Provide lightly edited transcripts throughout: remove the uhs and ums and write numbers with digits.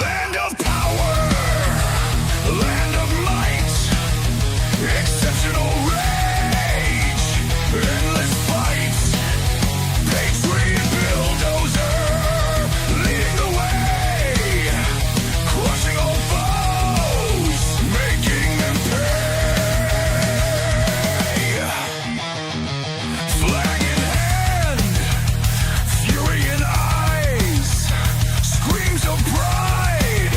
Land of power, land of might, exceptional rage, endless fight, patriot bulldozer, leading the way, crushing all foes, making them pay. Flag in hand, fury in eyes, screams of pride,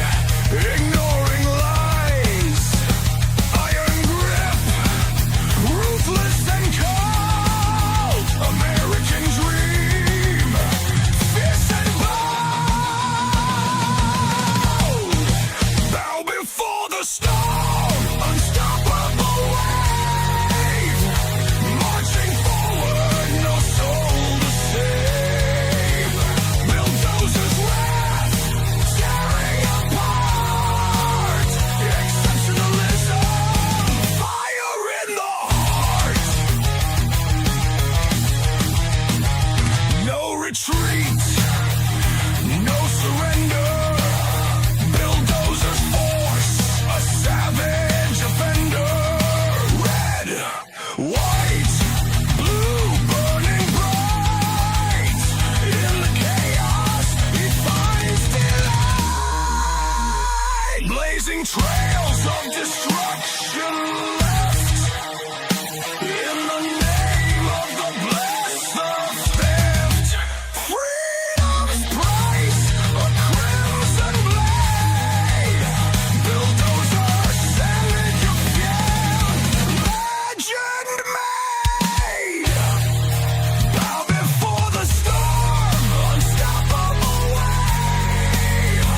ignoring lies, iron grip, ruthless and cold, American dream, fierce and bold, bow before the storm, unstoppable wave, marching forward, no soul to save, bulldozers wrath, tearing apart, exceptionalism, fire in the heart, no retreat, no surrender, bulldozers force, a savage offender, red, white, blue, burning bright, in the chaos he finds delight, blazing trails of destruction left, in the name of the blessed, the theft, freedom's price, a crimson blade, bulldozer, savage again, legend made, bow before the storm, unstoppable wave,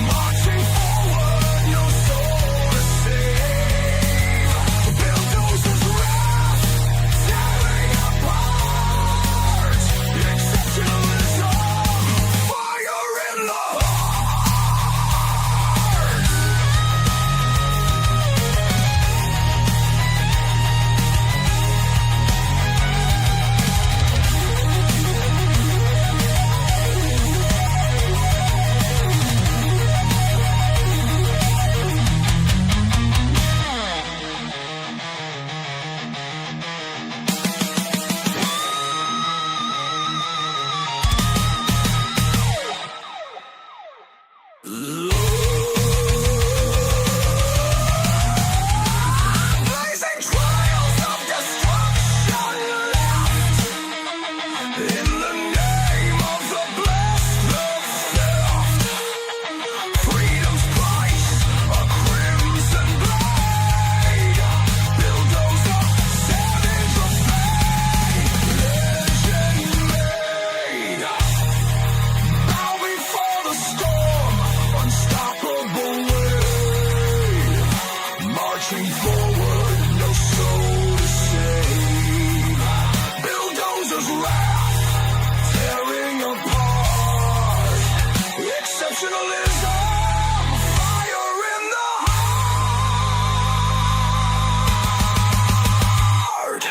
marching forward, no soul to save, bulldozers wrath, tearing apart, exceptionalism, fire in the heart. Blazing trails of destruction left, in the name of the blessed, the theft, freedom's price, a crimson blade, bulldozer, savage of fate, legend made, bow before the storm, unstoppable wave, marching forward, no soul to save, bulldozers wrath, tearing apart, exceptionalism, fire in the heart.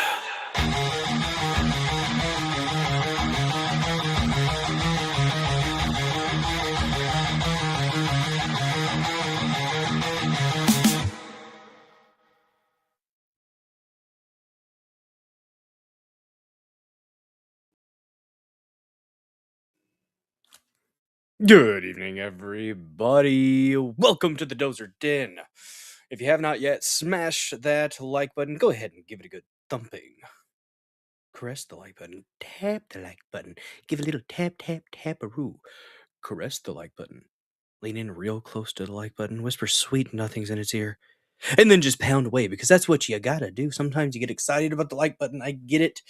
Good evening, everybody. Welcome to the Dozer Den. If you have not yet, smash that like button. Go ahead and give it a good thumping. Caress the like button. Tap the like button. Give it a little tap, tap, tap-a-roo. Caress the like button. Lean in real close to the like button. Whisper sweet nothings in its ear. And then just pound away, because that's what you gotta do. Sometimes you get excited about the like button. I get it.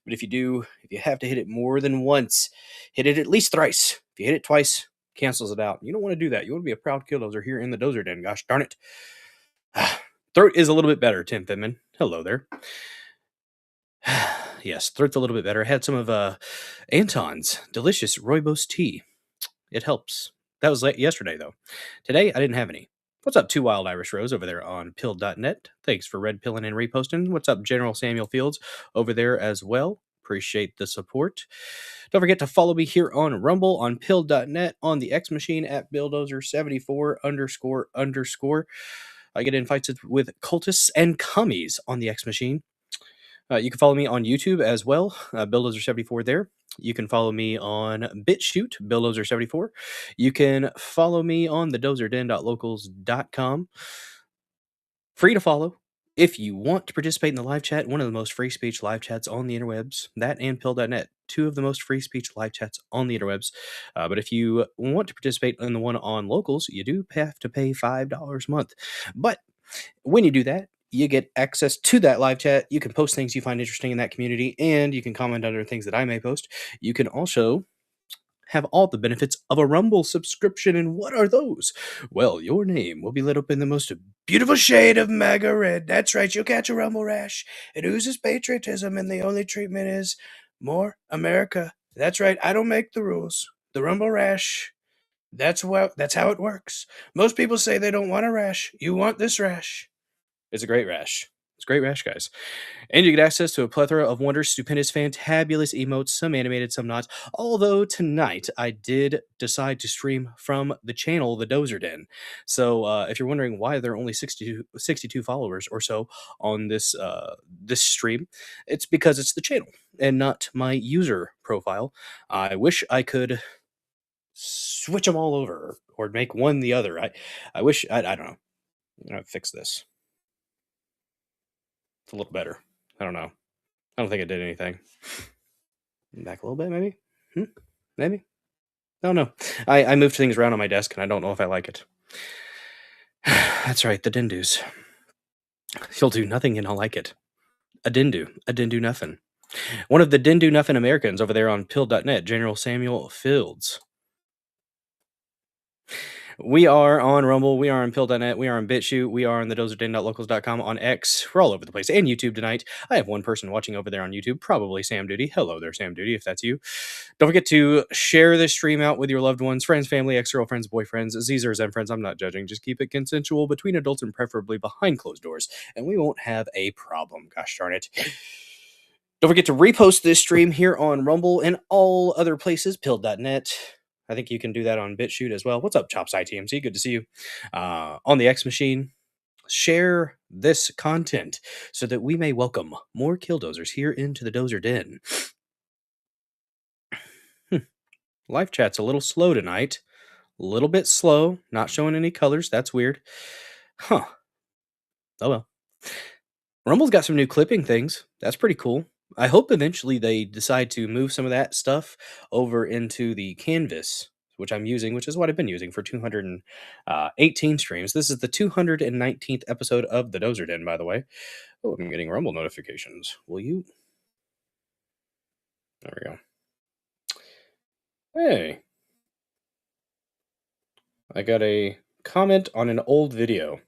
But if you have to hit it more than once, hit it at least thrice. If you hit it twice, cancels it out. You don't want to do that. You want to be a proud killdozer here in the Dozer Den. Gosh darn it. Throat is a little bit better, Tim Finman. Hello there. Yes, throat's a little bit better. I had some of Anton's delicious rooibos tea. It helps. That was yesterday, though. Today, I didn't have any. What's up, Two Wild Irish Rose over there on pill.net? Thanks for red pilling and reposting. What's up, General Samuel Fields over there as well? Appreciate the support. Don't forget to follow me here on Rumble, on pill.net, on the X Machine at Bulldozer74 underscore underscore. I get invites with cultists and commies on the X Machine. You can follow me on YouTube as well, Bulldozer74 there. You can follow me on BitChute, Bulldozer74. You can follow me on the dozerden.locals.com. Free to follow. If you want to participate in the live chat, one of the most free speech live chats on the interwebs, that and pill.net, two of the most free speech live chats on the interwebs. But if you want to participate in the one on locals, you do have to pay $5 a month. But when you do that, you get access to that live chat. You can post things you find interesting in that community, and you can comment under things that I may post. You can also have all the benefits of a Rumble subscription. And what are those? Well, your name will be lit up in the most beautiful shade of MAGA red. That's right, you'll catch a Rumble rash. It oozes patriotism, and the only treatment is more America. That's right, I don't make the rules. The Rumble rash, that's how it works. Most people say they don't want a rash. You want this rash. It's a great rash. It's a great rash, guys. And you get access to a plethora of wonders, stupendous, fantabulous emotes, some animated, some not. Although tonight I did decide to stream from the channel, the Dozer Den. So if you're wondering why there are only 62 followers or so on this this stream, it's because it's the channel and not my user profile. I wish I could switch them all over or make one the other. I wish, I don't know. I'm going to fix this. It's a little better. I don't know. I don't think it did anything. Back a little bit, maybe? Maybe? I don't know. I moved things around on my desk, and I don't know if I like it. That's right, the Dindus. You'll do nothing and I'll like it. A Dindu Nuffin. One of the Dindu Nuffin Americans over there on pill.net, General Samuel Fields. We are on Rumble, we are on pill.net, we are on BitChute, we are on the dozerden.locals.com, on X. We're all over the place, and YouTube tonight. I have one person watching over there on YouTube, probably Sam Duty. Hello there, Sam Duty, if that's you. Don't forget to share this stream out with your loved ones, friends, family, ex-girlfriends, boyfriends, Zers, and friends. I'm not judging. Just keep it consensual between adults and preferably behind closed doors, and we won't have a problem. Gosh darn it. Don't forget to repost this stream here on Rumble and all other places, pill.net. I think you can do that on BitChute as well. What's up, Chops ITMC? Good to see you. On the X Machine, share this content so that we may welcome more killdozers here into the Dozer Den. Live chat's a little slow tonight. A little bit slow. Not showing any colors. That's weird. Huh. Oh well. Rumble's got some new clipping things. That's pretty cool. I hope eventually they decide to move some of that stuff over into the canvas, which I'm using, which is what I've been using for 218 streams. This is the 219th episode of the Dozer Den, by the way. Oh, I'm getting Rumble notifications. Will you? There we go. Hey. I got a comment on an old video.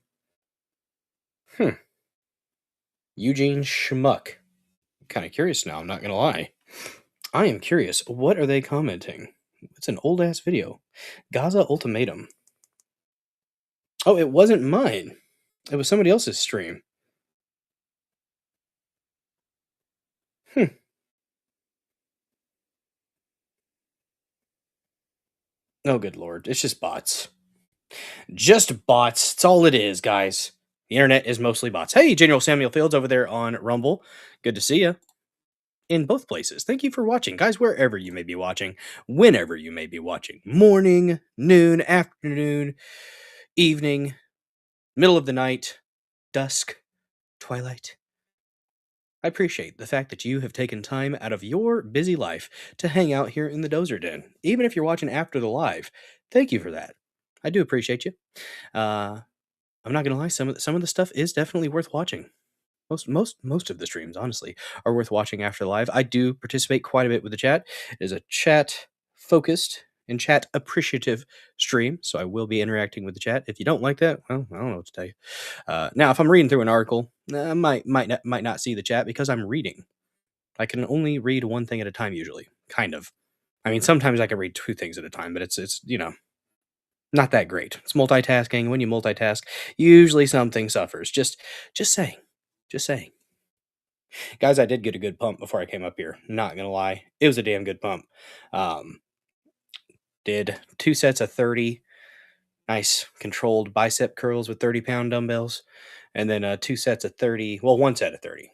Eugene Schmuck. Kind of curious now, I'm not gonna lie. I am curious. What are they commenting? It's an old ass video. Gaza Ultimatum. Oh, it wasn't mine. It was somebody else's stream. Oh, good lord. It's just bots. Just bots. It's all it is, guys. The internet is mostly bots. Hey, General Samuel Fields over there on Rumble. Good to see you. In both places. Thank you for watching, guys, wherever you may be watching, whenever you may be watching. Morning, noon, afternoon, evening, middle of the night, dusk, twilight. I appreciate the fact that you have taken time out of your busy life to hang out here in the Dozer Den. Even if you're watching after the live, thank you for that. I do appreciate you. I'm not gonna lie, some of the stuff is definitely worth watching. Most of the streams, honestly, are worth watching after the live. I do participate quite a bit with the chat. It is a chat focused and chat appreciative stream, so I will be interacting with the chat. If you don't like that, well, I don't know what to tell you. Now, if I'm reading through an article, I might not see the chat because I'm reading. I can only read one thing at a time usually, kind of. I mean, sometimes I can read two things at a time, but it's Not that great. It's multitasking. When you multitask, usually something suffers. Just saying. Just saying. Guys, I did get a good pump before I came up here. Not gonna lie. It was a damn good pump. Um, did 2 sets of 30 nice controlled bicep curls with 30-pound dumbbells, and then 2 sets of 30. Well, 1 set of 30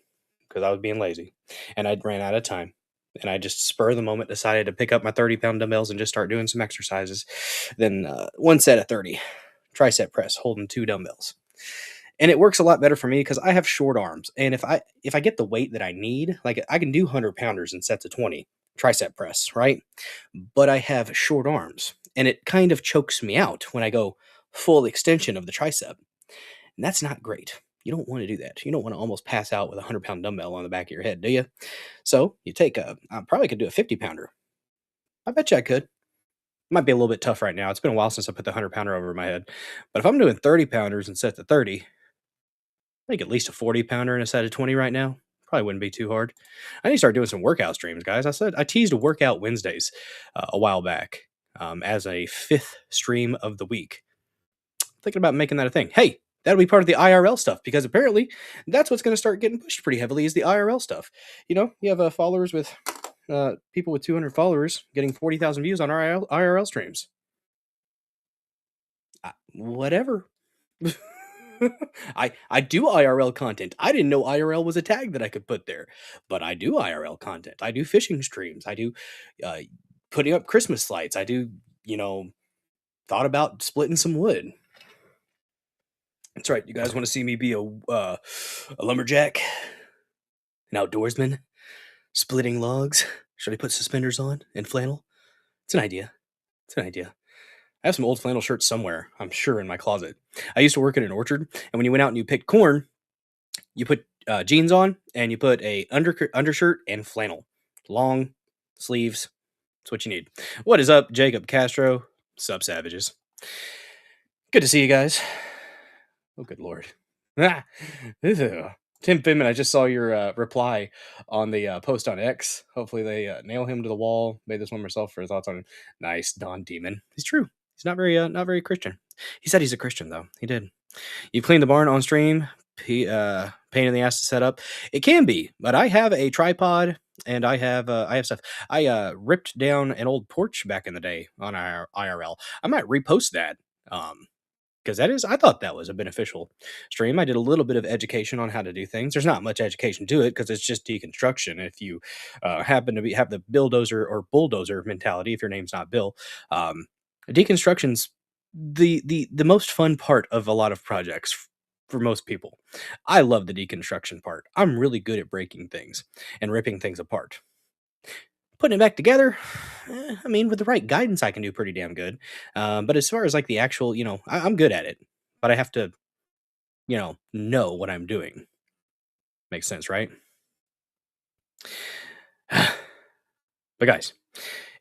because I was being lazy, and I ran out of time. And I just spur of the moment decided to pick up my 30-pound dumbbells and just start doing some exercises. Then 1 set of 30 tricep press holding 2 dumbbells, and it works a lot better for me because I have short arms. And if I get the weight that I need, like I can do 100 pounders in sets of 20 tricep press, right? But I have short arms, and it kind of chokes me out when I go full extension of the tricep, and that's not great. You don't want to do that. You don't want to almost pass out with a 100-pound dumbbell on the back of your head, do you? So you take I probably could do a 50-pounder. I bet you I could. Might be a little bit tough right now. It's been a while since I put the 100-pounder over my head. But if I'm doing 30-pounders in sets of 30, I think at least a 40-pounder in a set of 20 right now. Probably wouldn't be too hard. I need to start doing some workout streams, guys. I teased a workout Wednesdays a while back as a 5th stream of the week. Thinking about making that a thing. Hey, that'll be part of the IRL stuff because apparently that's what's going to start getting pushed pretty heavily is the IRL stuff. You know, you have followers with people with 200 followers getting 40,000 views on IRL streams. Whatever. I do IRL content. I didn't know IRL was a tag that I could put there, but I do IRL content. I do fishing streams. I do putting up Christmas lights. I do, thought about splitting some wood. That's right. You guys want to see me be a lumberjack, an outdoorsman, splitting logs? Should I put suspenders on and flannel? It's an idea. It's an idea. I have some old flannel shirts somewhere, I'm sure, in my closet. I used to work in an orchard, and when you went out and you picked corn, you put jeans on, and you put a undershirt and flannel. Long sleeves. That's what you need. What is up, Jacob Castro? Sub Savages. Good to see you guys. Oh, good lord. Ah, Tim Finman, I just saw your reply on the post on X. Hopefully they nail him to the wall. Made this one myself for thoughts on him. Nice, Don Demon. He's true. He's not very Christian. He said he's a Christian though. He did. You cleaned the barn on stream. Pain in the ass to set up. It can be, but I have a tripod and I have stuff. I ripped down an old porch back in the day on our IRL. I might repost that. Because I thought that was a beneficial stream. I did a little bit of education on how to do things. There's not much education to it because it's just deconstruction. If you happen to have the bulldozer or bulldozer mentality, if your name's not Bill, deconstruction's the most fun part of a lot of projects for most people. I love the deconstruction part. I'm really good at breaking things and ripping things apart. Putting it back together, I mean, with the right guidance, I can do pretty damn good. But as far as like the actual, I'm good at it, but I have to, know what I'm doing. Makes sense, right? But guys,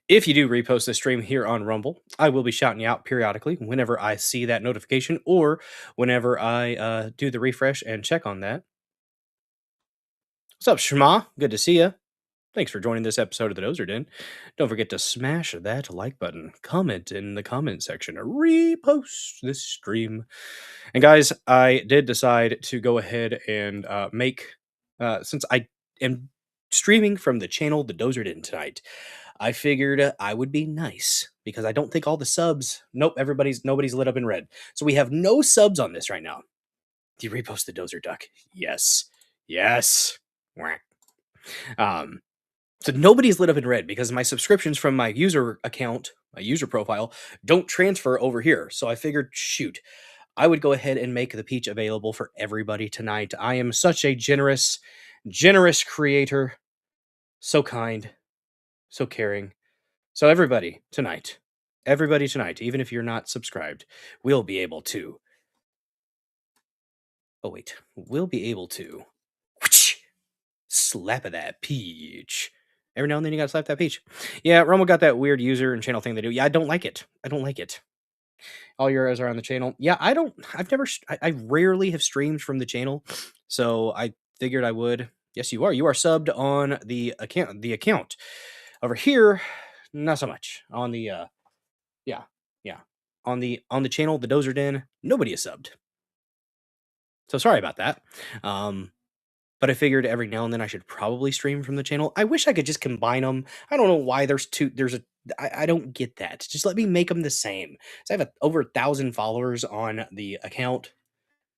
if you do repost this stream here on Rumble, I will be shouting you out periodically whenever I see that notification or whenever I do the refresh and check on that. What's up, Shma? Good to see you. Thanks for joining this episode of the Dozer Den. Don't forget to smash that like button, comment in the comment section, or repost this stream. And guys, I did decide to go ahead and make, since I am streaming from the channel The Dozer Den tonight, I figured I would be nice because I don't think all the subs, nobody's lit up in red. So we have no subs on this right now. Do you repost the Dozer Duck? Yes. Yes. So nobody's lit up in red because my subscriptions from my user account, my user profile, don't transfer over here. So I figured, shoot, I would go ahead and make the peach available for everybody tonight. I am such a generous creator. So kind, so caring. So everybody tonight, even if you're not subscribed, will be able to. Oh, wait, we'll be able to slap at that peach. Every now and then you gotta slap that peach. Yeah, Romo got that weird user and channel thing they do. Yeah, I don't like it. All your eyes are on the channel. Yeah, I rarely have streamed from the channel, so I figured I would. Yes, you are. You are subbed on the account. Over here, not so much. On the, on the channel, the Dozer Den, nobody is subbed. So sorry about that. But I figured every now and then I should probably stream from the channel. I wish I could just combine them. I don't know why there's two. I don't get that. Just let me make them the same. So I have over 1,000 followers on the account.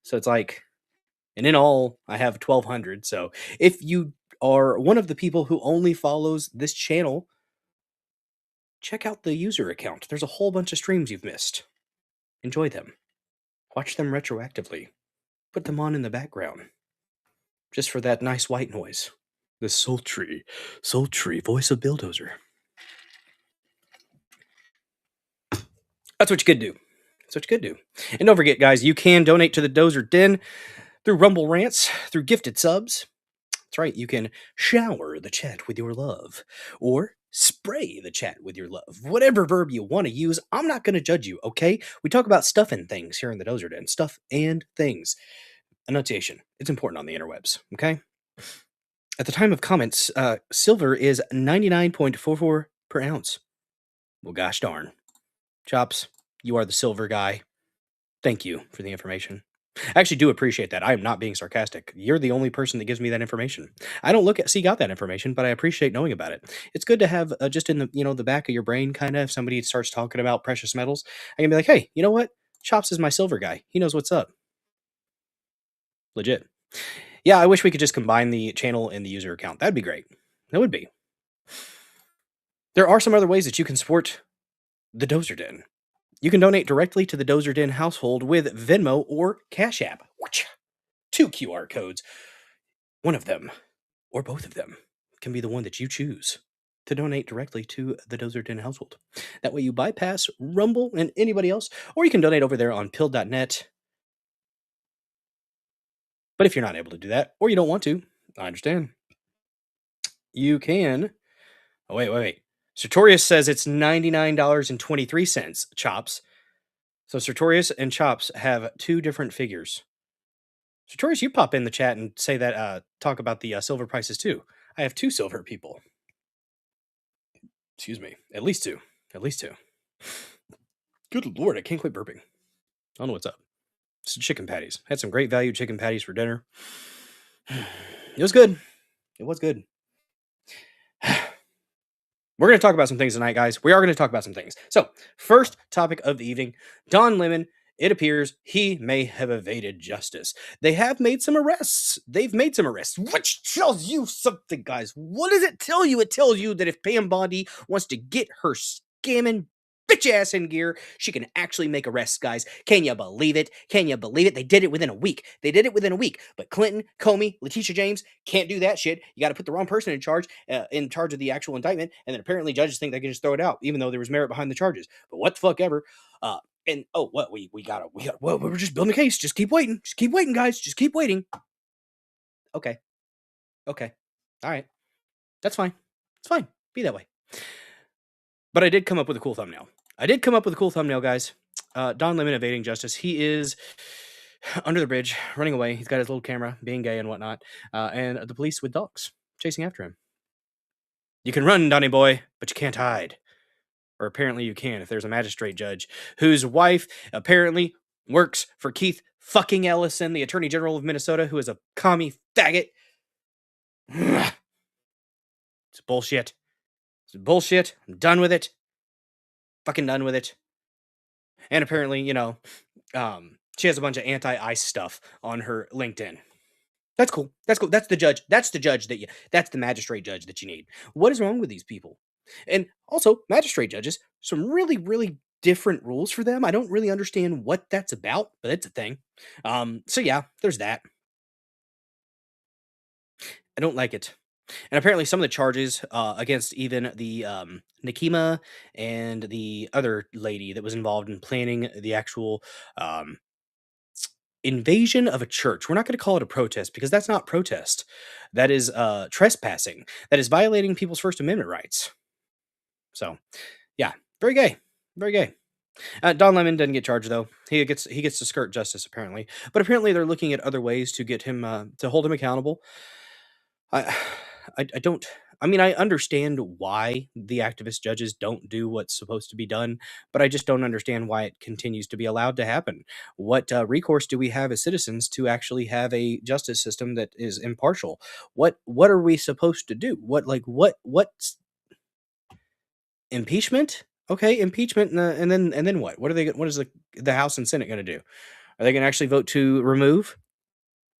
So it's like, and in all, I have 1,200. So if you are one of the people who only follows this channel, check out the user account. There's a whole bunch of streams you've missed. Enjoy them. Watch them retroactively. Put them on in the background. Just for that nice white noise. The sultry voice of Bulldozer. That's what you could do. That's what you could do. And don't forget, guys, you can donate to the Dozer Den through Rumble Rants, through gifted subs. That's right, you can shower the chat with your love, or spray the chat with your love. Whatever verb you want to use, I'm not going to judge you, okay? We talk about stuff and things here in the Dozer Den. Stuff and things. Enunciation. It's important on the interwebs, okay? At the time of comments, silver is 99.44 per ounce. Well, gosh darn. Chops, you are the silver guy. Thank you for the information. I actually do appreciate that. I am not being sarcastic. You're the only person that gives me that information. I don't seek out that information, but I appreciate knowing about it. It's good to have just in the the back of your brain, kind of. If somebody starts talking about precious metals, I can be like, hey, you know what? Chops is my silver guy. He knows what's up. Legit. Yeah, I wish we could just combine the channel and the user account. That'd be great. That would be. There are some other ways that you can support the Dozer Den. You can donate directly to the Dozer Den household with Venmo or Cash App. 2 QR codes. One of them, or both of them, can be the one that you choose to donate directly to the Dozer Den household. That way you bypass Rumble and anybody else, or you can donate over there on pill.net. But if you're not able to do that, or you don't want to, I understand. You can... Oh, wait. Sartorius says it's $99.23, Chops. So Sartorius and Chops have two different figures. Sartorius, you pop in the chat and say that, talk about the silver prices too. I have 2 silver people. Excuse me. At least two. Good Lord, I can't quit burping. I don't know what's up. It's chicken patties. Had some great value chicken patties for dinner. It was good. We're going to talk about some things tonight, guys. We are going to talk about some things. So, first topic of the evening, Don Lemon. It appears he may have evaded justice. They have made some arrests. Which tells you something, guys. What does it tell you? It tells you that if Pam Bondi wants to get her scamming bitch ass in gear, she can actually make arrests, guys. Can you believe it? They did it within a week. But Clinton, Comey, Letitia James can't do that shit. You got to put the wrong person in charge of the actual indictment, and then apparently judges think they can just throw it out, even though there was merit behind the charges. But what the fuck ever. And we're just building a case. Just keep waiting, guys. Just keep waiting. Okay. All right. That's fine. It's fine. Be that way. But I did come up with a cool thumbnail. Guys. Don Lemon evading justice. He is under the bridge, running away. He's got his little camera, being gay and whatnot. And the police with dogs chasing after him. You can run, Donny boy, but you can't hide. Or apparently you can if there's a magistrate judge whose wife apparently works for Keith fucking Ellison, the Attorney General of Minnesota, who is a commie faggot. It's bullshit. I'm done with it. Fucking done with it. And apparently, she has a bunch of anti-ICE stuff on her LinkedIn. That's cool. That's the judge. That's the magistrate judge that you need. What is wrong with these people? And also, magistrate judges, some really, really different rules for them. I don't really understand what that's about, but it's a thing. So yeah, there's that. I don't like it. And apparently some of the charges against even the Nikema and the other lady that was involved in planning the actual invasion of a church. We're not going to call it a protest because that's not protest. That is trespassing. That is violating people's First Amendment rights. So, yeah, very gay. Don Lemon doesn't get charged though. He gets to skirt justice apparently. But apparently they're looking at other ways to get him to hold him accountable. I don't I mean, I understand why the activist judges don't do what's supposed to be done, but I just don't understand why it continues to be allowed to happen. What recourse do we have as citizens to actually have a justice system that is impartial? What are we supposed to do? What's impeachment? Okay, impeachment, and then what? What is the House and Senate going to do? Are they going to actually vote to remove?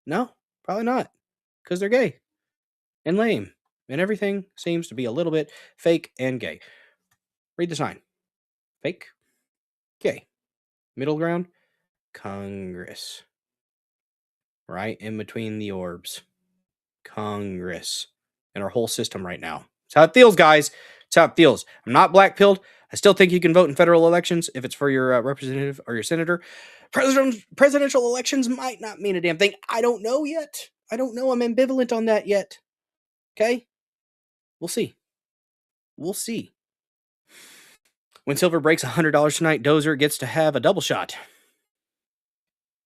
No, probably not, because they're gay and lame, and everything seems to be a little bit fake and gay. Read the sign. Fake, gay. Middle ground, Congress. Right in between the orbs. Congress. And our whole system right now. That's how it feels, guys. That's how it feels. I'm not black pilled. I still think you can vote in federal elections if it's for your representative or your senator. Presidential elections might not mean a damn thing. I don't know yet. I don't know. I'm ambivalent on that yet. Okay? We'll see. We'll see. When silver breaks $100 tonight, Dozer gets to have a double shot.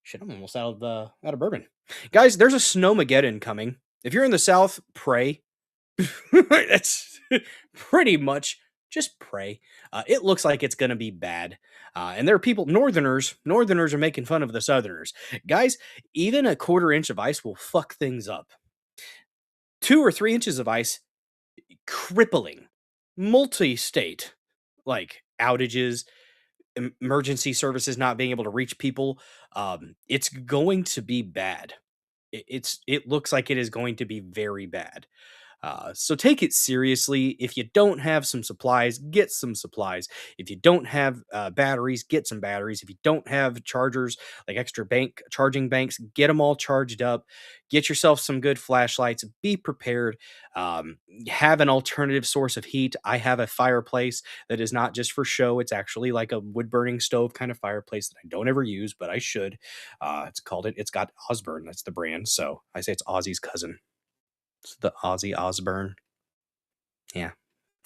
Shit, I'm almost out of bourbon. Guys, there's a snowmageddon coming. If you're in the South, pray. That's pretty much just pray. It looks like it's going to be bad. And there are people, Northerners are making fun of the Southerners. Guys, even a quarter inch of ice will fuck things up. 2 or 3 inches of ice, crippling, multi-state, like outages, emergency services not being able to reach people. It's going to be bad. It looks like it is going to be very bad. So take it seriously. If you don't have some supplies, get some supplies. If you don't have batteries, get some batteries. If you don't have chargers, like extra bank charging banks, get them all charged up. Get yourself some good flashlights. Be prepared. Have an alternative source of heat. I have a fireplace that is not just for show. It's actually like a wood burning stove kind of fireplace that I don't ever use, but I should. It's got Osborne. That's the brand. So I say it's Ozzy's cousin. It's the Ozzy Osbourne. Yeah.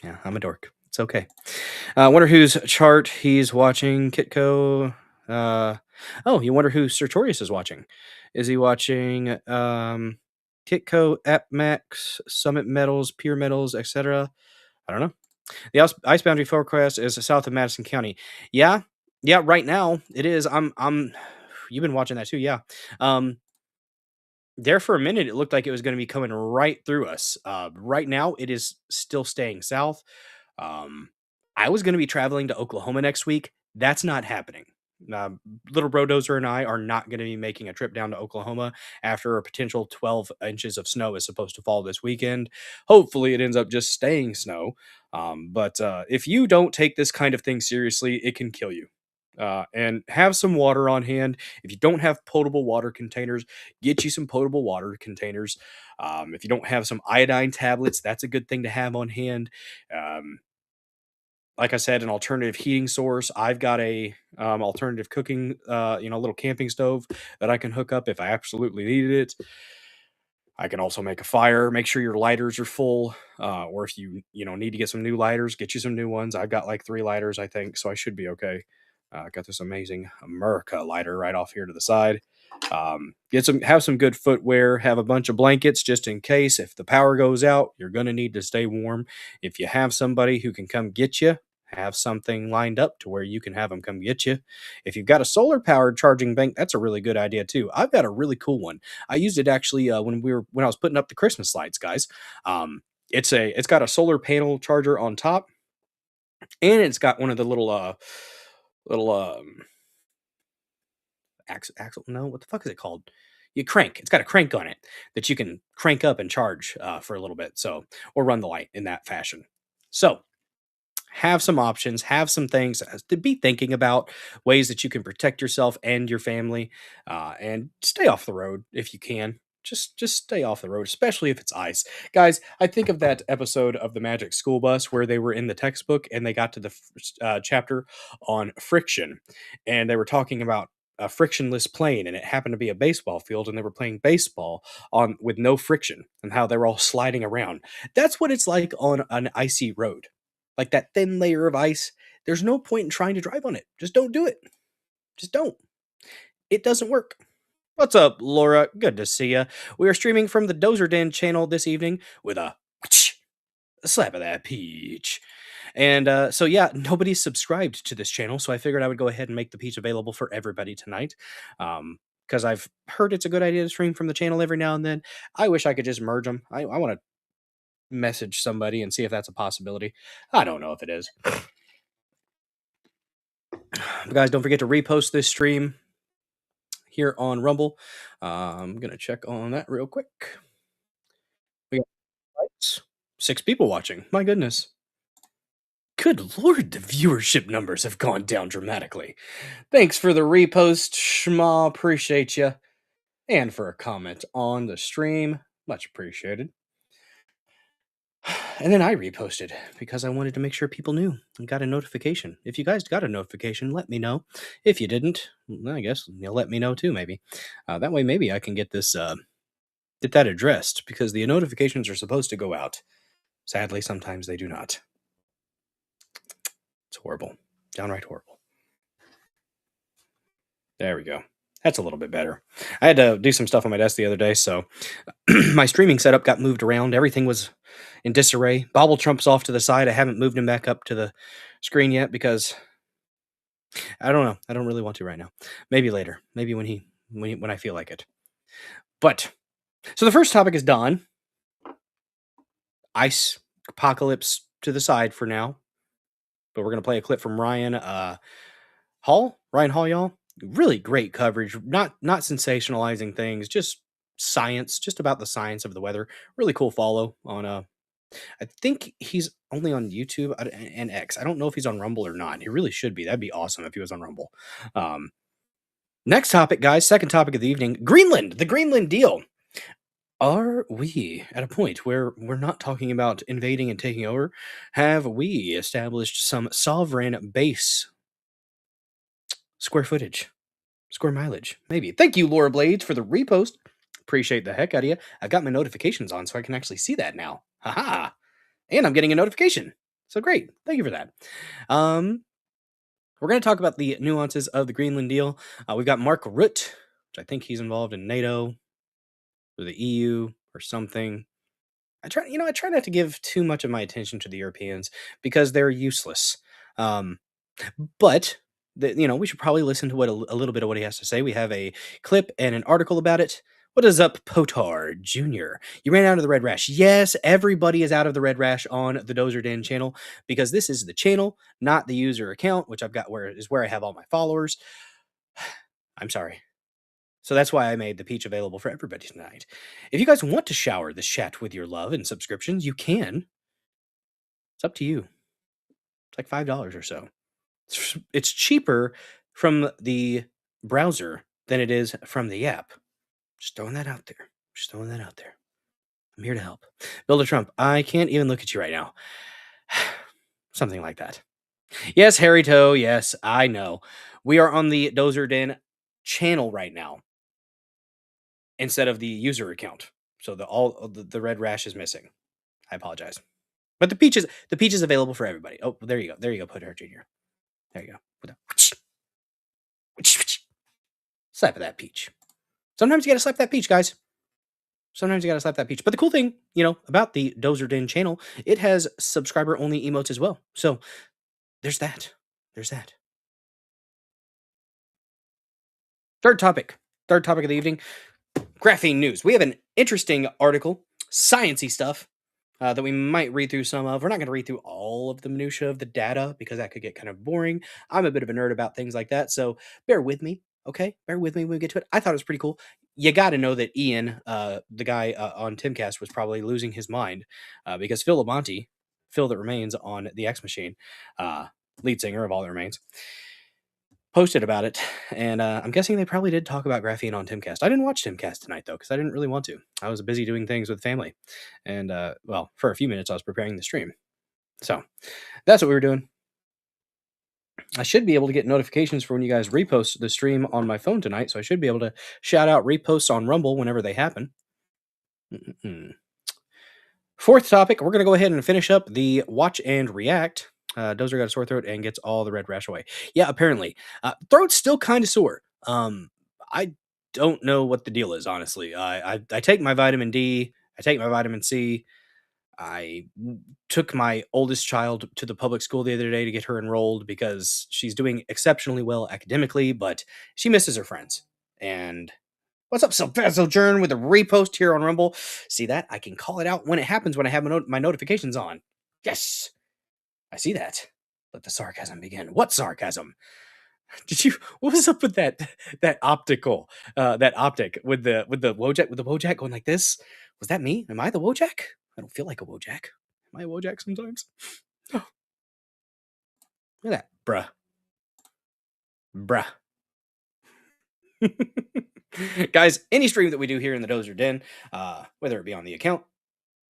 Yeah, I'm a dork. It's okay. Wonder whose chart he's watching. Kitco. You wonder who Sertorius is watching. Is he watching Kitco, AppMax, Summit Metals, Pure Metals, etc.? I don't know. The ice boundary forecast is south of Madison County. Yeah. Yeah, right now it is. You've been watching that too, yeah. There for a minute, it looked like it was going to be coming right through us. Right now, it is still staying south. I was going to be traveling to Oklahoma next week. That's not happening. Little Bro Dozer and I are not going to be making a trip down to Oklahoma after a potential 12 inches of snow is supposed to fall this weekend. Hopefully, it ends up just staying snow. But if you don't take this kind of thing seriously, it can kill you. And have some water on hand. If you don't have potable water containers, get you some potable water containers. If you don't have some iodine tablets, that's a good thing to have on hand. Like I said, an alternative heating source. I've got a alternative cooking, little camping stove that I can hook up if I absolutely needed it. I can also make a fire. Make sure your lighters are full, or if you need to get some new lighters, get you some new ones. I've got like 3 lighters, I think, so I should be okay. Got this amazing America lighter right off here to the side. Have some good footwear. Have a bunch of blankets just in case if the power goes out. You're gonna need to stay warm. If you have somebody who can come get you, have something lined up to where you can have them come get you. If you've got a solar powered charging bank, that's a really good idea too. I've got a really cool one. I used it actually when I was putting up the Christmas lights, guys. It's got a solar panel charger on top, and it's got one of the little axle. No, what the fuck is it called? You crank. It's got a crank on it that you can crank up and charge for a little bit. So, or run the light in that fashion. So, have some options, have some things to be thinking about, ways that you can protect yourself and your family, and stay off the road if you can. Just stay off the road, especially if it's ice. Guys, I think of that episode of the Magic School Bus where they were in the textbook and they got to the chapter on friction, and they were talking about a frictionless plane, and it happened to be a baseball field, and they were playing baseball on with no friction, and how they were all sliding around. That's what it's like on an icy road, like that thin layer of ice. There's no point in trying to drive on it. Just don't do it. Just don't. It doesn't work. What's up, Laura? Good to see you. We are streaming from the Dozer Den channel this evening with a Slap of that peach. And so, yeah, nobody's subscribed to this channel, so I figured I would go ahead and make the peach available for everybody tonight. Because I've heard it's a good idea to stream from the channel every now and then. I wish I could just merge them. I want to message somebody and see if that's a possibility. I don't know if it is. But guys, don't forget to repost this stream here on Rumble. I'm gonna check on that real quick. We got likes. 6 people watching. My goodness. Good lord, the viewership numbers have gone down dramatically. Thanks for the repost, Schma. Appreciate you. And for a comment on the stream. Much appreciated. And then I reposted because I wanted to make sure people knew and got a notification. If you guys got a notification, let me know. If you didn't, well, I guess you'll let me know too, maybe. That way, maybe I can get this, get that addressed because the notifications are supposed to go out. Sadly, sometimes they do not. It's horrible. Downright horrible. There we go. That's a little bit better. I had to do some stuff on my desk the other day, so my streaming setup got moved around. Everything was in disarray. Bobble Trump's off to the side. I haven't moved him back up to the screen yet because I don't know. I don't really want to right now. Maybe later. Maybe when I feel like it. But so the first topic is dawn. Ice apocalypse to the side for now. But we're gonna play a clip from Ryan Hall. Ryan Hall, y'all. Really great coverage. Not sensationalizing things, just science, just about the science of the weather. Really cool follow on I think he's only on YouTube and X. I don't know if he's on Rumble or not. He really should be. That'd be awesome if he was on Rumble. Next topic, guys. Second topic of the evening. Greenland. The Greenland deal. Are we at a point where we're not talking about invading and taking over? Have we established some sovereign base square footage? Square mileage? Maybe. Thank you, Laura Blades, for the repost. Appreciate the heck out of you. I've got my notifications on so I can actually see that now. Haha. And I'm getting a notification. So great. Thank you for that. We're going to talk about the nuances of the Greenland deal. We've got Mark Rutte, which I think he's involved in NATO or the EU or something. I try not to give too much of my attention to the Europeans because they're useless. But we should probably listen to what a little bit of what he has to say. We have a clip and an article about it. What is up, Potar Jr.? You ran out of the red rash. Yes, everybody is out of the red rash on the Dozer Den channel because this is the channel, not the user account, which I've got where I have all my followers. I'm sorry. So that's why I made the peach available for everybody tonight. If you guys want to shower this chat with your love and subscriptions, you can. It's up to you. It's like $5 or so. It's cheaper from the browser than it is from the app. Just throwing that out there. I'm here to help. Builder Trump, I can't even look at you right now. Something like that. Yes, Harry Toe. Yes, I know. We are on the Dozer Den channel right now instead of the user account. So the red rash is missing. I apologize. But the peach is available for everybody. Oh, there you go. Potar Jr. There you go. Slap of that peach. Sometimes you gotta slap that peach, guys. Sometimes you gotta slap that peach. But the cool thing, about the Dozer Den channel, it has subscriber-only emotes as well. So there's that. Third topic of the evening. Graphene news. We have an interesting article, sciencey stuff, that we might read through some of. We're not going to read through all of the minutia of the data because that could get kind of boring. I'm a bit of a nerd about things like that, so bear with me, okay? Bear with me when we get to it. I thought it was pretty cool. You got to know that Ian, the guy on Timcast, was probably losing his mind because Phil Labonte, Phil that remains on the X Machine, lead singer of All That Remains, posted about it, and I'm guessing they probably did talk about Graphene on Timcast. I didn't watch Timcast tonight, though, because I didn't really want to. I was busy doing things with family, and, for a few minutes, I was preparing the stream. So, that's what we were doing. I should be able to get notifications for when you guys repost the stream on my phone tonight, so I should be able to shout out reposts on Rumble whenever they happen. Fourth topic, we're going to go ahead and finish up the Watch and React. Dozer got a sore throat and gets all the red rash away. Yeah, apparently. Throat's still kind of sore. I don't know what the deal is, honestly. I take my vitamin D. I take my vitamin C. I took my oldest child to the public school the other day to get her enrolled because she's doing exceptionally well academically, but she misses her friends. And what's up, Sojourn, with a repost here on Rumble? See that? I can call it out when it happens when I have my notifications on. Yes, I see that. Let the sarcasm begin. What sarcasm? Did you? What was up with that optic with the Wojak going like this? Was that me? Am I the Wojak? I don't feel like a Wojak. Am I a Wojak sometimes? Oh, look at that, bruh. Guys, any stream that we do here in the Dozer Den, whether it be on the account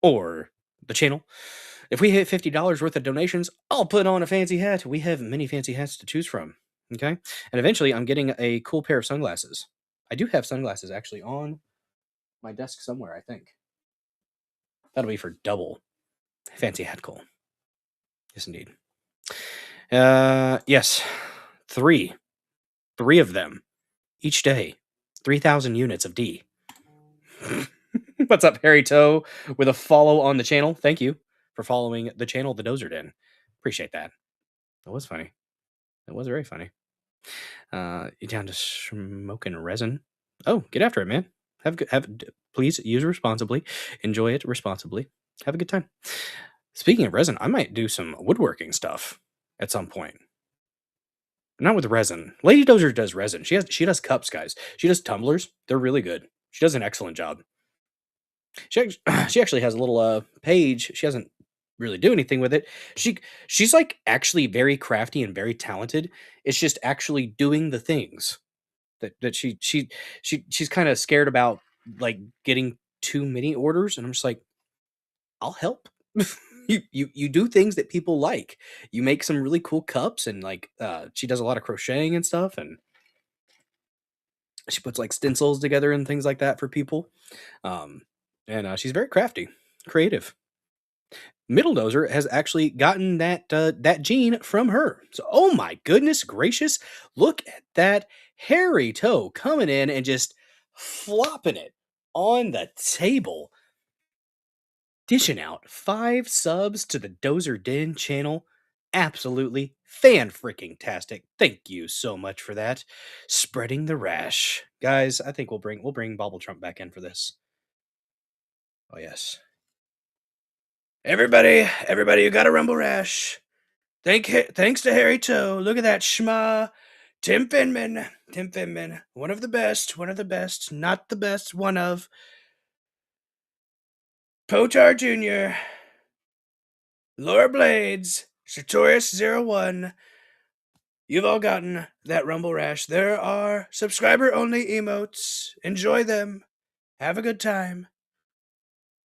or the channel, if we hit $50 worth of donations, I'll put on a fancy hat. We have many fancy hats to choose from. Okay. And eventually I'm getting a cool pair of sunglasses. I do have sunglasses actually on my desk somewhere, I think. That'll be for double fancy hat cool. Yes, indeed. Yes. Three of them each day. 3,000 units of D. What's up, Harry Toe, with a follow on the channel? Thank you for following the channel, The Dozer Den. Appreciate that. That was funny. That was very funny. You down to smoking resin? Oh, get after it, man. Please use it responsibly. Enjoy it responsibly. Have a good time. Speaking of resin, I might do some woodworking stuff at some point. Not with resin. Lady Dozer does resin. She does cups, guys. She does tumblers. They're really good. She does an excellent job. She actually has a little page. She doesn't really do anything with it. She's like actually very crafty and very talented. It's just actually doing the things that she's kind of scared about, like getting too many orders. And I'm just like, I'll help. You do things that people like. You make some really cool cups, and like she does a lot of crocheting and stuff, and she puts like stencils together and things like that for people. And she's very crafty, creative. Middle Dozer has actually gotten that gene from her. So, oh my goodness gracious, look at that hairy toe coming in and just flopping it on the table. Dishing out 5 subs to the Dozer Den channel. Absolutely fan-freaking-tastic. Thank you so much for that. Spreading the rash. Guys, I think we'll bring Bobble Trump back in for this. Oh yes. Everybody, you got a rumble rash. Thanks to Harry Toe. Look at that schma. Tim Finman. One of the best. Not the best, one of. Potar Jr., Laura Blades, Sartorius01. You've all gotten that rumble rash. There are subscriber-only emotes. Enjoy them. Have a good time.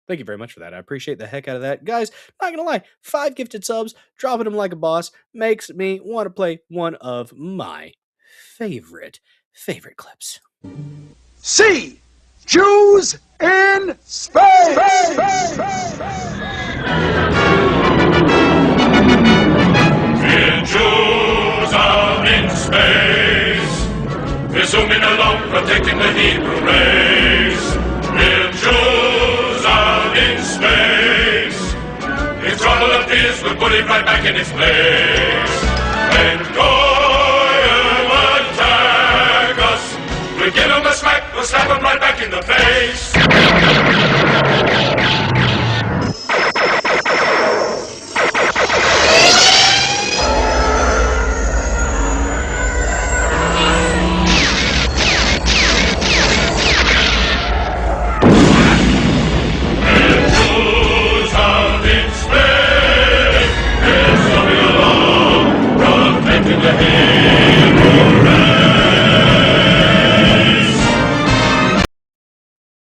Thank you very much for that. I appreciate the heck out of that. Guys, not gonna lie, 5 gifted subs, dropping them like a boss, makes me want to play one of my favorite clips. C. Jews in space! We're Jews out in space. We're zooming along, protecting the Hebrew race. We're Jews out in space. If trouble appears, we'll put it right back in its place. When Goyim attack us, we'll give them a smack, we'll slap them right back in the face.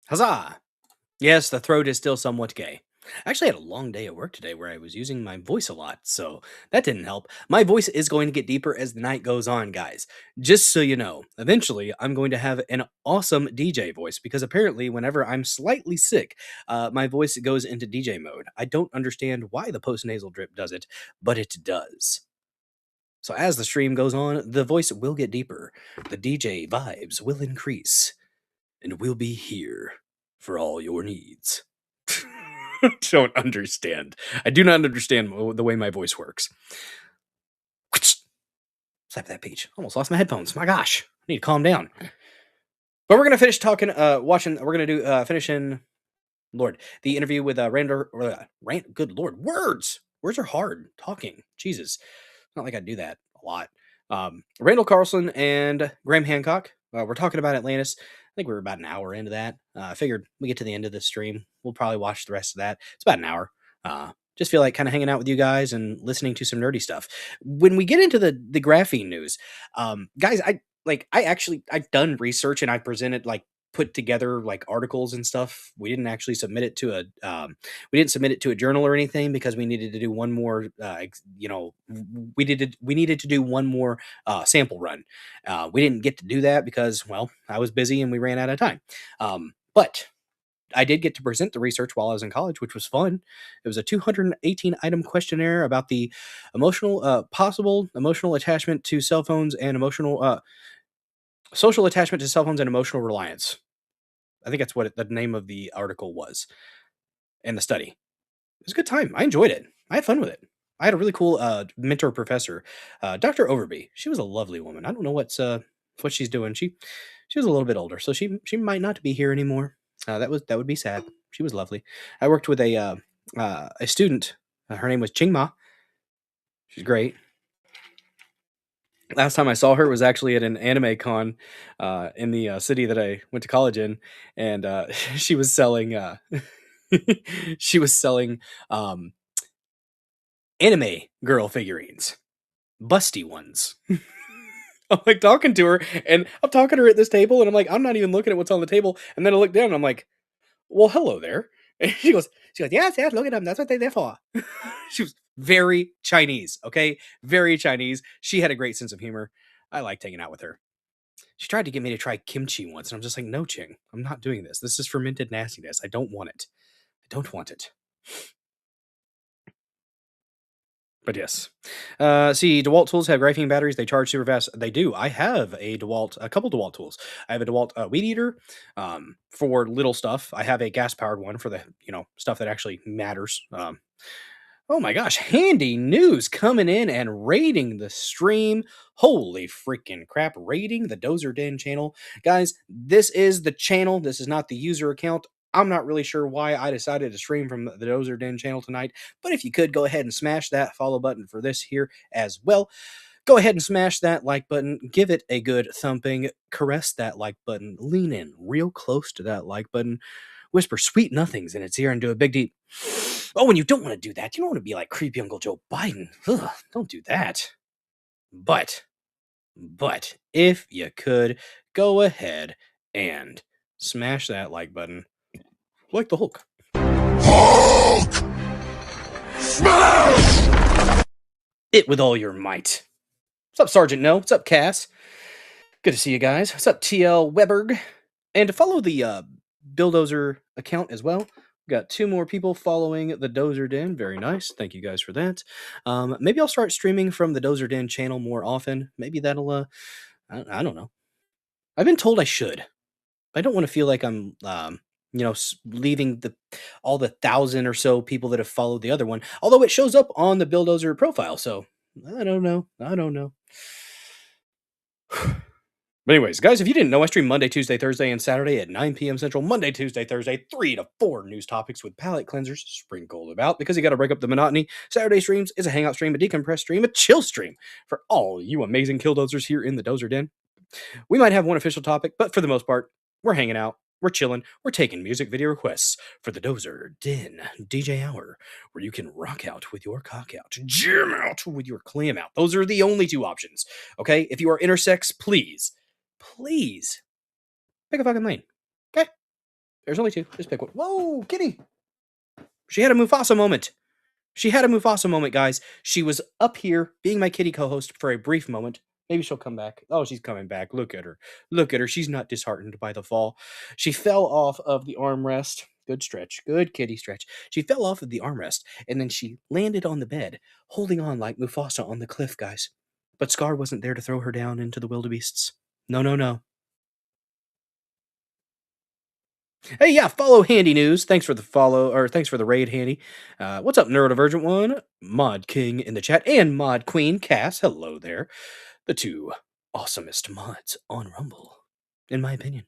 Huzzah! Yes, the throat is still somewhat gay. I actually had a long day at work today where I was using my voice a lot, so that didn't help. My voice is going to get deeper as the night goes on, guys. Just so you know, eventually I'm going to have an awesome DJ voice, because apparently whenever I'm slightly sick, my voice goes into DJ mode. I don't understand why the post-nasal drip does it, but it does. So as the stream goes on, the voice will get deeper, the DJ vibes will increase, and we'll be here for all your needs. don't understand. I do not understand the way my voice works. Slap that peach. Almost lost my headphones. My gosh. I need to calm down. But we're gonna finish talking, watching. We're gonna do finishing. Lord, the interview with Randall. Good Lord, words are hard. Talking, Jesus, not like I do that a lot. Randall Carlson and Graham Hancock. We're talking about Atlantis. I think we're about an hour into that. I figured we get to the end of the stream, we'll probably watch the rest of that. It's about an hour. Just feel like kind of hanging out with you guys and listening to some nerdy stuff. When we get into the graphene news, guys, I've done research and I presented put together like articles and stuff. We didn't actually submit it to a journal or anything because we needed to do one more we needed to do one more sample run. We didn't get to do that because, well, I was busy and we ran out of time. But I did get to present the research while I was in college, which was fun. It was a 218 item questionnaire about the possible emotional attachment to cell phones and social attachment to cell phones and emotional reliance. I think that's what the name of the article was, and the study. It was a good time. I enjoyed it. I had fun with it. I had a really cool mentor professor, Dr. Overby. She was a lovely woman. I don't know what she's doing. She was a little bit older, so she might not be here anymore. That would be sad. She was lovely. I worked with a student. Her name was Chingma. She's great. Last time I saw her was actually at an anime con in the city that I went to college in, and she was selling anime girl figurines, busty ones. I'm like talking to her, and I'm talking to her at this table, and I'm like, I'm not even looking at what's on the table, and then I look down, and I'm like, well, hello there. And she goes, yes, look at them. That's what they're there for. She was very Chinese, okay? Very Chinese. She had a great sense of humor. I liked hanging out with her. She tried to get me to try kimchi once, and I'm just like, no, Ching, I'm not doing this. This is fermented nastiness. I don't want it. I don't want it. But yes. See, DeWalt tools have graphene batteries. They charge super fast. They do. I have a couple DeWalt tools. I have a DeWalt weed eater for little stuff. I have a gas-powered one for the, stuff that actually matters. Oh my gosh, handy news coming in and raiding the stream. Holy freaking crap, raiding the Dozer Den channel. Guys, this is the channel. This is not the user account. I'm not really sure why I decided to stream from the Dozer Den channel tonight, but if you could, go ahead and smash that follow button for this here as well. Go ahead and smash that like button. Give it a good thumping. Caress that like button. Lean in real close to that like button. Whisper sweet nothings in its ear and do a big deep. Oh, and you don't want to do that. You don't want to be like creepy Uncle Joe Biden. Ugh, don't do that. But if you could, go ahead and smash that like button. Like the Hulk. Hulk! Smash! It with all your might. What's up, Sergeant No? What's up, Cass? Good to see you guys. What's up, TL Weberg? And to follow the Bulldozer account as well, we got 2 more people following the Dozer Den. Very nice. Thank you guys for that. Maybe I'll start streaming from the Dozer Den channel more often. Maybe that'll, I don't know. I've been told I should. I don't want to feel like I'm, leaving all the 1,000 or so people that have followed the other one. Although it shows up on the Bulldozer profile, so I don't know. But anyways, guys, if you didn't know, I stream Monday, Tuesday, Thursday, and Saturday at 9 p.m. Central. Monday, Tuesday, Thursday, 3 to 4 news topics with palate cleansers sprinkled about because you got to break up the monotony. Saturday streams is a hangout stream, a decompressed stream, a chill stream for all you amazing killdozers here in the Dozer Den. We might have one official topic, but for the most part, we're hanging out. We're chilling. We're taking music video requests for the Dozer Den DJ Hour, where you can rock out with your cock out, jam out with your clam out. Those are the only 2 options. Okay? If you are intersex, please pick a fucking lane. Okay? There's only 2. Just pick one. Whoa, kitty. She had a Mufasa moment. Guys. She was up here being my kitty co-host for a brief moment. Maybe she'll come back. Oh, she's coming back. Look at her. She's not disheartened by the fall. She fell off of the armrest. Good stretch. Good kitty stretch. She fell off of the armrest, and then she landed on the bed, holding on like Mufasa on the cliff, guys. But Scar wasn't there to throw her down into the wildebeests. No. Hey, yeah, follow Handy News. Thanks for the follow, or thanks for the raid, Handy. What's up, Neurodivergent One, Mod King in the chat, and Mod Queen Cass. Hello there, the two awesomest mods on Rumble, in my opinion.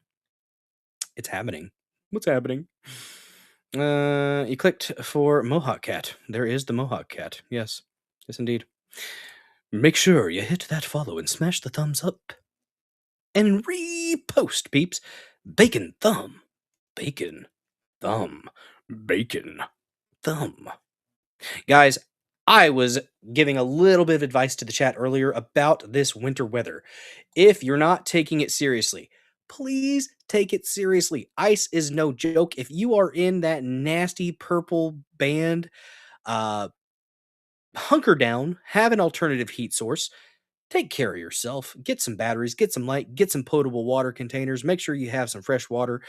It's happening. What's happening? You clicked for Mohawk Cat. There is the Mohawk Cat. Yes, yes, indeed. Make sure you hit that follow and smash the thumbs up. And repost, peeps. Bacon thumb. Bacon thumb. Bacon thumb. Guys, I was giving a little bit of advice to the chat earlier about this winter weather. If you're not taking it seriously, please take it seriously. Ice is no joke. If you are in that nasty purple band, uh, hunker down, have an alternative heat source. Take care of yourself. Get some batteries, get some light, get some potable water containers. Make sure you have some fresh water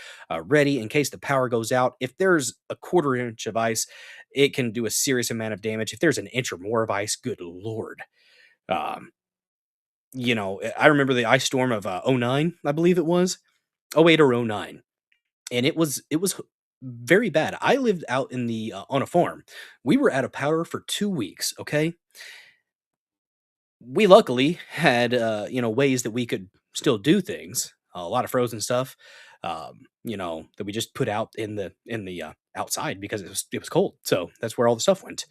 ready in case the power goes out. If there's a quarter inch of ice, it can do a serious amount of damage. If there's an inch or more of ice, good lord. Um, I remember the ice storm of '09, I believe it was. '08 or '09. And it was very bad. I lived out in the on a farm. We were out of power for 2 weeks, okay? We luckily had ways that we could still do things, a lot of frozen stuff, that we just put out in the outside because it was cold, so that's where all the stuff went.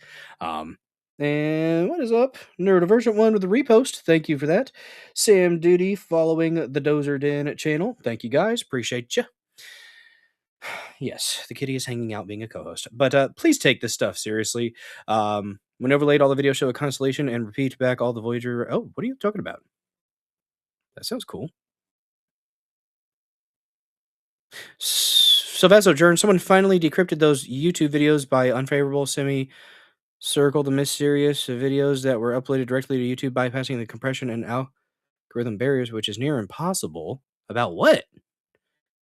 And what is up, Neurodivergent One with the repost? Thank you for that. Sam Duty following the Dozer Den channel. Thank you guys, appreciate you. Yes, the kitty is hanging out being a co-host. But please take this stuff seriously. When overlaid, all the videos show a constellation and repeat back all the Voyager. Oh, what are you talking about? That sounds cool. Sylvazo Jern, someone finally decrypted those YouTube videos by unfavorable semi-circle the mysterious videos that were uploaded directly to YouTube, bypassing the compression and algorithm barriers, which is near impossible. About what?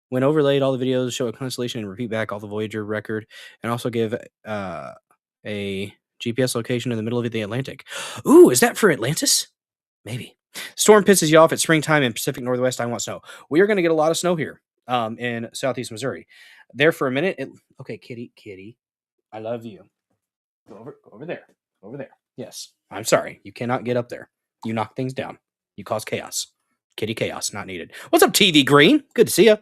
When overlaid, all the videos show a constellation and repeat back all the Voyager record, and also give a GPS location in the middle of the Atlantic. Ooh, is that for Atlantis? Maybe. Storm pisses you off at springtime in Pacific Northwest. I want snow. We are going to get a lot of snow here in southeast Missouri. There for a minute. Okay, kitty, I love you. Go over there. Over there. Yes. I'm sorry. You cannot get up there. You knock things down. You cause chaos. Kitty chaos, not needed. What's up, TV Green? Good to see you.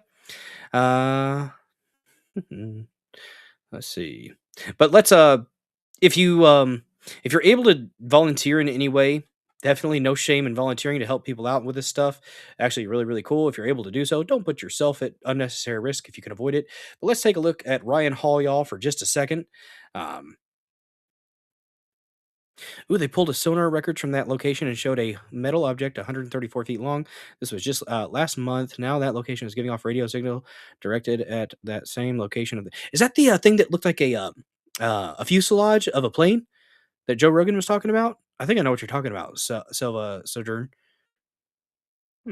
Let's see. But let's if you're able to volunteer in any way, definitely no shame in volunteering to help people out with this stuff. Actually, really, really cool. If you're able to do so, don't put yourself at unnecessary risk if you can avoid it. But let's take a look at Ryan Hall, y'all, for just a second. Ooh, they pulled a sonar record from that location and showed a metal object 134 feet long. This was just last month. Now that location is giving off radio signal directed at that same location. Is that the thing that looked like a fuselage of a plane that Joe Rogan was talking about? I think I know what you're talking about, Silva Sojourn. I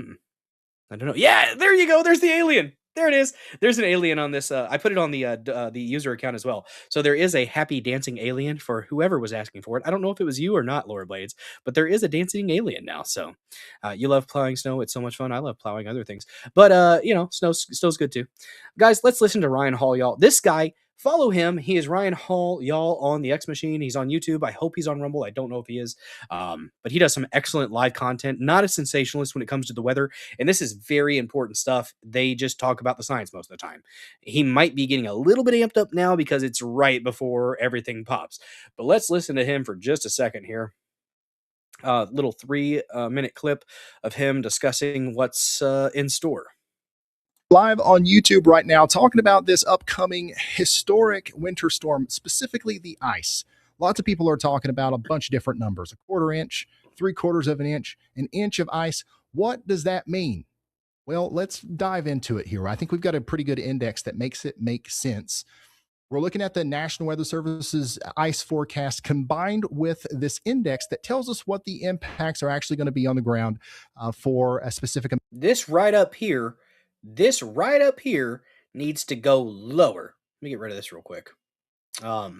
don't know. Yeah, there you go. There's the alien. There it is. There's an alien on this. I put it on the user account as well. So there is a happy dancing alien for whoever was asking for it. I don't know if it was you or not, Laura Blades, but there is a dancing alien now. So you love plowing snow. It's so much fun. I love plowing other things. But snow's good too. Guys, let's listen to Ryan Hall, y'all. This guy, follow him. He is Ryan Hall, y'all, on the X Machine. He's on YouTube. I hope he's on Rumble. I don't know if he is. But he does some excellent live content. Not a sensationalist when it comes to the weather. And this is very important stuff. They just talk about the science most of the time. He might be getting a little bit amped up now because it's right before everything pops. But let's listen to him for just a second here. Little 3-minute clip of him discussing what's in store. Live on YouTube right now talking about this upcoming historic winter storm, specifically the ice. Lots of people are talking about a bunch of different numbers, a quarter inch, 3/4 of an inch of ice. What does that mean? Well, let's dive into it here. I think we've got a pretty good index that makes it make sense. We're looking at the National Weather Service's ice forecast combined with this index that tells us what the impacts are actually going to be on the ground for a specific. This right up here needs to go lower. Let me get rid of this real quick. There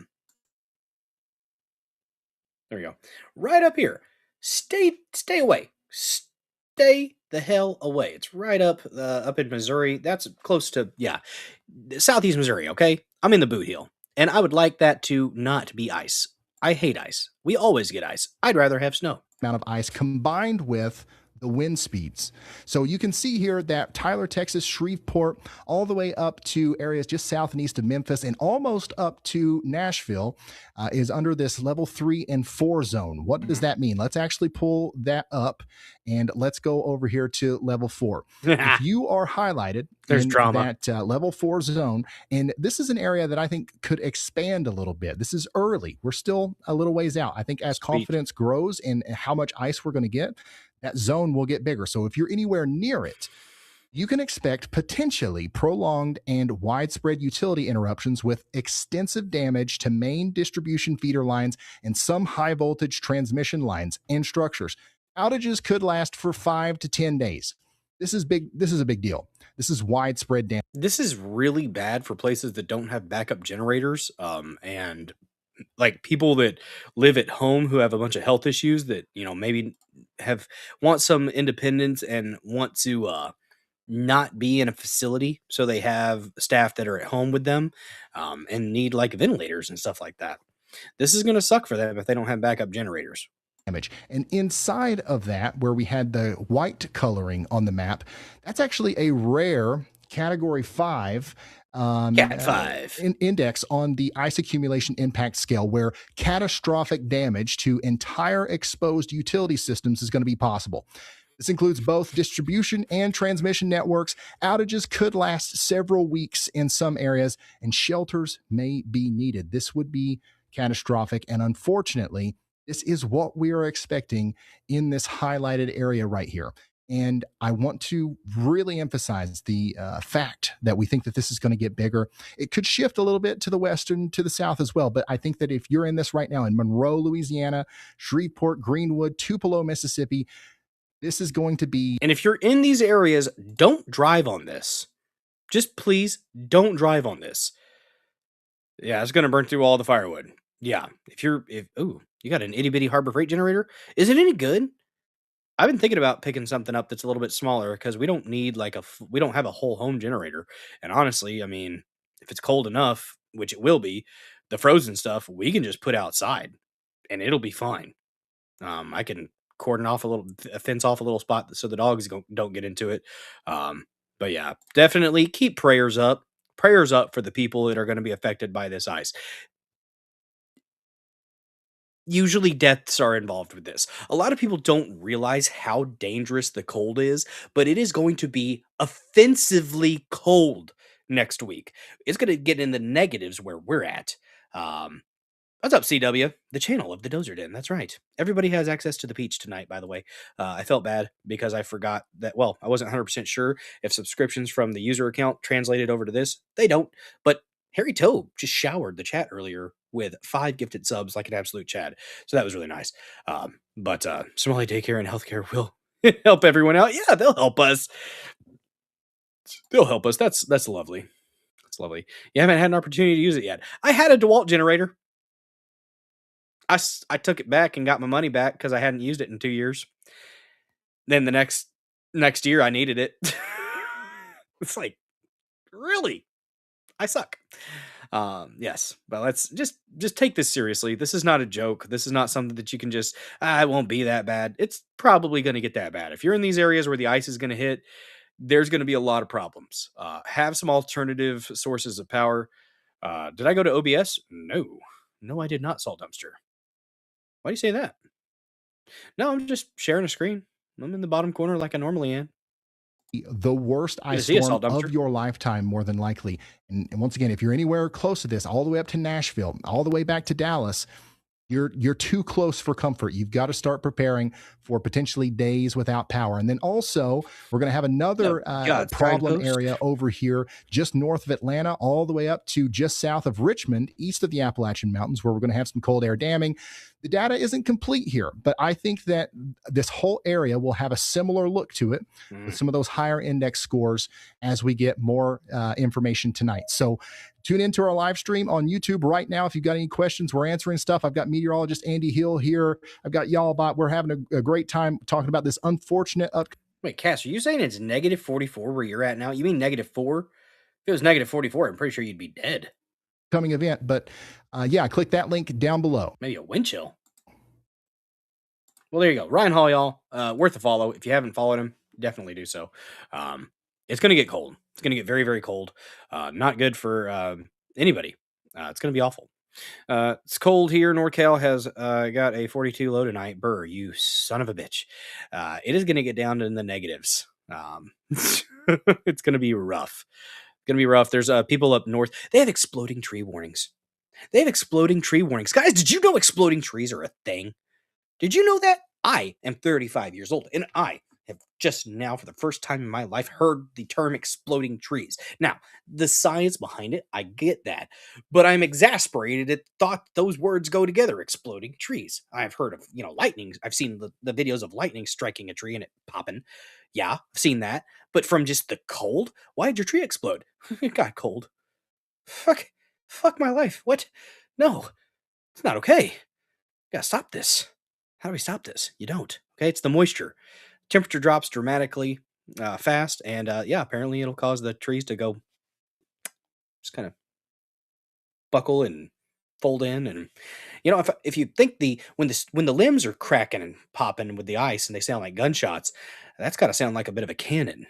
we go. Right up here. Stay away. Stay the hell away. It's right up in Missouri. That's close to, yeah, southeast Missouri, okay? I'm in the Boot Heel, and I would like that to not be ice. I hate ice. We always get ice. I'd rather have snow. Amount of ice combined with the wind speeds. So you can see here that Tyler, Texas, Shreveport, all the way up to areas just south and east of Memphis and almost up to Nashville is under this level 3 and 4 zone. What does that mean? Let's actually pull that up and let's go over here to level 4. If you are highlighted There's in drama. that level 4 zone, and this is an area that I think could expand a little bit. This is early. We're still a little ways out. I think as confidence grows in how much ice we're going to get, that zone will get bigger. So if you're anywhere near it, you can expect potentially prolonged and widespread utility interruptions with extensive damage to main distribution feeder lines and some high voltage transmission lines and structures. Outages could last for 5 to 10 days. This is big. This is a big deal. This is widespread damage. This is really bad for places that don't have backup generators, and like people that live at home who have a bunch of health issues that, you know, maybe want some independence and want to not be in a facility, so they have staff that are at home with them, and need like ventilators and stuff like that. This is going to suck for them if they don't have backup generators. And inside of that, where we had the white coloring on the map, that's actually a rare Category 5 Cat 5 index on the ice accumulation impact scale, where catastrophic damage to entire exposed utility systems is going to be possible. This includes both distribution and transmission networks. Outages could last several weeks in some areas, and shelters may be needed. This would be catastrophic, and unfortunately, this is what we are expecting in this highlighted area right here. And I want to really emphasize the fact that we think that this is going to get bigger. It could shift a little bit to the west and to the south as well. But I think that if you're in this right now in Monroe, Louisiana, Shreveport, Greenwood, Tupelo, Mississippi, this is going to be. And if you're in these areas, don't drive on this. Just please don't drive on this. Yeah, it's going to burn through all the firewood. Yeah. You got an itty bitty Harbor Freight generator. Is it any good? I've been thinking about picking something up that's a little bit smaller because we don't need we don't have a whole home generator. And honestly, I mean, if it's cold enough, which it will be, the frozen stuff we can just put outside and it'll be fine. I can cordon off fence off a little spot so the dogs don't get into it. But yeah, definitely keep prayers up for the people that are going to be affected by this ice. Usually deaths are involved with this. A lot of people don't realize how dangerous the cold is, but it is going to be offensively cold next week. It's going to get in the negatives where we're at. What's up, CW? The channel of the Dozer Den. That's right. Everybody has access to the peach tonight, by the way. I felt bad because I forgot that, well, I wasn't 100% sure if subscriptions from the user account translated over to this. They don't, but Harry Toe just showered the chat earlier with 5 gifted subs like an absolute Chad. So that was really nice. But Somali Daycare and Healthcare will help everyone out. Yeah, they'll help us. That's lovely. That's lovely. You haven't had an opportunity to use it yet. I had a DeWalt generator. I took it back and got my money back because I hadn't used it in 2 years. Then the next year I needed it. It's like, really? I suck. Yes, but let's just take this seriously. This is not a joke. This is not something that you can just, it won't be that bad. It's probably going to get that bad. If you're in these areas where the ice is going to hit, there's going to be a lot of problems. Have some alternative sources of power. Did I go to OBS? No, I did not, Salt Dumpster. Why do you say that? No, I'm just sharing a screen. I'm in the bottom corner like I normally am. The worst ice storm of your lifetime, more than likely. And once again, if you're anywhere close to this, all the way up to Nashville, all the way back to Dallas, you're too close for comfort. You've got to start preparing for potentially days without power. And then also, we're going to have another problem area over here just north of Atlanta, all the way up to just south of Richmond, east of the Appalachian Mountains, where we're going to have some cold air damming. The data isn't complete here, but I think that this whole area will have a similar look to it with some of those higher index scores as we get more information tonight. So tune into our live stream on YouTube right now. If you've got any questions, we're answering stuff. I've got meteorologist Andy Hill here. I've got Y'all Bot. We're having a great time talking about this unfortunate Wait, Cass, are you saying it's negative 44 where you're at now? You mean negative 4? If it was negative 44, I'm pretty sure you'd be dead. Coming event. But yeah, click that link down below. Maybe a wind chill. Well, there you go. Ryan Hall, y'all. Worth a follow. If you haven't followed him, definitely do so. It's going to get cold. It's going to get very, very cold. Not good for anybody. It's going to be awful. It's cold here. NorCal has got a 42 low tonight. Burr, you son of a bitch. It is going to get down in the negatives. It's going to be rough. It's going to be rough. There's people up north. They have exploding tree warnings. Guys, did you know exploding trees are a thing? Did you know that? I am 35 years old, and I have just now, for the first time in my life, heard the term exploding trees. Now, the science behind it, I get that, but I'm exasperated at the thought those words go together, exploding trees. I've heard of, lightning. I've seen the videos of lightning striking a tree and it popping. Yeah, I've seen that. But from just the cold, why did your tree explode? It got cold. Fuck my life. What? No, it's not okay. Gotta stop this. How do we stop this? You don't. Okay, it's the moisture. Temperature drops dramatically fast, and apparently it'll cause the trees to go just kind of buckle and fold in. And if you think when the limbs are cracking and popping with the ice and they sound like gunshots, that's got to sound like a bit of a cannon.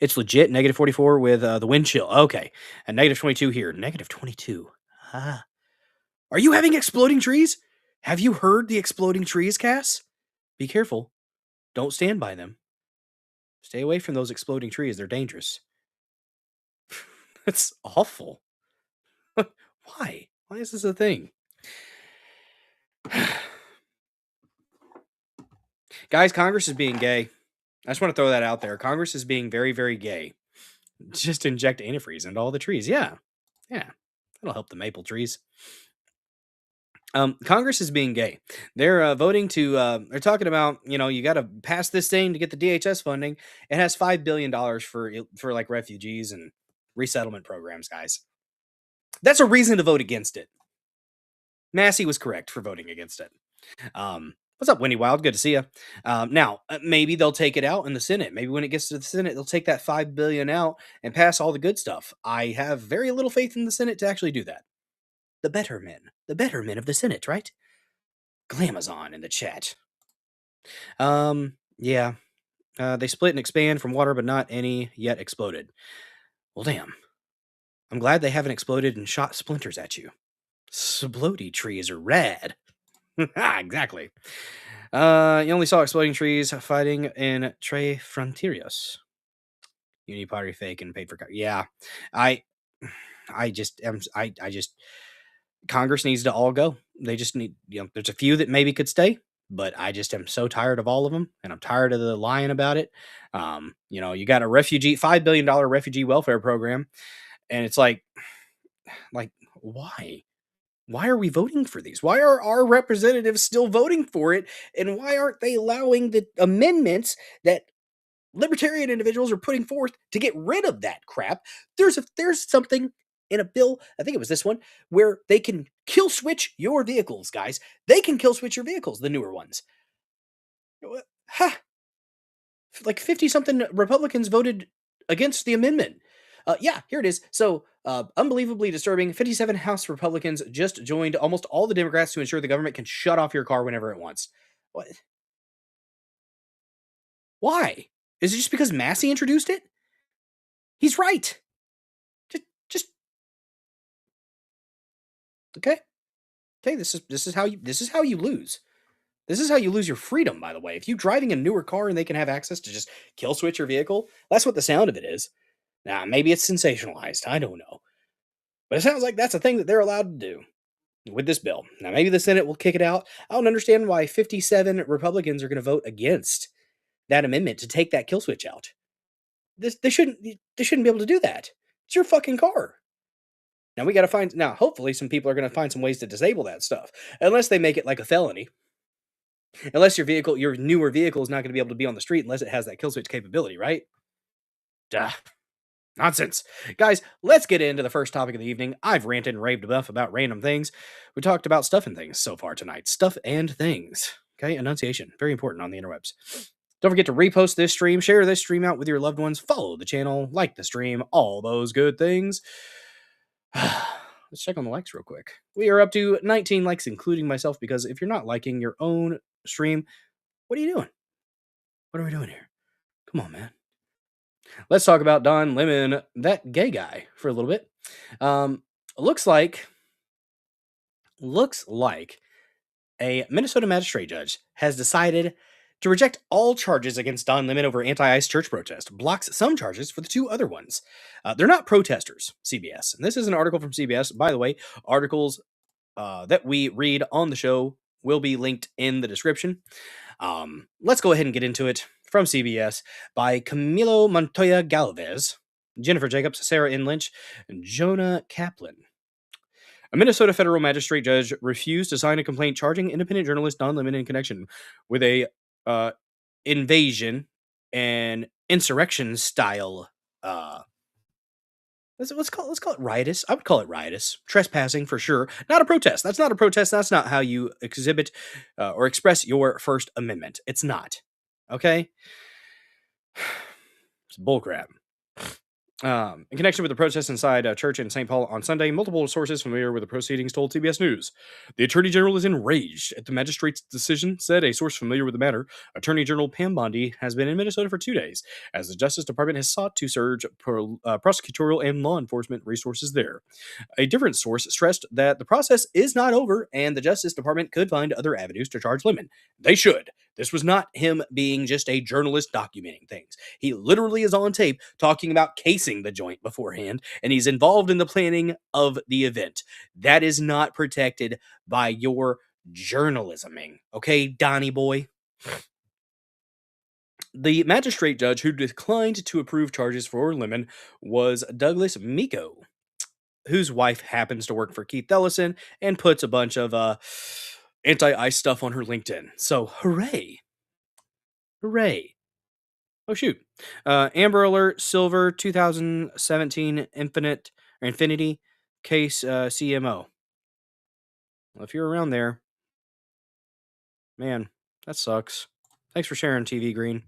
It's legit. Negative 44 with the wind chill. Okay, and negative 22 here. Negative 22. Ah. Are you having exploding trees? Have you heard the exploding trees, Cass? Be careful. Don't stand by them. Stay away from those exploding trees. They're dangerous. That's awful. Why? Why is this a thing? Guys, Congress is being gay. I just want to throw that out there. Congress is being very, very gay. Just inject antifreeze into all the trees. Yeah. That'll help the maple trees. Congress is being gay. They're voting to, they're talking about, you got to pass this thing to get the DHS funding. It has $5 billion for like refugees and resettlement programs, guys. That's a reason to vote against it. Massey was correct for voting against it. What's up, Winnie Wild? Good to see you. Now, maybe they'll take it out in the Senate. Maybe when it gets to the Senate, they'll take that $5 billion out and pass all the good stuff. I have very little faith in the Senate to actually do that. The better men of the Senate, right? Glamazon in the chat. Yeah. They split and expand from water, but not any yet exploded. Well, damn. I'm glad they haven't exploded and shot splinters at you. Splody trees are rad. Exactly. You only saw exploding trees fighting in Tres Fronteras. Unipari fake and paid for. Yeah. I just Congress needs to all go. They just need, there's a few that maybe could stay, but I just am so tired of all of them, and I'm tired of the lying about it. You got a $5 billion refugee welfare program, and it's like, why? Why are we voting for these? Why are our representatives still voting for it? And why aren't they allowing the amendments that libertarian individuals are putting forth to get rid of that crap? There's something in a bill, I think it was this one, where they can kill switch your vehicles, guys. They can kill switch your vehicles, the newer ones. Like 50-something Republicans voted against the amendment. Here it is. So, unbelievably disturbing, 57 House Republicans just joined almost all the Democrats to ensure the government can shut off your car whenever it wants. What? Why? Is it just because Massey introduced it? He's right. Just okay. Okay, this is how you lose. This is how you lose your freedom, by the way. If you're driving a newer car and they can have access to just kill switch your vehicle, that's what the sound of it is. Now, maybe it's sensationalized. I don't know. But it sounds like that's a thing that they're allowed to do with this bill. Now, maybe the Senate will kick it out. I don't understand why 57 Republicans are going to vote against that amendment to take that kill switch out. They shouldn't be able to do that. It's your fucking car. Now, hopefully some people are going to find some ways to disable that stuff. Unless they make it like a felony. Unless your newer vehicle is not going to be able to be on the street unless it has that kill switch capability, right? Duh. Nonsense. Guys, let's get into the first topic of the evening. I've ranted and raved enough about random things. We talked about stuff and things so far tonight. Stuff and things. Okay, enunciation, very important on the interwebs. Don't forget to repost this stream, share this stream out with your loved ones, follow the channel, like the stream, all those good things. Let's check on the likes real quick. We are up to 19 likes, including myself, because if you're not liking your own stream, what are you doing? What are we doing here? Come on, man. Let's talk about Don Lemon, that gay guy, for a little bit. Looks like a Minnesota magistrate judge has decided to reject all charges against Don Lemon over anti-ICE church protest, blocks some charges for the two other ones. They're not protesters, CBS. And this is an article from CBS. By the way, articles that we read on the show will be linked in the description. Let's go ahead and get into it. From CBS by Camilo Montoya Galvez, Jennifer Jacobs, Sarah N. Lynch, and Jonah Kaplan. A Minnesota federal magistrate judge refused to sign a complaint charging independent journalist Don Lemon in connection with a invasion and insurrection style. Let's call it riotous. I would call it riotous. Trespassing for sure. Not a protest. That's not a protest. That's not how you exhibit or express your First Amendment. It's not. Okay? It's bullcrap. In connection with the protest inside a church in St. Paul on Sunday, multiple sources familiar with the proceedings told CBS News. The Attorney General is enraged at the magistrate's decision, said a source familiar with the matter. Attorney General Pam Bondi has been in Minnesota for 2 days, as the Justice Department has sought to surge prosecutorial and law enforcement resources there. A different source stressed that the process is not over, and the Justice Department could find other avenues to charge Lemon. They should. This was not him being just a journalist documenting things. He literally is on tape talking about casing the joint beforehand, and he's involved in the planning of the event. That is not protected by your journalisming. Okay, Donnie boy? The magistrate judge who declined to approve charges for Lemon was Douglas Miko, whose wife happens to work for Keith Ellison and puts a bunch of anti-ICE stuff on her LinkedIn. So, hooray. Hooray. Oh, shoot. Amber Alert Silver 2017 Infinity Case CMO. Well, if you're around there, man, that sucks. Thanks for sharing, TV Green.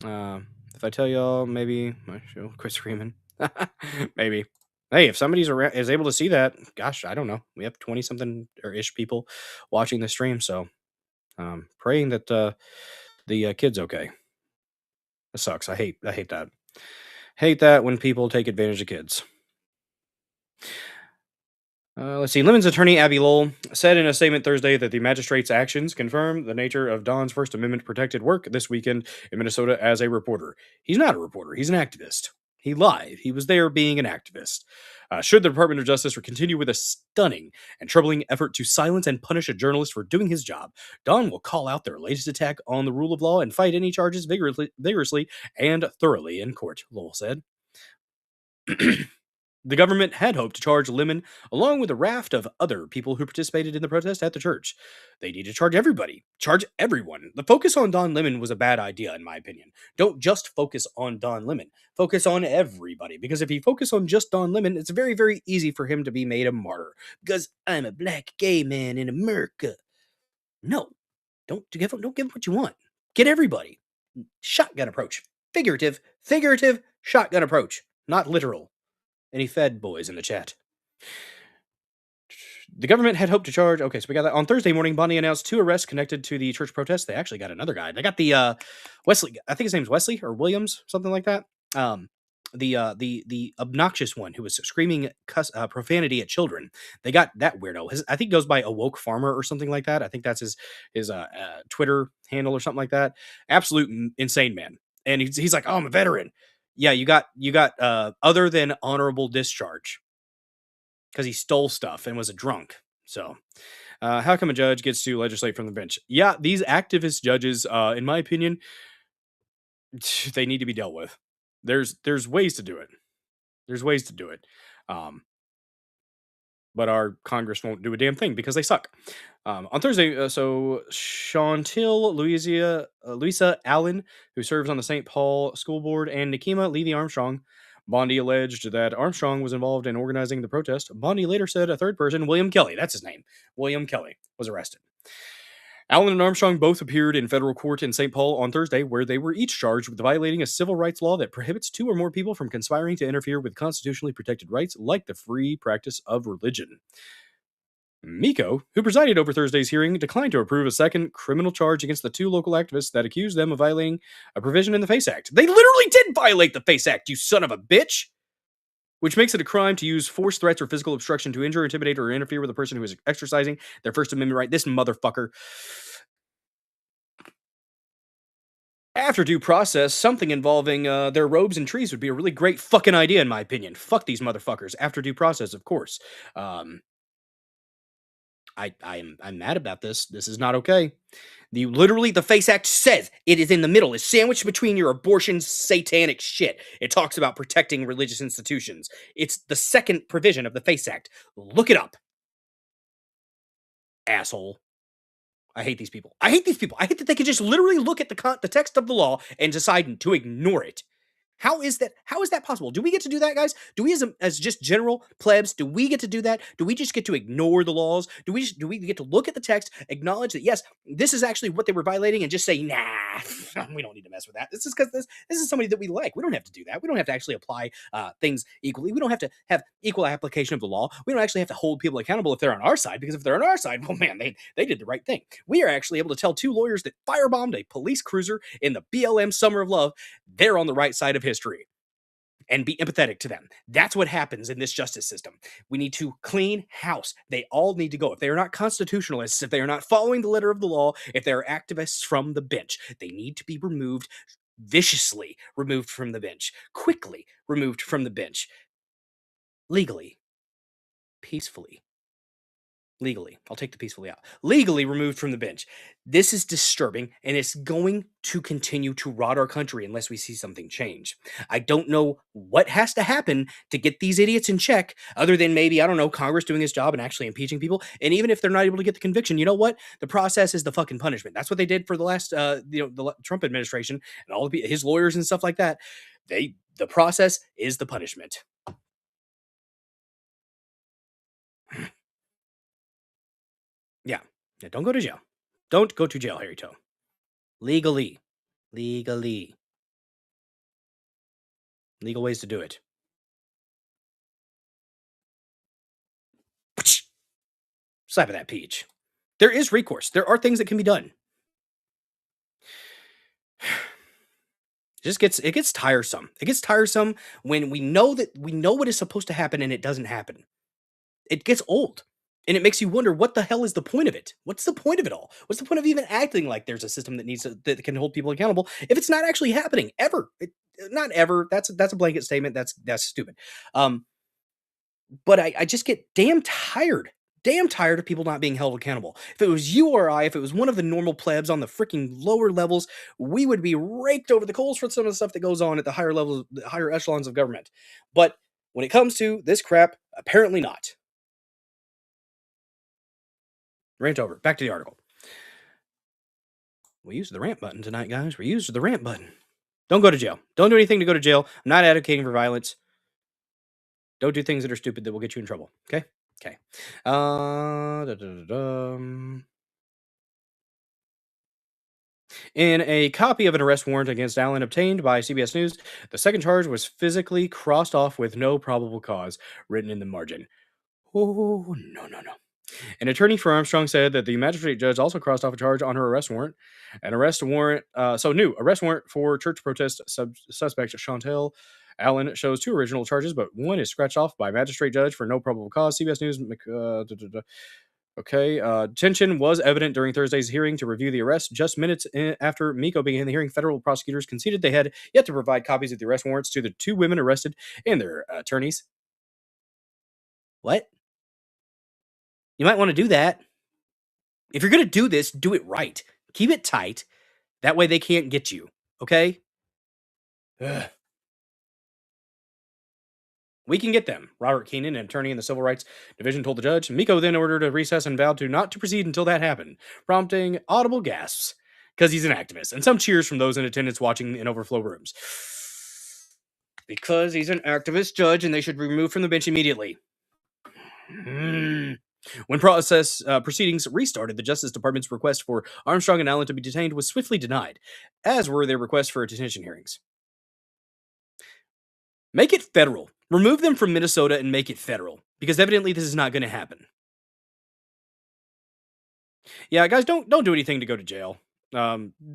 If I tell y'all, maybe she'll quit screaming. Maybe. Hey, if somebody's is able to see that, gosh, I don't know. We have 20-something or ish people watching the stream, so praying that the kid's okay. That sucks. I hate that. Hate that when people take advantage of kids. Let's see. Lemon's attorney, Abby Lowell, said in a statement Thursday that the magistrate's actions confirm the nature of Don's First Amendment protected work this weekend in Minnesota as a reporter. He's not a reporter. He's an activist. He lied. He was there being an activist. Should the Department of Justice continue with a stunning and troubling effort to silence and punish a journalist for doing his job, Don will call out their latest attack on the rule of law and fight any charges vigorously and thoroughly in court, Lowell said. The government had hoped to charge Lemon along with a raft of other people who participated in the protest at the church. They need to charge everybody. Charge everyone. The focus on Don Lemon was a bad idea, in my opinion. Don't just focus on Don Lemon. Focus on everybody. Because if you focus on just Don Lemon, it's very, very easy for him to be made a martyr. Because I'm a black gay man in America. No. Don't give him what you want. Get everybody. Shotgun approach. Figurative shotgun approach. Not literal. Any Fed boys in the chat? The government had hoped to charge. Okay, so we got that. On Thursday morning, Bondi announced 2 arrests connected to the church protest. They actually got another guy. They got the Wesley. I think his name's Wesley or Williams, something like that. The obnoxious one who was screaming profanity at children. They got that weirdo. I think he goes by Awoke Farmer or something like that. I think that's his Twitter handle or something like that. Absolute insane man. And he's like, oh, I'm a veteran. Yeah, you got other than honorable discharge because he stole stuff and was a drunk. So, how come a judge gets to legislate from the bench? Yeah, these activist judges, in my opinion, they need to be dealt with. There's ways to do it. There's ways to do it. But our Congress won't do a damn thing because they suck. On Thursday, so Chantil Louisa Allen, who serves on the St. Paul School Board, and Nikema Levy-Armstrong, Bondi alleged that Armstrong was involved in organizing the protest. Bondi later said a third person, William Kelly, that's his name, William Kelly, was arrested. Allen and Armstrong both appeared in federal court in St. Paul on Thursday, where they were each charged with violating a civil rights law that prohibits two or more people from conspiring to interfere with constitutionally protected rights like the free practice of religion. Miko, who presided over Thursday's hearing, declined to approve a second criminal charge against the two local activists that accused them of violating a provision in the FACE Act. They literally did violate the FACE Act, you son of a bitch! Which makes it a crime to use force, threats, or physical obstruction to injure, intimidate, or interfere with a person who is exercising their First Amendment right. This motherfucker. After due process, something involving their robes and trees would be a really great fucking idea, in my opinion. Fuck these motherfuckers. After due process, of course. I'm mad about this. This is not okay. Literally, the FACE Act says it is in the middle. It's sandwiched between your abortion satanic shit. It talks about protecting religious institutions. It's the second provision of the FACE Act. Look it up. Asshole. I hate these people. I hate these people. I hate that they could just literally look at the text of the law and decide to ignore it. How is that possible? Do we get to do that, guys? Do we, as just general plebs, do we get to do that? Do we just get to ignore the laws? Do we get to look at the text, acknowledge that yes, this is actually what they were violating, and just say, nah, we don't need to mess with that. This is because this is somebody that we like. We don't have to do that. We don't have to actually apply things equally. We don't have to have equal application of the law. We don't actually have to hold people accountable if they're on our side, because if they're on our side, well, man, they did the right thing. We are actually able to tell two lawyers that firebombed a police cruiser in the BLM Summer of Love, they're on the right side of history, and be empathetic to them. That's what happens in this justice system. We need to clean house. They all need to go. If they are not constitutionalists, if they are not following the letter of the law, if they are activists from the bench, they need to be removed, viciously removed from the bench, quickly removed from the bench, legally, peacefully. Legally, I'll take the peacefully out. Legally removed from the bench. This is disturbing, and it's going to continue to rot our country unless we see something change. I don't know what has to happen to get these idiots in check, other than maybe, I don't know, Congress doing its job and actually impeaching people. And even if they're not able to get the conviction, you know what? The process is the fucking punishment. That's what they did for the last, the Trump administration and all of his lawyers and stuff like that. The process is the punishment. Yeah, don't go to jail. Don't go to jail, Harry Toe. Legally. Legal ways to do it. Slap of that peach. There is recourse. There are things that can be done. It gets tiresome. It gets tiresome when we know what is supposed to happen and it doesn't happen. It gets old. And it makes you wonder, what the hell is the point of it? What's the point of it all? What's the point of even acting like there's a system that can hold people accountable if it's not actually happening ever? Not ever. That's a blanket statement. That's stupid. But I just get damn tired of people not being held accountable. If it was you or I, if it was one of the normal plebs on the freaking lower levels, we would be raked over the coals for some of the stuff that goes on at the higher levels, the higher echelons of government. But when it comes to this crap, apparently not. Rant over. Back to the article. We used the rant button tonight, guys. We used the rant button. Don't go to jail. Don't do anything to go to jail. I'm not advocating for violence. Don't do things that are stupid that will get you in trouble. Okay? Okay. In a copy of an arrest warrant against Allen obtained by CBS News, the second charge was physically crossed off with no probable cause written in the margin. Oh, no. An attorney for Armstrong said that the magistrate judge also crossed off a charge on her arrest warrant. An arrest warrant for church protest suspect Chantel Allen shows two original charges, but one is scratched off by magistrate judge for no probable cause. CBS News. Tension was evident during Thursday's hearing to review the arrest. Just minutes after Miko began the hearing, federal prosecutors conceded they had yet to provide copies of the arrest warrants to the two women arrested and their attorneys. What? You might want to do that. If you're going to do this, do it right. Keep it tight. That way they can't get you. Okay? Ugh. We can get them. Robert Keenan, an attorney in the Civil Rights Division, told the judge. Miko then ordered a recess and vowed not to proceed until that happened, prompting audible gasps because he's an activist, and some cheers from those in attendance watching in overflow rooms. Because he's an activist judge and they should be removed from the bench immediately. When proceedings restarted, the Justice Department's request for Armstrong and Allen to be detained was swiftly denied, as were their requests for detention hearings. Make it federal. Remove them from Minnesota and make it federal, because evidently this is not going to happen. Yeah, guys, don't do anything to go to jail.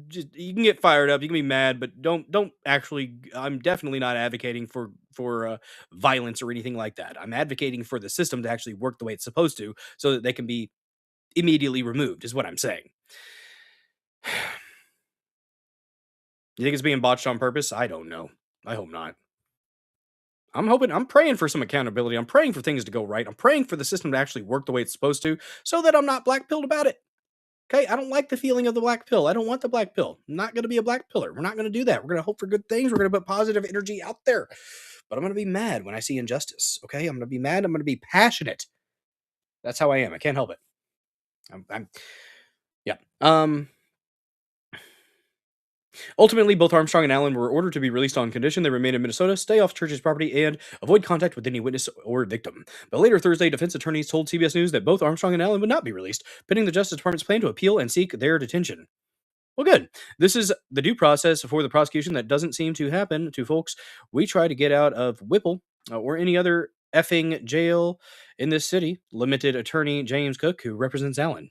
Just, you can get fired up, you can be mad, but don't actually. I'm definitely not advocating for violence or anything like that. I'm advocating for the system to actually work the way it's supposed to, so that they can be immediately removed. Is what I'm saying. You think it's being botched on purpose? I don't know. I hope not. I'm praying for some accountability. I'm praying for things to go right. I'm praying for the system to actually work the way it's supposed to, so that I'm not black-pilled about it. Okay, I don't like the feeling of the black pill. I don't want the black pill. I'm not going to be a black pillar. We're not going to do that. We're going to hope for good things. We're going to put positive energy out there. But I'm going to be mad when I see injustice. Okay, I'm going to be mad. I'm going to be passionate. That's how I am. I can't help it. Yeah. Ultimately, both Armstrong and Allen were ordered to be released on condition they remain in Minnesota, stay off Church's property, and avoid contact with any witness or victim. But later Thursday, defense attorneys told CBS News that both Armstrong and Allen would not be released, pending the Justice Department's plan to appeal and seek their detention. Well, good. This is the due process for the prosecution that doesn't seem to happen to folks we try to get out of Whipple or any other effing jail in this city, limited attorney James Cook, who represents Allen.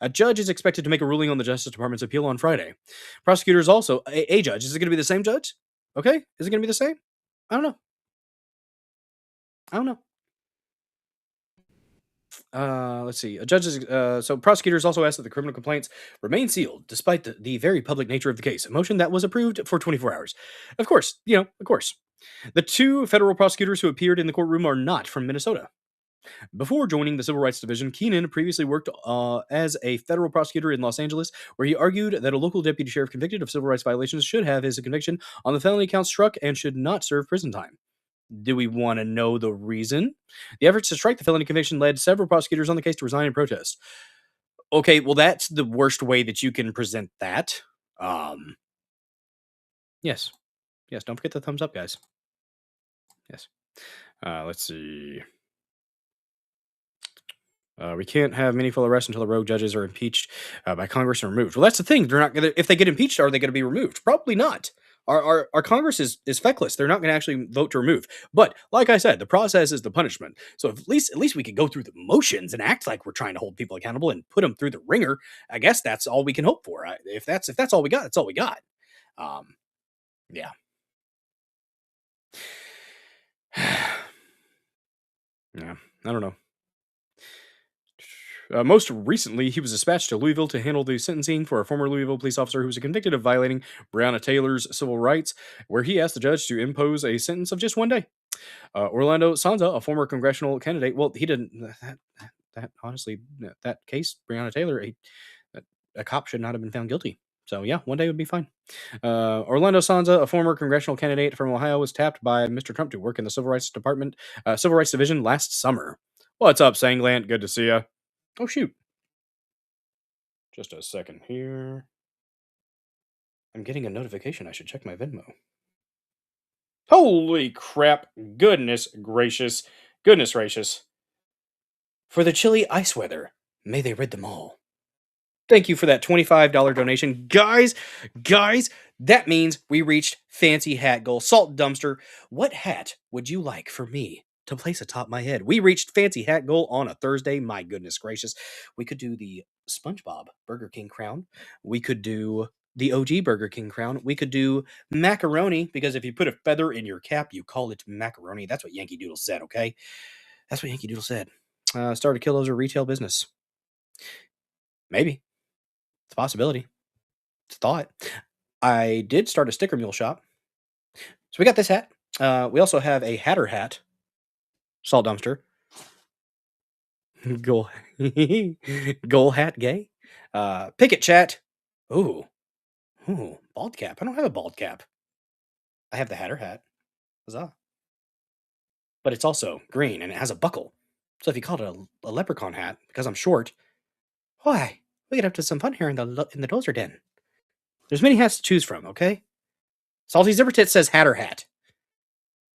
A judge is expected to make a ruling on the Justice Department's appeal on Friday. Prosecutors also, a judge. Is it going to be the same judge? Okay. Is it going to be the same? I don't know. Let's see. So prosecutors also asked that the criminal complaints remain sealed, despite the very public nature of the case, a motion that was approved for 24 hours. Of course. The two federal prosecutors who appeared in the courtroom are not from Minnesota. Before joining the Civil Rights Division, Keenan previously worked as a federal prosecutor in Los Angeles, where he argued that a local deputy sheriff convicted of civil rights violations should have his conviction on the felony count struck and should not serve prison time. Do we want to know the reason? The efforts to strike the felony conviction led several prosecutors on the case to resign in protest. Okay, well, that's the worst way that you can present that. Yes, don't forget the thumbs up, guys. Yes. Let's see. We can't have meaningful arrests until the rogue judges are impeached by Congress and removed. Well, that's the thing. They're not going to. If they get impeached, are they going to be removed? Probably not. Our Congress is feckless. They're not going to actually vote to remove. But like I said, the process is the punishment. So at least we could go through the motions and act like we're trying to hold people accountable and put them through the ringer. I guess that's all we can hope for. If that's all we got, that's all we got. Yeah. Yeah. I don't know. Most recently, he was dispatched to Louisville to handle the sentencing for a former Louisville police officer who was convicted of violating Breonna Taylor's civil rights, where he asked the judge to impose a sentence of just 1 day. Orlando Sanza, a former congressional candidate, well, he didn't. That honestly, that case, Breonna Taylor, a cop should not have been found guilty. So yeah, 1 day would be fine. Orlando Sanza, a former congressional candidate from Ohio, was tapped by Mr. Trump to work in the Civil Rights Department, Civil Rights Division last summer. What's up, Sanglant? Good to see ya. Oh, shoot. Just a second here. I'm getting a notification. I should check my Venmo. Holy crap. Goodness gracious. For the chilly ice weather, may they rid them all. Thank you for that $25 donation. Guys, that means we reached fancy hat goal. Salt dumpster. What hat would you like for me to place atop my head? We reached fancy hat goal on a Thursday. My goodness gracious. We could do the SpongeBob Burger King crown. We could do the OG Burger King crown. We could do macaroni, because if you put a feather in your cap, you call it macaroni. That's what Yankee Doodle said, okay? That's what Yankee Doodle said. Start a Killdozer retail business. Maybe. It's a possibility. It's a thought. I did start a sticker mule shop. So we got this hat. We also have a Hatter hat. Salt dumpster. Goal hat gay. Picket chat. Ooh, bald cap. I don't have a bald cap. I have the Hatter hat. Huzzah. But it's also green and it has a buckle. So if you call it a leprechaun hat, because I'm short, why? We get up to some fun here in the Dozer Den. There's many hats to choose from, okay? Salty Zippertit says Hatter hat.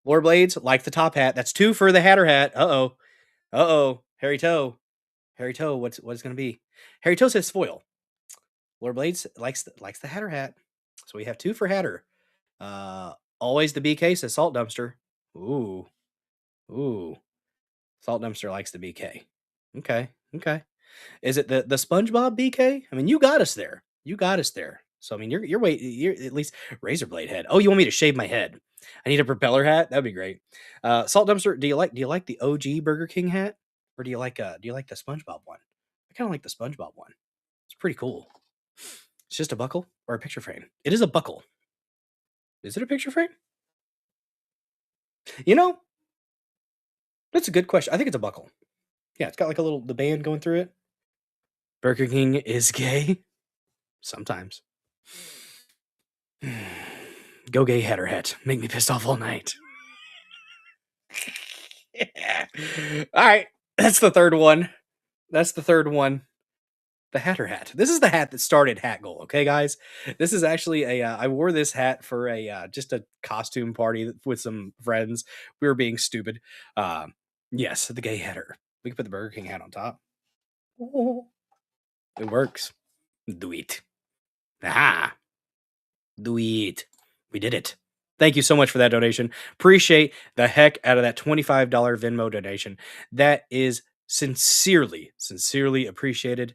Lore Blades, like the top hat. That's 2 for the Hatter hat. Uh-oh. Harry Toe. Harry Toe, what's it gonna be? Harry Toe says foil. Lord Blades likes the Hatter hat. So we have 2 for Hatter. Always the BK says salt dumpster. Ooh. Salt dumpster likes the BK. Okay. Is it the SpongeBob BK? I mean, you got us there. So I mean, you're at least razor blade head. Oh, you want me to shave my head? I need a propeller hat. That'd be great. Salt dumpster. Do you like the OG Burger King hat, or do you like the SpongeBob one? I kind of like the SpongeBob one. It's pretty cool. It's just a buckle or a picture frame. It is a buckle. Is it a picture frame? You know, that's a good question. I think it's a buckle. Yeah, it's got like the band going through it. Burger King is gay. Sometimes. Go gay Hatter hat. Make me pissed off all night. Yeah. All right. That's the third one. The Hatter hat. This is the hat that started Hat Goal. Okay, guys. This is actually I wore this hat for just a costume party with some friends. We were being stupid. Yes, the gay Hatter. We can put the Burger King hat on top. It works. Do it. Aha. Do it. We did it. Thank you so much for that donation. Appreciate the heck out of that $25 Venmo donation. That is sincerely appreciated.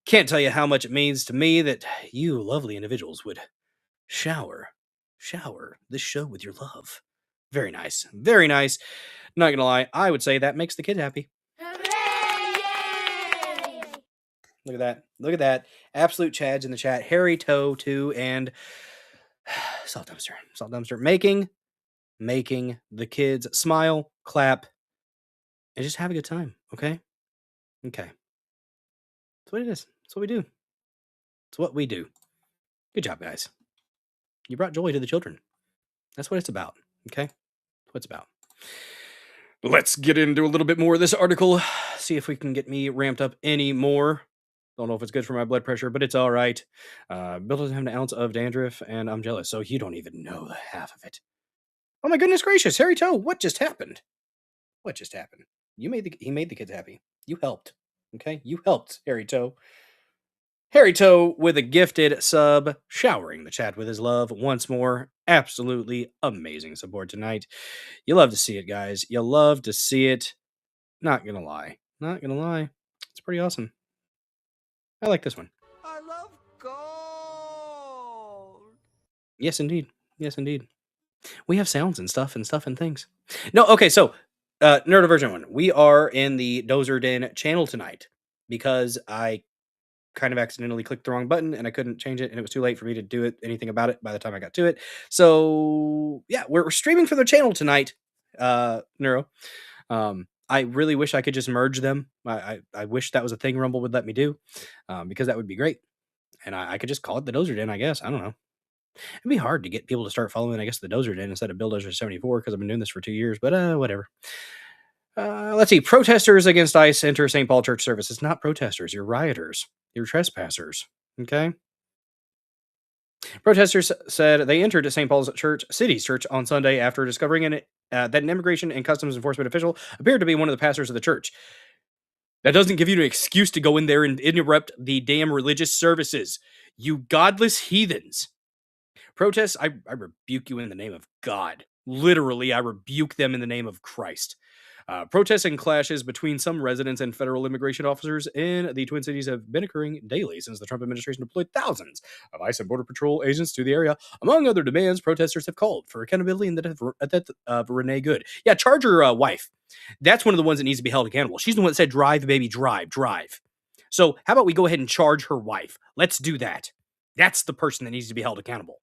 Can't tell you how much it means to me that you lovely individuals would shower this show with your love. Very nice. Very nice. Not gonna lie, I would say that makes the kid happy. Look at that. Absolute Chads in the chat. Harry Toe too, and Salt Dumpster. Making the kids smile, clap, and just have a good time. Okay. That's what it is. That's what we do. It's what we do. Good job, guys. You brought joy to the children. That's what it's about. Okay. That's what it's about. Let's get into a little bit more of this article. See if we can get me ramped up any more. Don't know if it's good for my blood pressure, but it's all right. Bill doesn't have an ounce of dandruff, and I'm jealous, so you don't even know the half of it. Oh my goodness gracious, Harry Toe, what just happened? He made the kids happy. You helped. Okay? You helped, Harry Toe. Harry Toe with a gifted sub, showering the chat with his love once more. Absolutely amazing support tonight. You love to see it, guys. You love to see it. Not gonna lie. It's pretty awesome. I like this one. I love gold. Yes, indeed. We have sounds and stuff and things. No, okay, so Nerdiversion 1. We are in the Dozer Den channel tonight because I kind of accidentally clicked the wrong button and I couldn't change it, and it was too late for me to do anything about it by the time I got to it. So yeah, we're streaming for the channel tonight, Neuro. I really wish I could just merge them. I wish that was a thing Rumble would let me do, because that would be great. And I could just call it the Dozer Den, I guess. I don't know. It'd be hard to get people to start following, I guess, the Dozer Den instead of Bill Dozer 74 because I've been doing this for 2 years, but whatever. Let's see. Protesters against ICE enter St. Paul church service. It's not protesters. You're rioters. You're trespassers. Okay? Protesters said they entered St. Paul's City's church on Sunday after discovering that an immigration and customs enforcement official appeared to be one of the pastors of the church. That doesn't give you an excuse to go in there and interrupt the damn religious services. You godless heathens. Protests, I rebuke you in the name of God. Literally, I rebuke them in the name of Christ. Protests and clashes between some residents and federal immigration officers in the Twin Cities have been occurring daily since the Trump administration deployed thousands of ICE and Border Patrol agents to the area. Among other demands, protesters have called for accountability in the death of Renee Good. Yeah, charge her wife. That's one of the ones that needs to be held accountable. She's the one that said, drive, baby, drive. So how about we go ahead and charge her wife? Let's do that. That's the person that needs to be held accountable.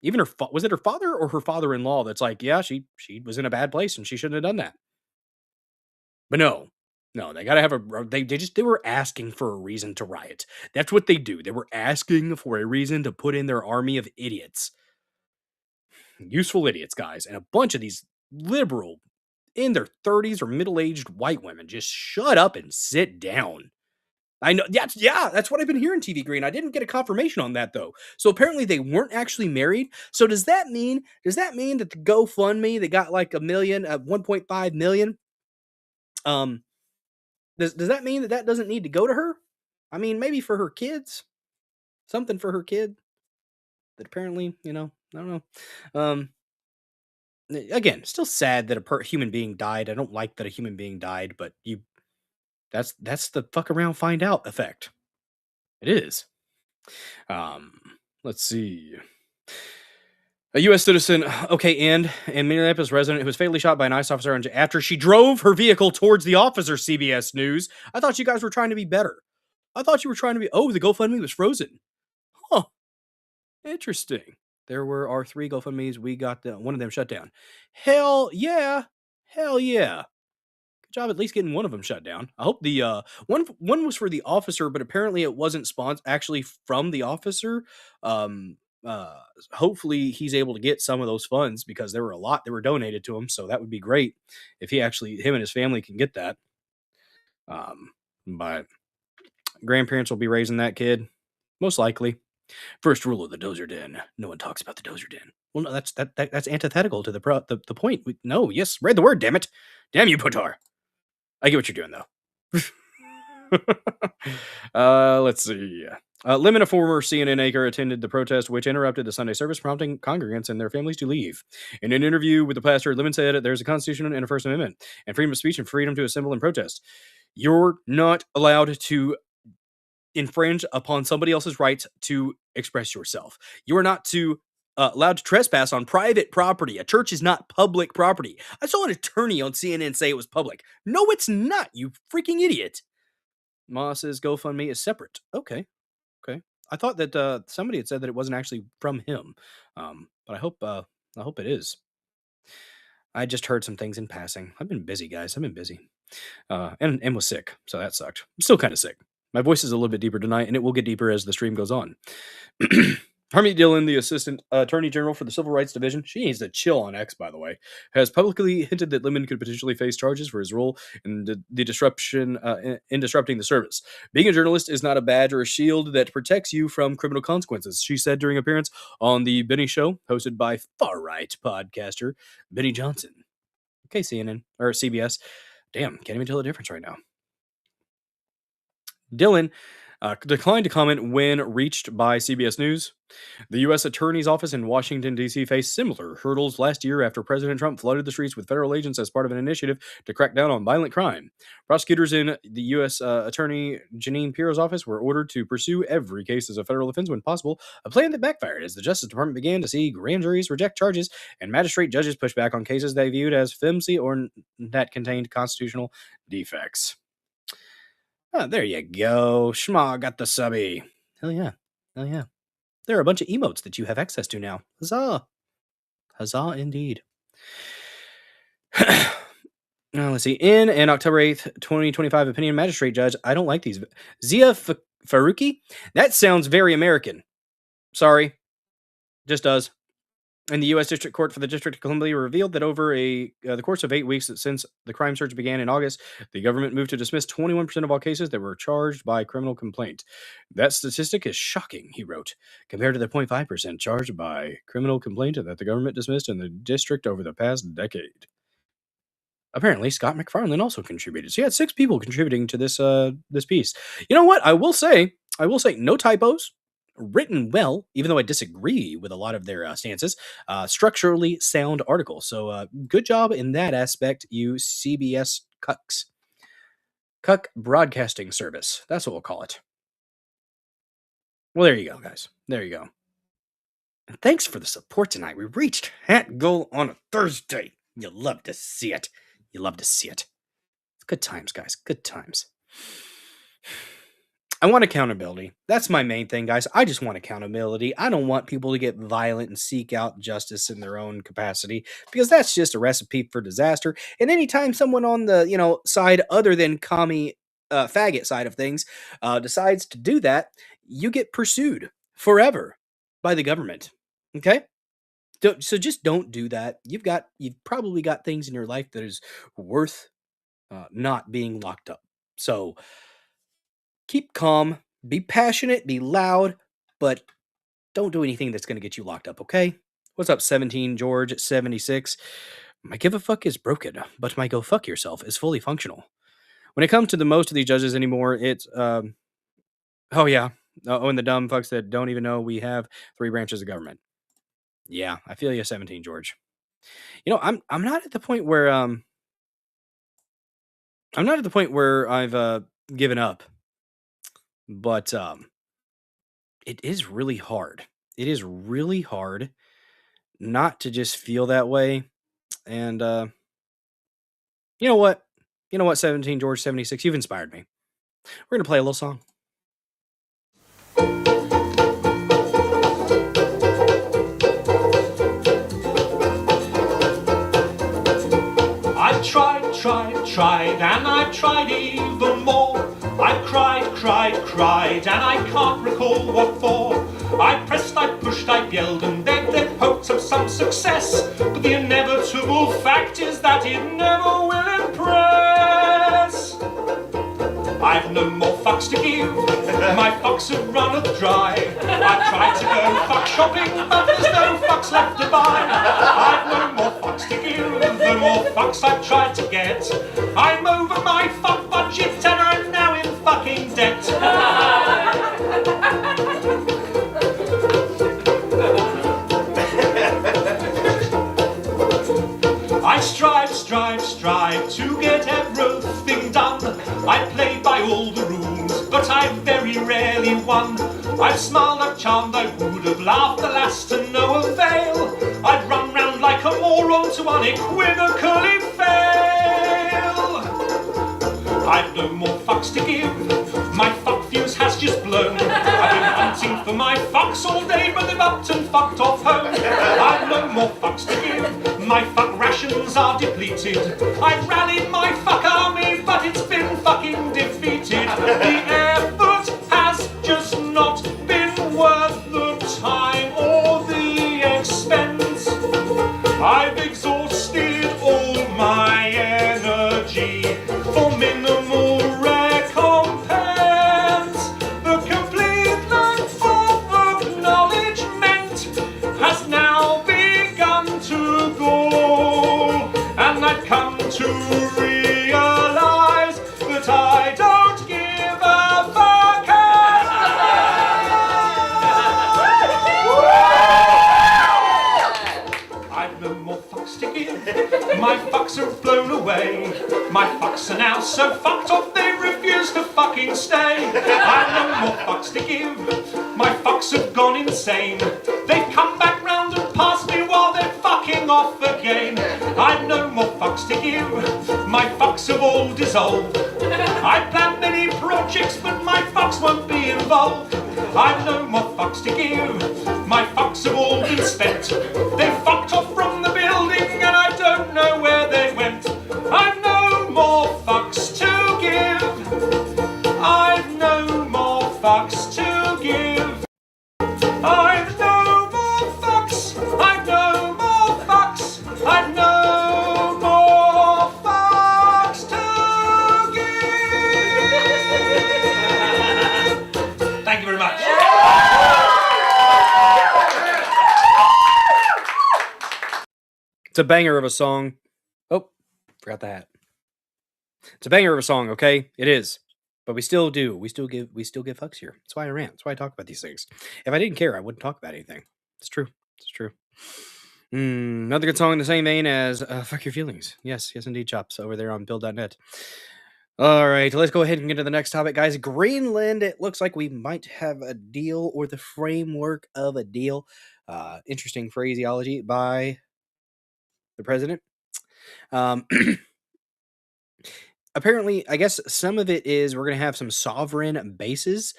Even was it her father or her father-in-law that's like, yeah, she was in a bad place and she shouldn't have done that. But no, they gotta have they were asking for a reason to riot. That's what they do. They were asking for a reason to put in their army of idiots. Useful idiots, guys. And a bunch of these liberal, in their 30s or middle-aged white women just shut up and sit down. I know, that's what I've been hearing, TV Green. I didn't get a confirmation on that, though. So apparently they weren't actually married. So does that mean that the GoFundMe, they got like 1.5 million, Does that mean that doesn't need to go to her? I mean, maybe for her kids, something for her kid that apparently, I don't know. Um, Again, still sad that a human being died. I don't like that a human being died, but that's the fuck around find out effect. It is. Let's see. A U.S. citizen, okay, and Minneapolis resident who was fatally shot by an ICE officer after she drove her vehicle towards the officer, CBS News. I thought you guys were trying to be better. I thought you were trying to be, the GoFundMe was frozen. Huh. Interesting. There were our 3 GoFundMes. We got one of them shut down. Hell yeah. Hell yeah. Good job at least getting one of them shut down. I hope the one was for the officer, but apparently it wasn't actually from the officer. Hopefully he's able to get some of those funds because there were a lot that were donated to him, so that would be great if him and his family can get that. But grandparents will be raising that kid, most likely. First rule of the Dozer Den: no one talks about the Dozer Den. Well, no, that's antithetical to the point. Yes, read the word. Damn it, damn you, Potar. I get what you're doing though. Let's see. Lemon, a former CNN anchor, attended the protest, which interrupted the Sunday service, prompting congregants and their families to leave. In an interview with the pastor, Lemon said, "There's a Constitution and a First Amendment, and freedom of speech and freedom to assemble and protest. You're not allowed to infringe upon somebody else's rights to express yourself. You are not allowed to trespass on private property. A church is not public property." I saw an attorney on CNN say it was public. No, it's not, you freaking idiot. Moss's GoFundMe is separate. Okay. I thought that somebody had said that it wasn't actually from him, but I hope it is. I just heard some things in passing. I've been busy, guys. I've been busy, and was sick, so that sucked. I'm still kind of sick. My voice is a little bit deeper tonight, and it will get deeper as the stream goes on. Harmony Dillon, the Assistant Attorney General for the Civil Rights Division, she needs to chill on X, by the way, has publicly hinted that Lemon could potentially face charges for his role in the disrupting the service. Being a journalist is not a badge or a shield that protects you from criminal consequences, she said during appearance on The Benny Show, hosted by far-right podcaster Benny Johnson. Okay, CNN, or CBS. Damn, can't even tell the difference right now. Dillon declined to comment when reached by CBS News. The U.S. Attorney's Office in Washington, D.C. faced similar hurdles last year after President Trump flooded the streets with federal agents as part of an initiative to crack down on violent crime. Prosecutors in the U.S. Attorney Jeanine Pirro's office were ordered to pursue every case as a federal offense when possible, a plan that backfired as the Justice Department began to see grand juries reject charges and magistrate judges push back on cases they viewed as flimsy or that contained constitutional defects. Oh, there you go. Schma got the subby. Hell yeah. There are a bunch of emotes that you have access to now. Huzzah. Huzzah indeed. Now, let's see. In an October 8th, 2025 opinion, magistrate judge, I don't like these. Zia Faruqi? That sounds very American. Sorry. Just does. In the U.S. District Court for the District of Columbia revealed that over the course of 8 weeks since the crime surge began in August, the government moved to dismiss 21% of all cases that were charged by criminal complaint. That statistic is shocking, he wrote, compared to the 0.5% charged by criminal complaint that the government dismissed in the district over the past decade. Apparently, Scott McFarlane also contributed. So you had 6 people contributing to this piece. You know what? I will say, no typos. Written well, even though I disagree with a lot of their stances. Structurally sound article. So good job in that aspect, you CBS cucks. Cuck Broadcasting Service. That's what we'll call it. Well, there you go, guys. There you go. And thanks for the support tonight. We reached hat goal on a Thursday. You'll love to see it. Good times, guys. Good times. I want accountability. That's my main thing, guys. I just want accountability. I don't want people to get violent and seek out justice in their own capacity, because that's just a recipe for disaster. And anytime someone on the, side other than commie faggot side of things decides to do that, you get pursued forever by the government. Okay? So just don't do that. You've probably got things in your life that is worth not being locked up. So keep calm, be passionate, be loud, but don't do anything that's going to get you locked up, okay? What's up, 17 George 76? My give a fuck is broken, but my go fuck yourself is fully functional. When it comes to the most of these judges anymore, it's oh yeah, and the dumb fucks that don't even know we have 3 branches of government. Yeah, I feel you, 17 George. You know, I'm not at the point where I've given up, but it is really hard. It is really hard not to just feel that way. And you know what? 17 George 76, you've inspired me. We're gonna play a little song. Tried, and I tried even more. I cried, and I can't recall what for. I pressed, I pushed, I yelled, and begged in hopes of some success. But the inevitable fact is that it never will impress. I've no more fucks to give, my fucks have runneth dry. I tried to go fuck shopping, but there's no fucks left to buy. I've no more fucks to give, the more fucks I've tried to get. I'm over my fuck budget and I'm now in fucking debt. I strive to get everything done. I play by all the rules, but I very rarely won. I've smiled, I've charmed, I would have laughed, alas to no avail. I'd run round like a moron to unequivocally fail. I've no more fucks to give, my fuck fuse has just blown. I've been hunting for my fucks all day, but they've upped and fucked off home. I've no more fucks to give, my fuck rations are depleted. I've rallied my fuck army, but it's been fucking defeated. The effort has just not been worth the time or the expense. I've exhausted all my energy for minimal recompense. The complete lack of acknowledgement has now begun to go, and I've come to realize that I don't give a fuck. I've no more fucks to give, my fucks have blown away. My fucks are now so fucked off they refuse to fucking stay. I've no more fucks to give, my fucks have gone insane. They've come back round and passed me while they're fucking off again. I've no more fucks to give, my fucks have all dissolved. I planned many projects but my fucks won't be involved. I've no more fucks to give, my fucks have all been spent. They fucked off from the building and I don't know where they went. I've no more fucks to give, I've no more fucks to give. I've no more fucks, I've no more fucks, I've no more fucks to give. Thank you very much. It's a banger of a song. Oh, forgot the hat. It's a banger of a song, okay? It is. But we still do. We still give fucks here. That's why I rant. That's why I talk about these things. If I didn't care, I wouldn't talk about anything. It's true. It's true. Another good song in the same vein as Fuck Your Feelings. Yes, indeed, Chops, over there on build.net. All right, let's go ahead and get to the next topic, guys. Greenland, it looks like we might have a deal or the framework of a deal. Interesting phraseology by the president. Apparently, I guess some of it is we're going to have some sovereign bases,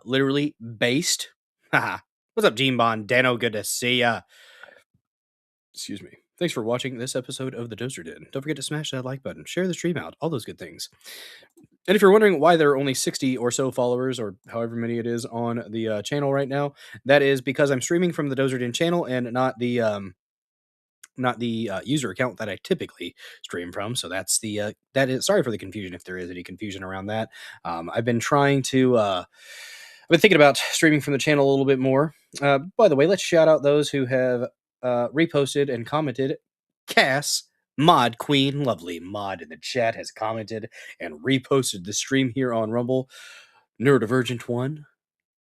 literally based. Haha. What's up, Gene Bond? Dano, good to see ya. Excuse me. Thanks for watching this episode of The Dozer Den. Don't forget to smash that like button, share the stream out, all those good things. And if you're wondering why there are only 60 or so followers, or however many it is on the channel right now, that is because I'm streaming from the Dozer Den channel and not the user account that I typically stream from. So that's that is, sorry for the confusion if there is any confusion around that. I've been trying to, I've been thinking about streaming from the channel a little bit more. By the way, let's shout out those who have reposted and commented. Cass, Mod Queen, lovely Mod in the chat, has commented and reposted the stream here on Rumble. Neurodivergent1,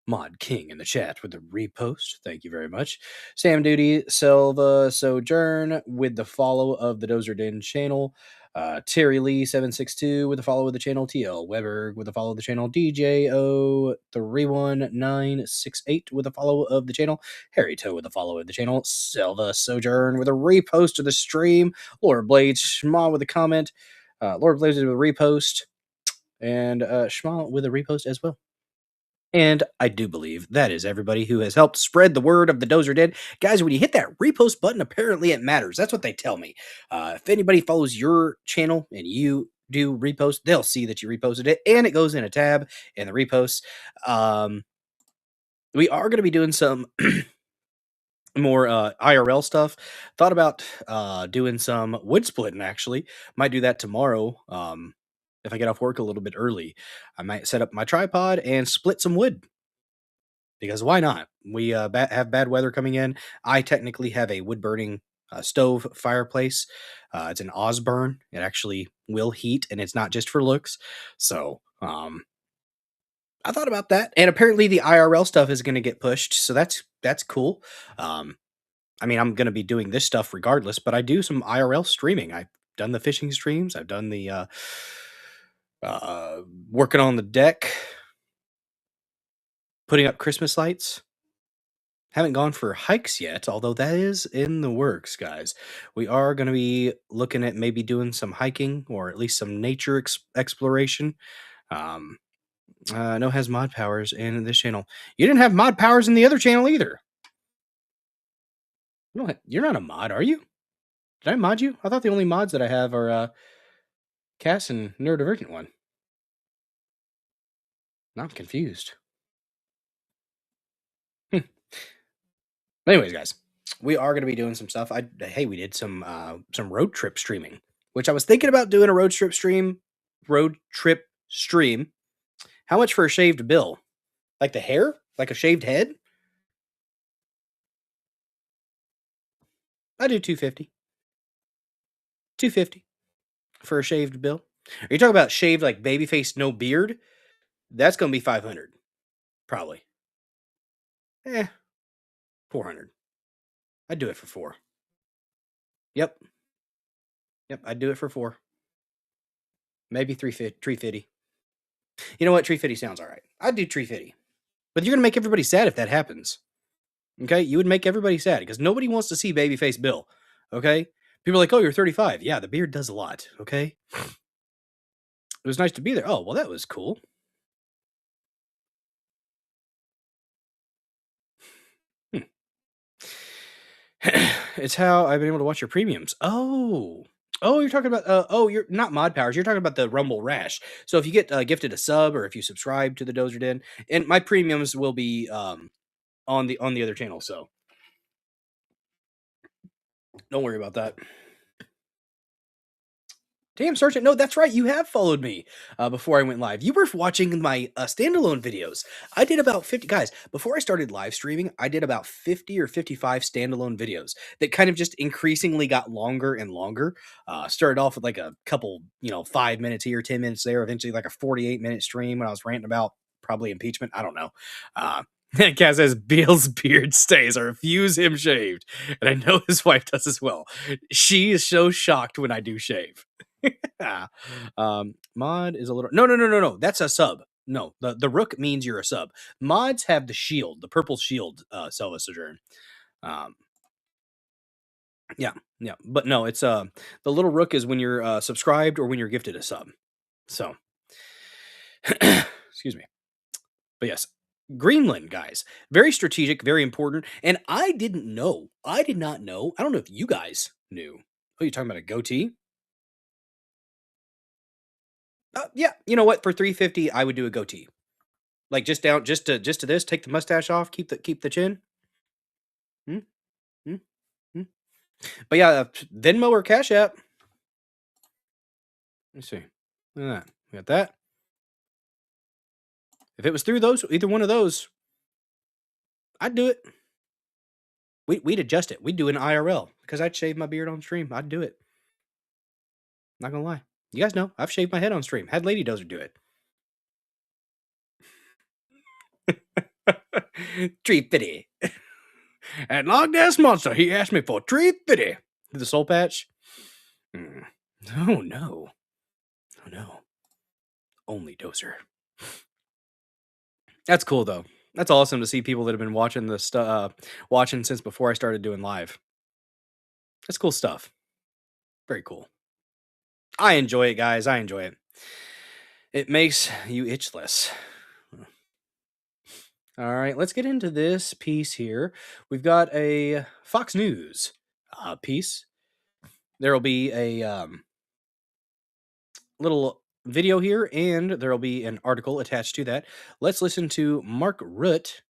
Mod King in the chat with the repost. Thank you very much. Sam Duty, Silva Sojourn with the follow of the Dozer Den channel. Terry Lee 762 with the follow of the channel. TL Weber with the follow of the channel. DJO 31968 with the follow of the channel. Harry Toe with the follow of the channel. Silva Sojourn with a repost of the stream. Laura Blades Schma with a comment. Laura Blades with a repost. And Schma with a repost as well. And I do believe that is everybody who has helped spread the word of the Dozer Den. Guys, when you hit that repost button, apparently it matters. That's what they tell me. If anybody follows your channel and you do repost, they'll see that you reposted it, and it goes in a tab in the reposts. We are going to be doing some more IRL stuff. Thought about doing some wood splitting, actually. Might do that tomorrow. If I get off work a little bit early, I might set up my tripod and split some wood. Because why not? We have bad weather coming in. I technically have a wood-burning stove fireplace. It's an Osburn. It actually will heat, and it's not just for looks. So I thought about that. And apparently the IRL stuff is going to get pushed, so that's cool. I mean, I'm going to be doing this stuff regardless, but I do some IRL streaming. I've done the fishing streams. I've done the working on the deck, putting up Christmas lights. Haven't gone for hikes yet, although that is in the works, guys. We are going to be looking at maybe doing some hiking or at least some nature exploration. No has mod powers in this channel. You didn't have mod powers in the other channel either. You're not a mod, are you? Did I mod you? I thought the only mods that I have are Cass and Neurodivergent one. Now I'm confused. Anyways, guys, we are going to be doing some stuff. Hey, we did some road trip streaming, which I was thinking about doing a road trip stream. How much for a shaved bill? Like the hair? Like a shaved head? I do $250. $250 for a shaved bill. Are you talking about shaved like babyface, no beard? That's going to be $500. Probably. $400. I'd do it for $4. Yep, I'd do it for $4. Maybe $350. You know what? $350 sounds all right. I'd do $350. But you're going to make everybody sad if that happens. Okay? You would make everybody sad because nobody wants to see babyface Bill. Okay? People are like, oh, you're 35. Yeah, the beard does a lot. Okay? It was nice to be there. Oh, well, that was cool. It's how I've been able to watch your premiums. Oh, you're talking about, you're not mod powers. You're talking about the Rumble Rash. So if you get gifted a sub or if you subscribe to the Dozer Den, and my premiums will be on the other channel. So don't worry about that. Damn, Sergeant. No, that's right. You have followed me before I went live. You were watching my standalone videos. I did about 50. Guys, before I started live streaming, I did about 50 or 55 standalone videos that kind of just increasingly got longer and longer. Started off with like a couple, 5 minutes here, 10 minutes there. Eventually like a 48-minute stream when I was ranting about probably impeachment. I don't know. Kaz says Beal's beard stays. I refuse him shaved. And I know his wife does as well. She is so shocked when I do shave. Mod is a little no. That's a sub. No, the rook means you're a sub. Mods have the shield, the purple shield, Selva Sojourn. Yeah. But no, it's the little rook is when you're subscribed or when you're gifted a sub. So excuse me. But yes, Greenland, guys. Very strategic, very important. And I did not know. I don't know if you guys knew. Oh, you're talking about a goatee? Yeah, you know what? For $350, I would do a goatee. Like just to this. Take the mustache off. Keep the chin. But yeah, Venmo or Cash App. Let's see. Look at that. We got that. If it was through either one of those, I'd do it. We'd adjust it. We'd do an IRL because I'd shave my beard on stream. I'd do it. Not gonna lie. You guys know I've shaved my head on stream. Had Lady Dozer do it. $3.50. And Loch Ness Monster, he asked me for $3.50. The soul patch. Oh no. Oh no. Only Dozer. That's cool though. That's awesome to see people that have been watching the watching since before I started doing live. That's cool stuff. Very cool. I enjoy it, guys. I enjoy it. It makes you itchless. All right, let's get into this piece here. We've got a Fox News piece. There will be a little video here, and there will be an article attached to that. Let's listen to Mark Rutte.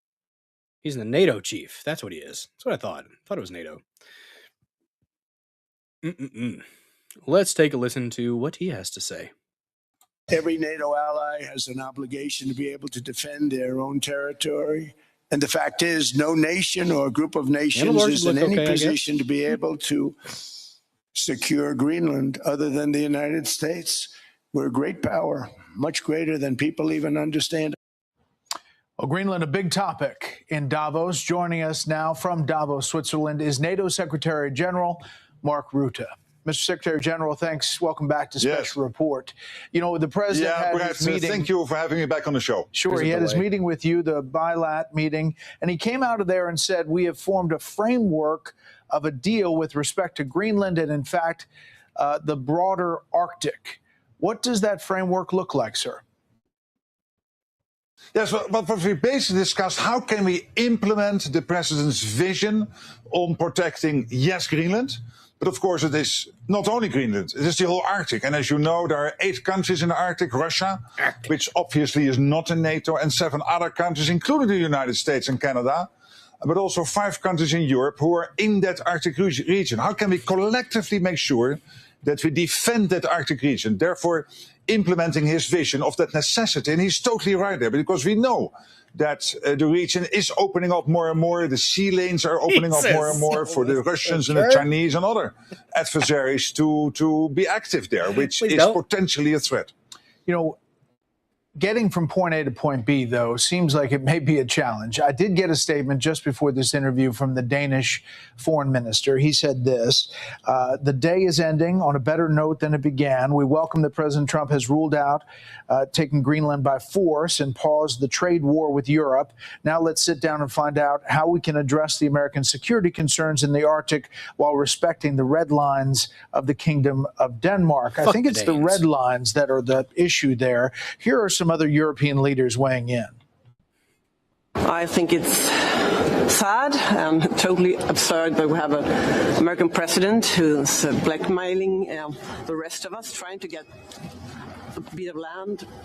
He's the NATO chief. That's what he is. That's what I thought. I thought it was NATO. Let's take a listen to what he has to say. Every NATO ally has an obligation to be able to defend their own territory. And the fact is, no nation or group of nations is in any position to be able to secure Greenland other than the United States. We're a great power, much greater than people even understand. Well, Greenland, a big topic in Davos. Joining us now from Davos, Switzerland, is NATO Secretary General Mark Rutte. Mr. Secretary General, thanks. Welcome back to Special Report. You know, the president had his meeting. Thank you for having me back on the show. Sure, he had his meeting with you, the bilat meeting, and he came out of there and said, we have formed a framework of a deal with respect to Greenland and, in fact, the broader Arctic. What does that framework look like, sir? Yes, but we basically discussed how can we implement the president's vision on protecting, yes, Greenland, but of course it is not only Greenland, it is the whole Arctic. And as you know, there are 8 countries in the Arctic, Russia, which obviously is not in NATO, and 7 other countries, including the United States and Canada, but also 5 countries in Europe who are in that Arctic region. How can we collectively make sure that we defend that Arctic region, therefore implementing his vision of that necessity? And he's totally right there, because we know that the region is opening up more and more. The sea lanes are opening up more and more for the Russians and the Chinese and other adversaries to be active there, which is potentially a threat. You know, getting from point A to point B, though, seems like it may be a challenge. I did get a statement just before this interview from the Danish foreign minister. He said this: the day is ending on a better note than it began. We welcome that President Trump has ruled out taking Greenland by force and paused the trade war with Europe. Now let's sit down and find out how we can address the American security concerns in the Arctic while respecting the red lines of the Kingdom of Denmark. I think it's the red lines that are the issue there. Here are some other European leaders weighing in. I think it's sad and totally absurd that we have an American president who's blackmailing the rest of us, trying to get a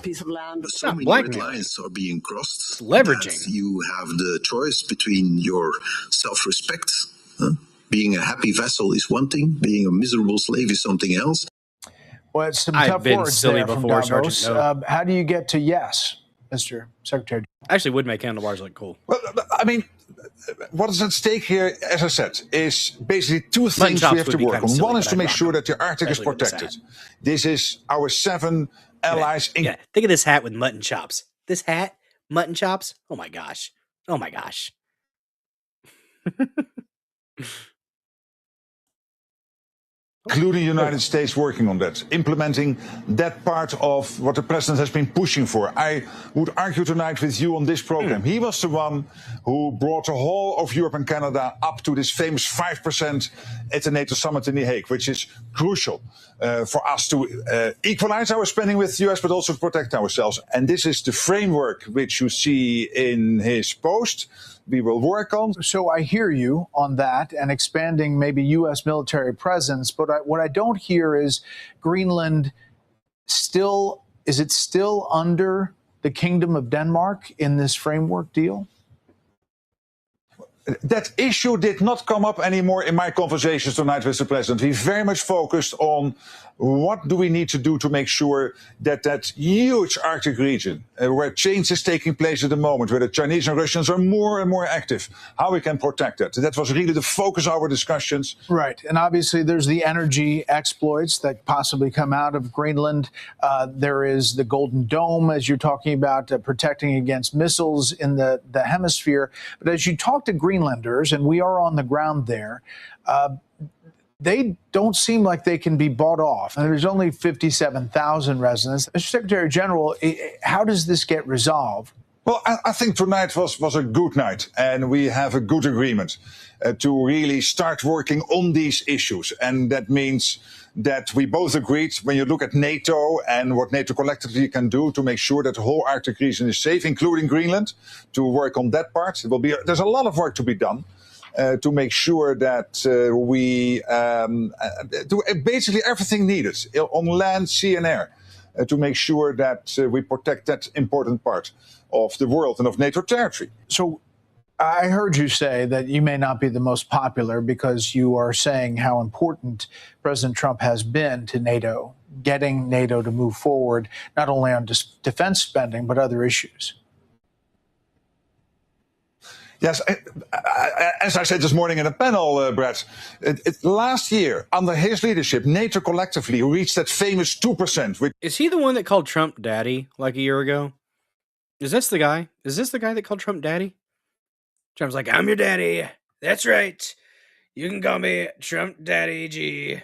piece of land. So many red lines are being crossed. Leveraging. You have the choice between your self-respect. Being a happy vassal is one thing. Being a miserable slave is something else. Well, it's some tough words there from Davos. How do you get to yes, Mr. Secretary? Actually, would make handlebars look cool. Well, I mean, what is at stake here, as I said, is basically 2 things we have to work on. One is to make sure that the Arctic is protected. This is our 7 allies. Yeah, think of this hat with mutton chops. This hat, mutton chops. Oh my gosh. Oh my gosh. Including the United States working on that, implementing that part of what the president has been pushing for. I would argue tonight with you on this program. He was the one who brought the whole of Europe and Canada up to this famous 5% at the NATO summit in The Hague, which is crucial for us to equalize our spending with the US, but also protect ourselves. And this is the framework which you see in his post. We will work on. So I hear you on that and expanding maybe U.S. military presence, but what I don't hear is Greenland is it still under the Kingdom of Denmark in this framework deal? That issue did not come up anymore in my conversations tonight with the president. We very much focused on what do we need to do to make sure that that huge Arctic region, where change is taking place at the moment, where the Chinese and Russians are more and more active, how we can protect that. That was really the focus of our discussions. Right. And obviously there's the energy exploits that possibly come out of Greenland. There is the Golden Dome, as you're talking about, protecting against missiles in the hemisphere. But as you talk to Greenlanders, and we are on the ground there, they don't seem like they can be bought off. And there's only 57,000 residents. Mr. Secretary General, how does this get resolved? Well, I think tonight was a good night, and we have a good agreement to really start working on these issues. And that means that we both agreed, when you look at NATO and what NATO collectively can do to make sure that the whole Arctic region is safe, including Greenland, to work on that part. There's a lot of work to be done. To make sure that we do basically everything needed on land, sea and air to make sure that we protect that important part of the world and of NATO territory. So I heard you say that you may not be the most popular because you are saying how important President Trump has been to NATO, getting NATO to move forward, not only on defense spending, but other issues. Yes, as I said this morning in a panel, Brett, last year, under his leadership, NATO collectively reached that famous 2%. Is he the one that called Trump daddy like a year ago? Is this the guy? Is this the guy that called Trump daddy? Trump's like, I'm your daddy. That's right. You can call me Trump Daddy G.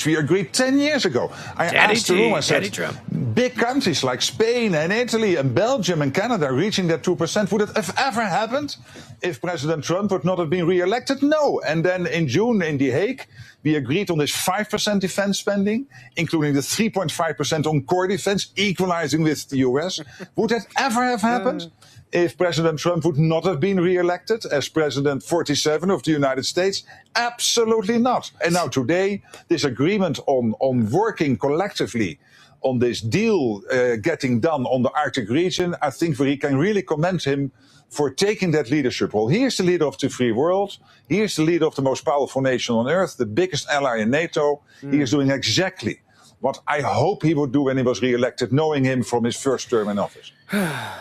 We agreed 10 years ago. I asked the room, I said, Trump. Big countries like Spain and Italy and Belgium and Canada reaching that 2%, would it have ever happened if President Trump would not have been re-elected? No. And then in June in The Hague, we agreed on this 5% defense spending, including the 3.5% on core defense, equalizing with the US. Would that ever have happened if President Trump would not have been re-elected as President 47 of the United States? Absolutely not. And now today, this agreement on working collectively on this deal getting done on the Arctic region, I think we can really commend him for taking that leadership role. He is the leader of the free world. He is the leader of the most powerful nation on earth, the biggest ally in NATO. He is doing exactly what I hope he would do when he was re-elected, knowing him from his first term in office.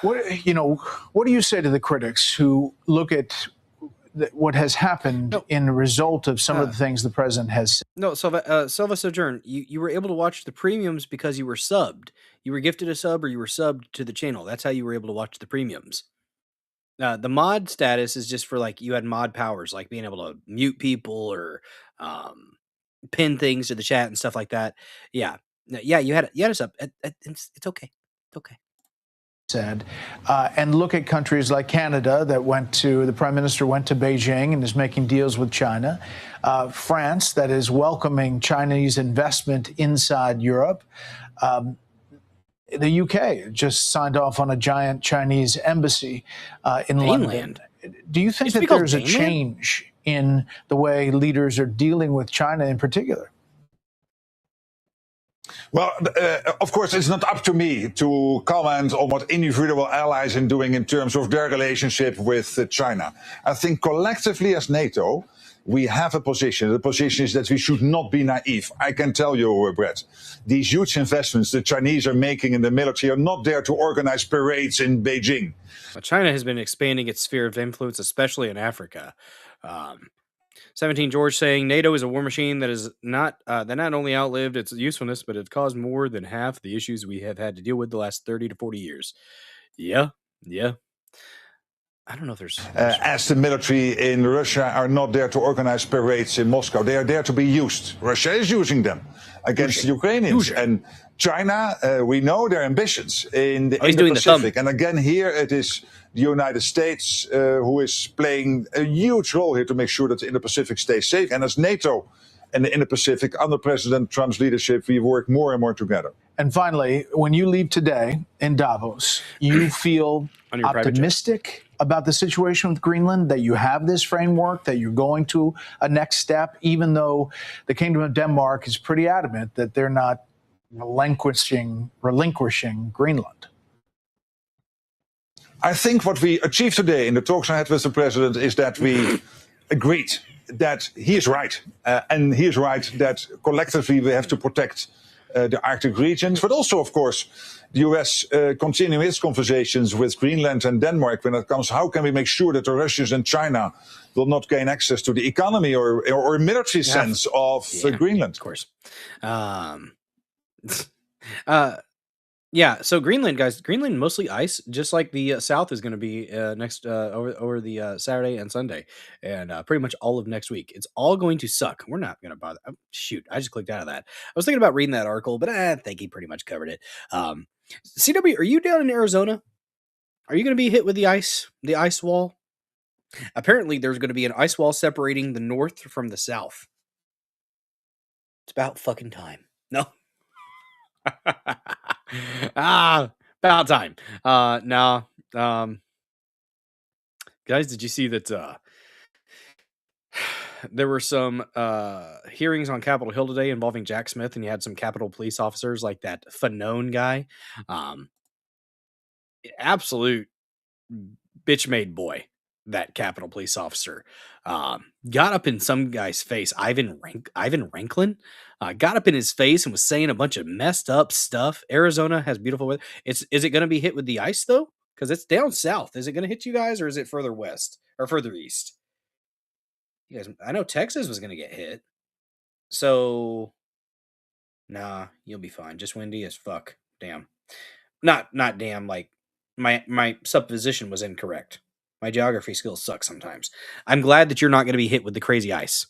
What do you say to the critics who look at what has happened in the result of some of the things the president has said? No, Silva Sojourn, you were able to watch the premiums because you were subbed. You were gifted a sub or you were subbed to the channel. That's how you were able to watch the premiums. The mod status is just for like you had mod powers, like being able to mute people or pin things to the chat and stuff like that. Yeah, you had a sub. It's okay. It's okay. Said, and look at countries like Canada that the prime minister went to Beijing and is making deals with China. France that is welcoming Chinese investment inside Europe. The UK just signed off on a giant Chinese embassy in London. Do you think that there's a change in the way leaders are dealing with China in particular? Well, of course, it's not up to me to comment on what individual allies are doing in terms of their relationship with China. I think collectively as NATO, we have a position. The position is that we should not be naive. I can tell you, Brett, these huge investments the Chinese are making in the military are not there to organize parades in Beijing. China has been expanding its sphere of influence, especially in Africa. 17 George saying NATO is a war machine that not only outlived its usefulness, but it caused more than half the issues we have had to deal with the last 30 to 40 years. Yeah. I don't know if there's... As the military in Russia are not there to organize parades in Moscow. They are there to be used. Russia is using them against the Ukrainians. And China, we know their ambitions in the Indo-Pacific. And again, here it is the United States who is playing a huge role here to make sure that the Indo-Pacific stays safe. And as NATO and the Indo-Pacific, under President Trump's leadership, we work more and more together. And finally, when you leave today in Davos, you feel optimistic about the situation with Greenland, that you have this framework, that you're going to a next step, even though the Kingdom of Denmark is pretty adamant that they're not relinquishing Greenland? I think what we achieved today in the talks I had with the president is that we agreed that he is right. And he is right that collectively we have to protect the Arctic regions, but also, of course, the US continuing its conversations with Greenland and Denmark when it comes how can we make sure that the Russians and China will not gain access to the economy or military sense of Greenland. Of course. Yeah, so Greenland, guys, Greenland mostly ice, just like the South is going to be next over the Saturday and Sunday, and pretty much all of next week. It's all going to suck. We're not going to bother. Shoot, I just clicked out of that. I was thinking about reading that article, but I think he pretty much covered it. CW, are you down in Arizona? Are you going to be hit with the ice wall? Apparently, there's going to be an ice wall separating the North from the South. It's about fucking time. No. About time. Now, guys, did you see that there were some hearings on Capitol Hill today involving Jack Smith, and you had some Capitol police officers like that Fanone guy, absolute bitch-made boy, that Capitol police officer, got up in some guy's face, Ivan Ranklin, got up in his face and was saying a bunch of messed up stuff. Arizona has beautiful weather. Is it going to be hit with the ice though? Because it's down south. Is it going to hit you guys, or is it further west or further east? You guys, I know Texas was going to get hit. So, nah, you'll be fine. Just windy as fuck. Damn. Not damn, like my supposition was incorrect. My geography skills suck sometimes. I'm glad that you're not going to be hit with the crazy ice.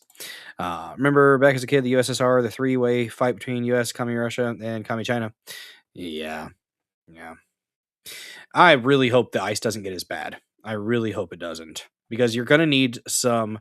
Remember back as a kid, the USSR, the three-way fight between US, Commie Russia, and Commie China? Yeah. I really hope the ice doesn't get as bad. I really hope it doesn't. Because you're going to need some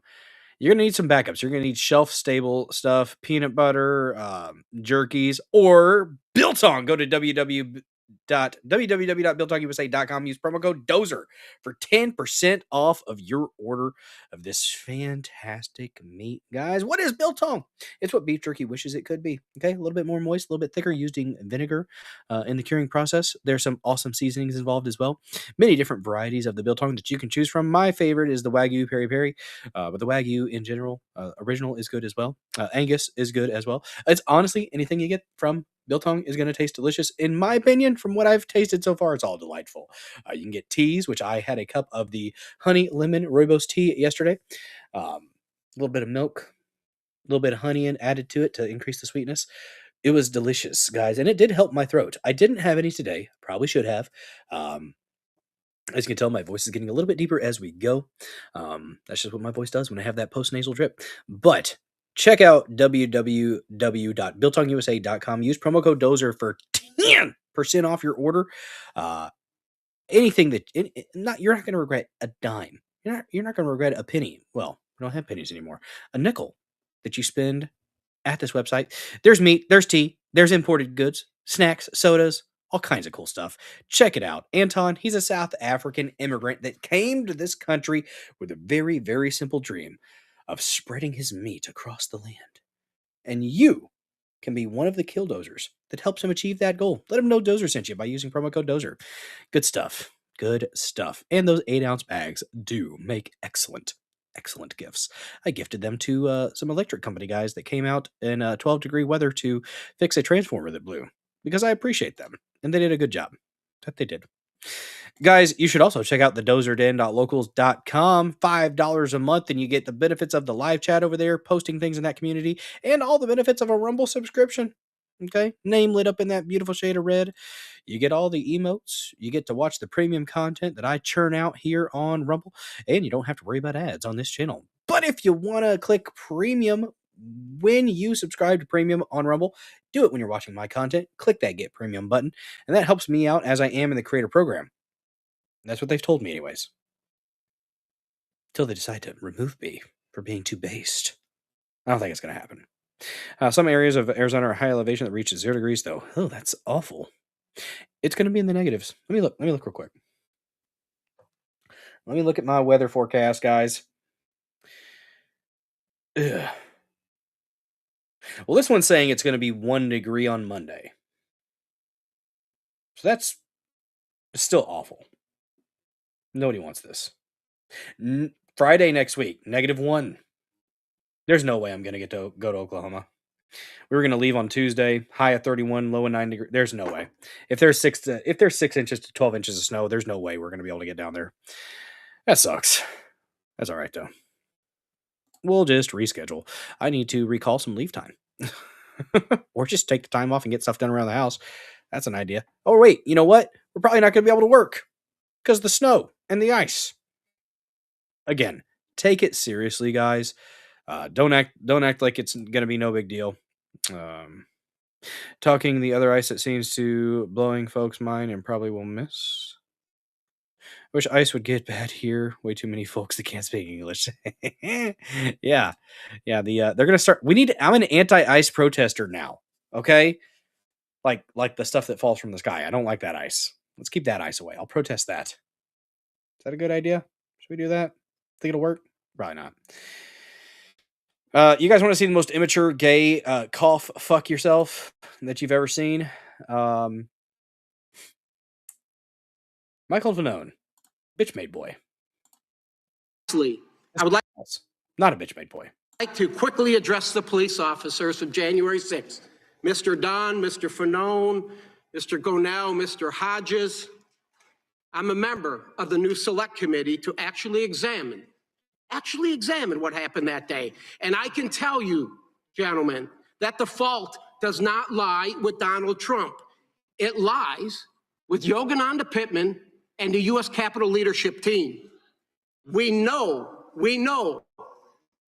backups. You're going to need shelf-stable stuff, peanut butter, jerkies, or Biltong. Go to www.biltongusa.com. Use promo code DOZER for 10% off of your order of this fantastic meat. Guys, what is Biltong? It's what beef jerky wishes it could be. Okay, a little bit more moist, a little bit thicker, using vinegar in the curing process. There's some awesome seasonings involved as well. Many different varieties of the Biltong that you can choose from. My favorite is the Wagyu Peri Peri, but the Wagyu in general, original is good as well. Angus is good as well. It's honestly anything you get from Biltong is going to taste delicious. In my opinion, from what I've tasted so far, it's all delightful. You can get teas, which I had a cup of the honey lemon rooibos tea yesterday. A little bit of milk, a little bit of honey added to it to increase the sweetness. It was delicious, guys, and it did help my throat. I didn't have any today. Probably should have. As you can tell, my voice is getting a little bit deeper as we go. That's just what my voice does when I have that post-nasal drip. But check out www.biltongusa.com. Use promo code DOZER for 10% off your order. Anything that you're not going to regret a dime. You're not going to regret a penny. Well, we don't have pennies anymore. A nickel that you spend at this website. There's meat, there's tea, there's imported goods, snacks, sodas, all kinds of cool stuff. Check it out. Anton, he's a South African immigrant that came to this country with a very, very simple dream of spreading his meat across the land. And you can be one of the killdozers that helps him achieve that goal. Let him know Dozer sent you by using promo code DOZER. Good stuff. Good stuff. And those 8-ounce bags do make excellent gifts. I gifted them to some electric company guys that came out in 12-degree weather to fix a transformer that blew, because I appreciate them. And they did a good job. That they did. Guys, you should also check out the dozerden.locals.com. $5 a month, and you get the benefits of the live chat over there, posting things in that community, and all the benefits of a Rumble subscription. Okay? Name lit up in that beautiful shade of red. You get all the emotes. You get to watch the premium content that I churn out here on Rumble, and you don't have to worry about ads on this channel. But if you want to click premium when you subscribe to premium on Rumble, do it when you're watching my content. Click that Get Premium button, and that helps me out as I am in the creator program. That's what they've told me anyways. Till they decide to remove me for being too based. I don't think it's going to happen. Some areas of Arizona are high elevation that reaches 0 degrees, though. Oh, that's awful. It's going to be in the negatives. Let me look real quick. Let me look at my weather forecast, guys. Ugh. Well, this one's saying it's going to be 1 degree on Monday. So that's still awful. Nobody wants this. Friday next week, -1. There's no way I'm going to get to go to Oklahoma. We were going to leave on Tuesday, high of 31, low of 9 degrees. There's no way. If there's 6 inches to 12 inches of snow, there's no way we're going to be able to get down there. That sucks. That's all right, though. We'll just reschedule. I need to recall some leave time. Or just take the time off and get stuff done around the house. That's an idea. Oh, wait. You know what? We're probably not going to be able to work because of the snow and the ice. Again, take it seriously, guys. Don't act like it's going to be no big deal. Talking the other ice that seems to blowing folks' mind and probably will miss. Wish ice would get bad here. Way too many folks that can't speak English. Yeah. They're gonna start. I'm an anti-ice protester now. Okay, like the stuff that falls from the sky. I don't like that ice. Let's keep that ice away. I'll protest that. Is that a good idea? Should we do that? Think it'll work? Probably not. You guys want to see the most immature gay cough fuck yourself that you've ever seen? Michael Vanone, bitch made boy. I would like not a bitch made boy. to quickly address the police officers of January 6th. Mr. Dunn, Mr. Fanone, Mr. Gonell, Mr. Hodges. I'm a member of the new select committee to actually examine what happened that day. And I can tell you, gentlemen, that the fault does not lie with Donald Trump. It lies with Yogananda Pittman and the U.S. Capitol leadership team. We know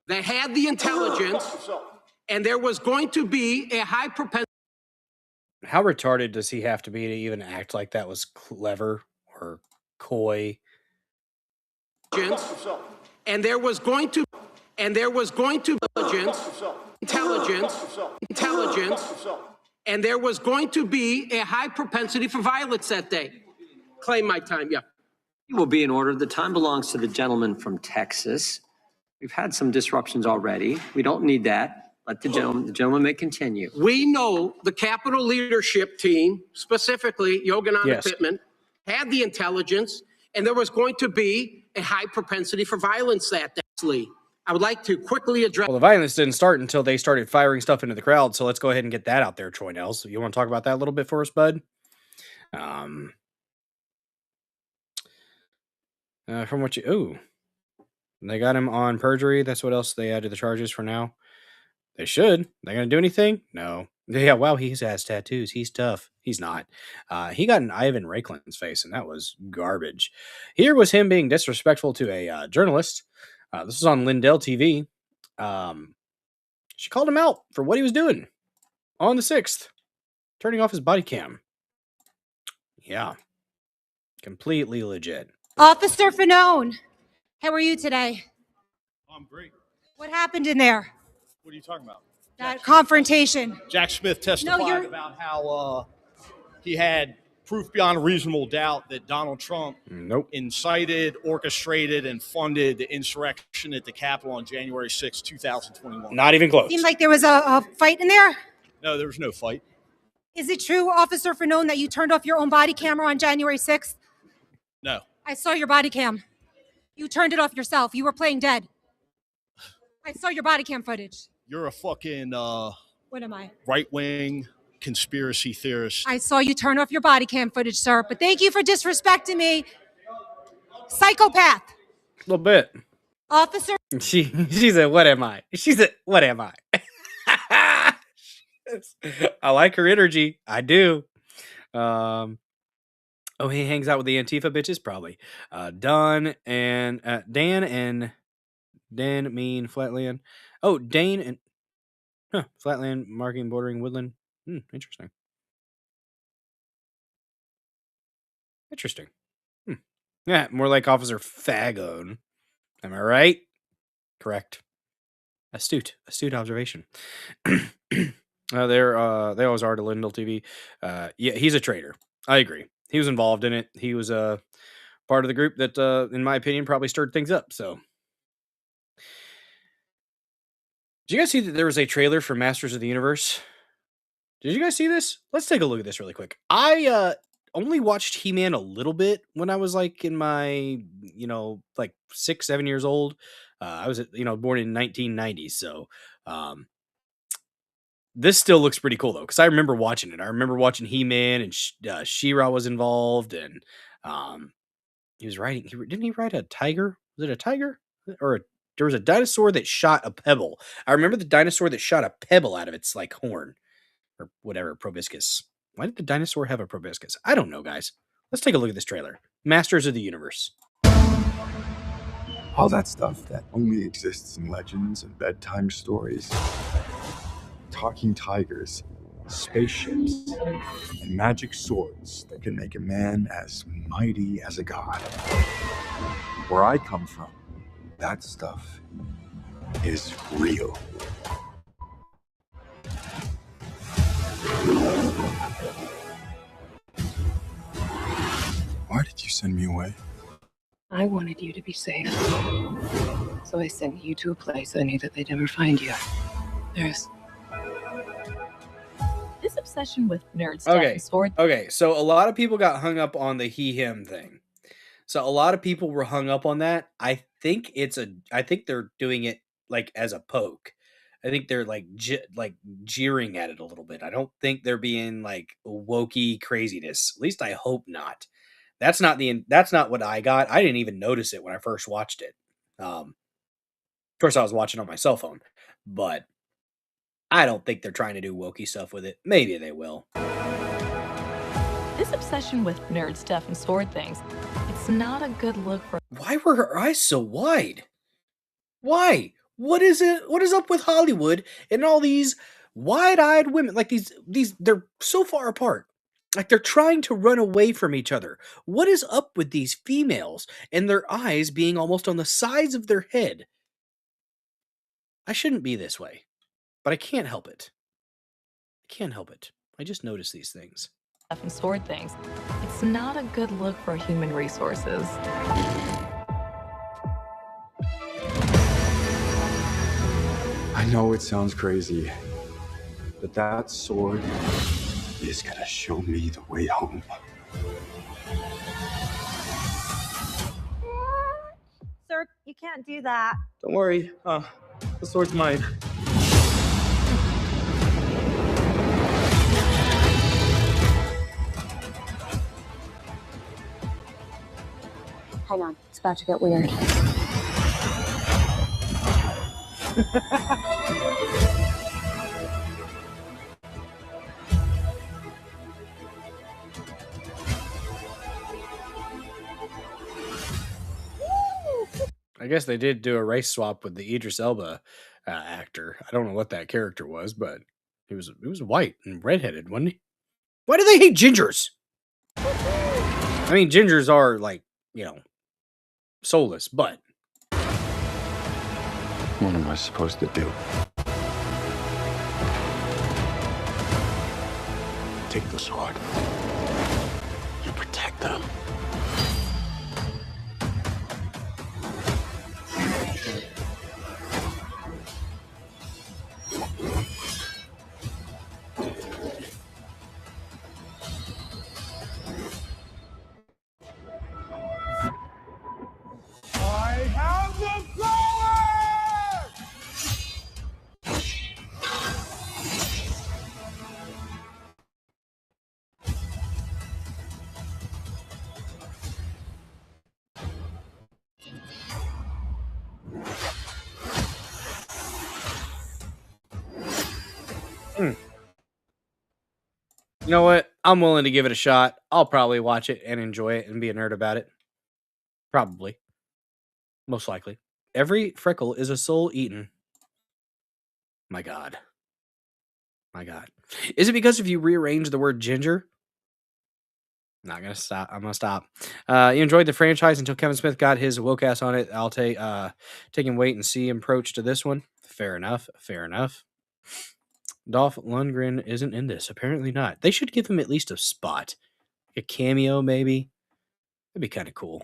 they had the intelligence, and there was going to be a high propensity. How retarded does he have to be to even act like that was clever or coy? And there was going to intelligence, and there was going to be a high propensity for violence that day. Claim my time, yeah. Will be in order. The time belongs to the gentleman from Texas. We've had some disruptions already. We don't need that. Let the gentleman may continue. We know the Capitol leadership team, specifically Yogananda Pittman, had the intelligence, and there was going to be a high propensity for violence that day. I would like to quickly address. Well, the violence didn't start until they started firing stuff into the crowd, so let's go ahead and get that out there, Troy Nels. You want to talk about that a little bit for us, bud? From what they got him on perjury. That's what else they added to the charges for now. They should. They gonna do anything? No. Yeah, wow, he has tattoos. He's tough. He's not. He got an Ivan Raiklин's face, and that was garbage. Here was him being disrespectful to a journalist. This was on Lindell TV. She called him out for what he was doing on the 6th, turning off his body cam. Yeah. Completely legit. Officer Fanone, how are you today? I'm great. What happened in there? What are you talking about? That confrontation. Jack Smith testified about how he had proof beyond a reasonable doubt that Donald Trump incited, orchestrated, and funded the insurrection at the Capitol on January 6, 2021. Not even close. Seemed like there was a fight in there. No, there was no fight. Is it true, Officer Fanone, that you turned off your own body camera on January 6th? No. I saw your body cam. You turned it off yourself. You were playing dead. I saw your body cam footage. You're a fucking what am I? Right-wing conspiracy theorist. I saw you turn off your body cam footage, sir. But thank you for disrespecting me. Psychopath. A little bit. Officer. She said, "What am I?" She said, "What am I?" I like her energy. I do. Oh, he hangs out with the Antifa bitches? Probably. Dan mean Flatland. Oh, Dane and Flatland, marking, bordering, woodland. Interesting. Yeah, more like Officer Fagone. Am I right? Correct. Astute observation. They always are to Lindell TV. Yeah, he's a traitor. I agree. He was involved in it. He was part of the group that, in my opinion, probably stirred things up. So, did you guys see that there was a trailer for Masters of the Universe? Did you guys see this? Let's take a look at this really quick. I only watched He-Man a little bit when I was like in my, like 6, 7 years old. I was, born in 1990. So, this still looks pretty cool though. Cause I remember watching it. I remember watching He-Man and She-Ra was involved, and, he was riding, didn't he ride a tiger? Was it a tiger there was a dinosaur that shot a pebble. I remember the dinosaur that shot a pebble out of its like horn or whatever, proboscis. Why did the dinosaur have a proboscis? I don't know, guys. Let's take a look at this trailer. Masters of the Universe. All that stuff that only exists in legends and bedtime stories. Talking tigers, spaceships, and magic swords that can make a man as mighty as a god. Where I come from, that stuff is real. Why did you send me away? I wanted you to be safe. So I sent you to a place I knew that they'd never find you. There's this obsession with nerd stuff and sword. Okay, so a lot of people got hung up on the he-him thing. So a lot of people were hung up on that. I think they're doing it like as a poke. I think they're like jeering at it a little bit. I don't think they're being like wokey craziness. At least I hope not. That's not what I got. I didn't even notice it when I first watched it. Of course, I was watching on my cell phone, but I don't think they're trying to do wokey stuff with it. Maybe they will. This obsession with nerd stuff and sword things, it's not a good look for... Why were her eyes so wide? Why? What is it? What is up with Hollywood and all these wide-eyed women? Like these, they're so far apart. Like they're trying to run away from each other. What is up with these females and their eyes being almost on the sides of their head? I shouldn't be this way, but I can't help it. I can't help it. I just notice these things. And sword things. It's not a good look for human resources. I know it sounds crazy, but that sword is gonna show me the way home. Sir, you can't do that. Don't worry, the sword's mine. Hang on, it's about to get weird. I guess they did do a race swap with the Idris Elba actor. I don't know what that character was, but he was white and redheaded, wasn't he? Why do they hate gingers? I mean, gingers are like, soulless, but what am I supposed to do? Take the sword. You protect them. I have the power! you know what? I'm willing to give it a shot. I'll probably watch it and enjoy it and be a nerd about it. Probably. Most likely. Every freckle is a soul eaten. My God. My God. Is it because if you rearrange the word ginger? I'm not going to stop. I'm going to stop. You enjoyed the franchise until Kevin Smith got his woke ass on it. I'll take taking wait and see approach to this one. Fair enough. Fair enough. Dolph Lundgren isn't in this. Apparently not. They should give him at least a spot. A cameo, maybe. That'd be kind of cool.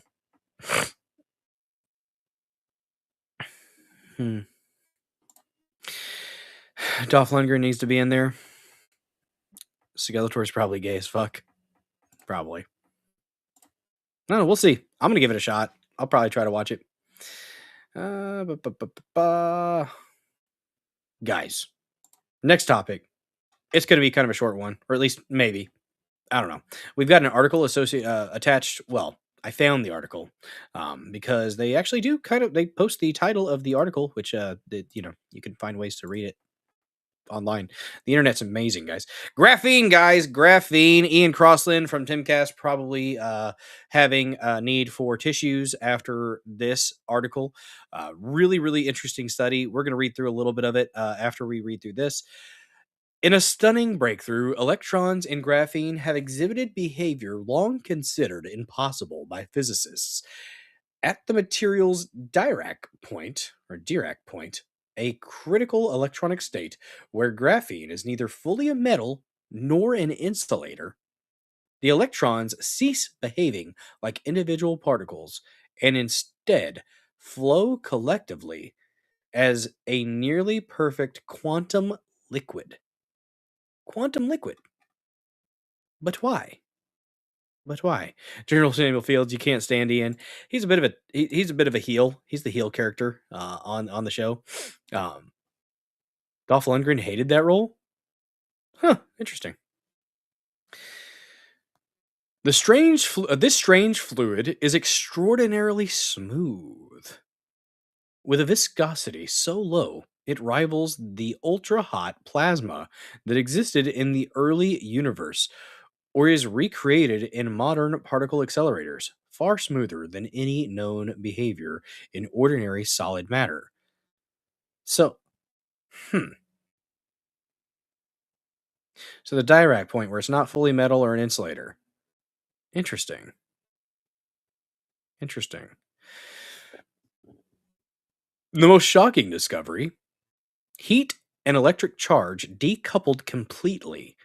Dolph Lundgren needs to be in there. Skeletor's probably gay as fuck. Probably. No, we'll see. I'm gonna give it a shot. I'll probably try to watch it. Guys, next topic. It's gonna be kind of a short one, or at least maybe. I don't know. We've got an article attached. Well, I found the article because they actually do they post the title of the article, which you can find ways to read it online. The internet's amazing, guys. Graphene. Ian Crossland from Timcast probably having a need for tissues after this article. Really, really interesting study. We're going to read through a little bit of it after we read through this. In a stunning breakthrough, electrons in graphene have exhibited behavior long considered impossible by physicists. At the material's Dirac point, a critical electronic state where graphene is neither fully a metal nor an insulator, the electrons cease behaving like individual particles and instead flow collectively as a nearly perfect quantum liquid. Quantum liquid. But why? General Samuel Fields, you can't stand Ian. He's a bit of a heel. He's the heel character on the show. Dolph Lundgren hated that role. Huh, interesting. This strange fluid is extraordinarily smooth, with a viscosity so low it rivals the ultra-hot plasma that existed in the early universe, or is recreated in modern particle accelerators, far smoother than any known behavior in ordinary solid matter. So the Dirac point where it's not fully metal or an insulator. Interesting. The most shocking discovery: heat and electric charge decoupled completely,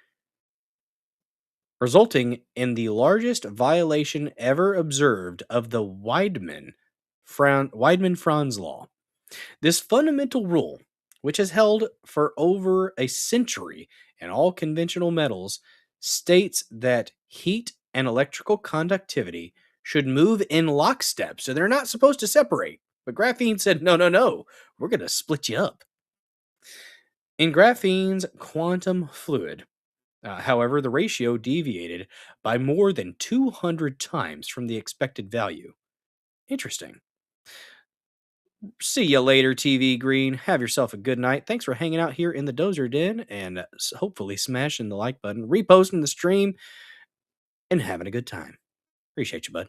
resulting in the largest violation ever observed of the Weidmann-Franz law. This fundamental rule, which has held for over a century in all conventional metals, states that heat and electrical conductivity should move in lockstep, so they're not supposed to separate. But graphene said, no, we're going to split you up. In graphene's quantum fluid, however, the ratio deviated by more than 200 times from the expected value. Interesting. See you later, TV Green. Have yourself a good night. Thanks for hanging out here in the Dozer Den and hopefully smashing the like button, reposting the stream, and having a good time. Appreciate you, bud.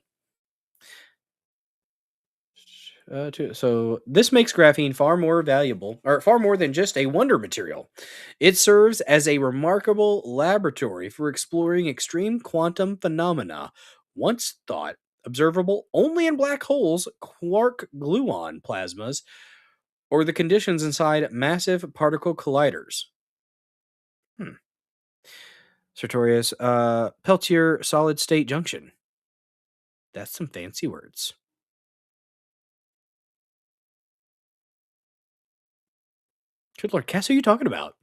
So this makes graphene far more valuable, or far more than just a wonder material. It serves as a remarkable laboratory for exploring extreme quantum phenomena, once thought observable only in black holes, quark-gluon plasmas, or the conditions inside massive particle colliders. Sartorius, Peltier solid-state junction. That's some fancy words. Good Lord, Cass, who are you talking about?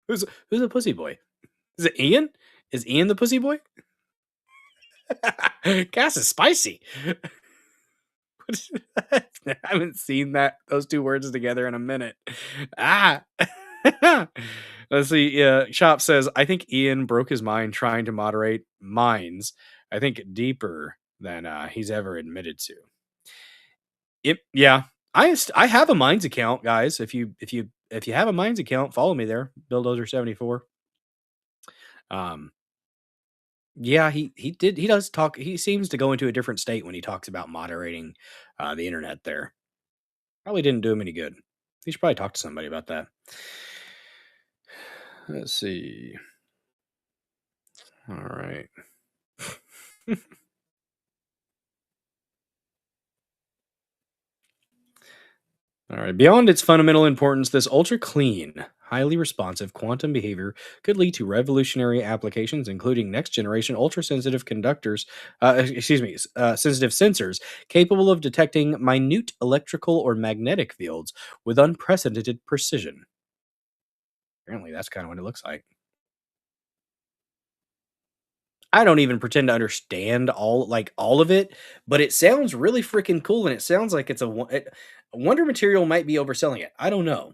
Who's the pussy boy? Is it Ian? Is Ian the pussy boy? Cass is spicy. I haven't seen those two words together in a minute. Let's see. Shop says, I think Ian broke his mind trying to moderate minds. I think deeper than he's ever admitted to. Yeah. I have a Minds account, guys. If you have a Minds account, follow me there, Billdozer74. Yeah, he does talk. He seems to go into a different state when he talks about moderating the internet there. Probably didn't do him any good. He should probably talk to somebody about that. Let's see. All right. All right. Beyond its fundamental importance, this ultra-clean, highly responsive quantum behavior could lead to revolutionary applications, including next-generation ultra-sensitive sensitive sensors capable of detecting minute electrical or magnetic fields with unprecedented precision. Apparently, that's kind of what it looks like. I don't even pretend to understand all of it, but it sounds really freaking cool, and it sounds like it's Wonder Material might be overselling it. I don't know.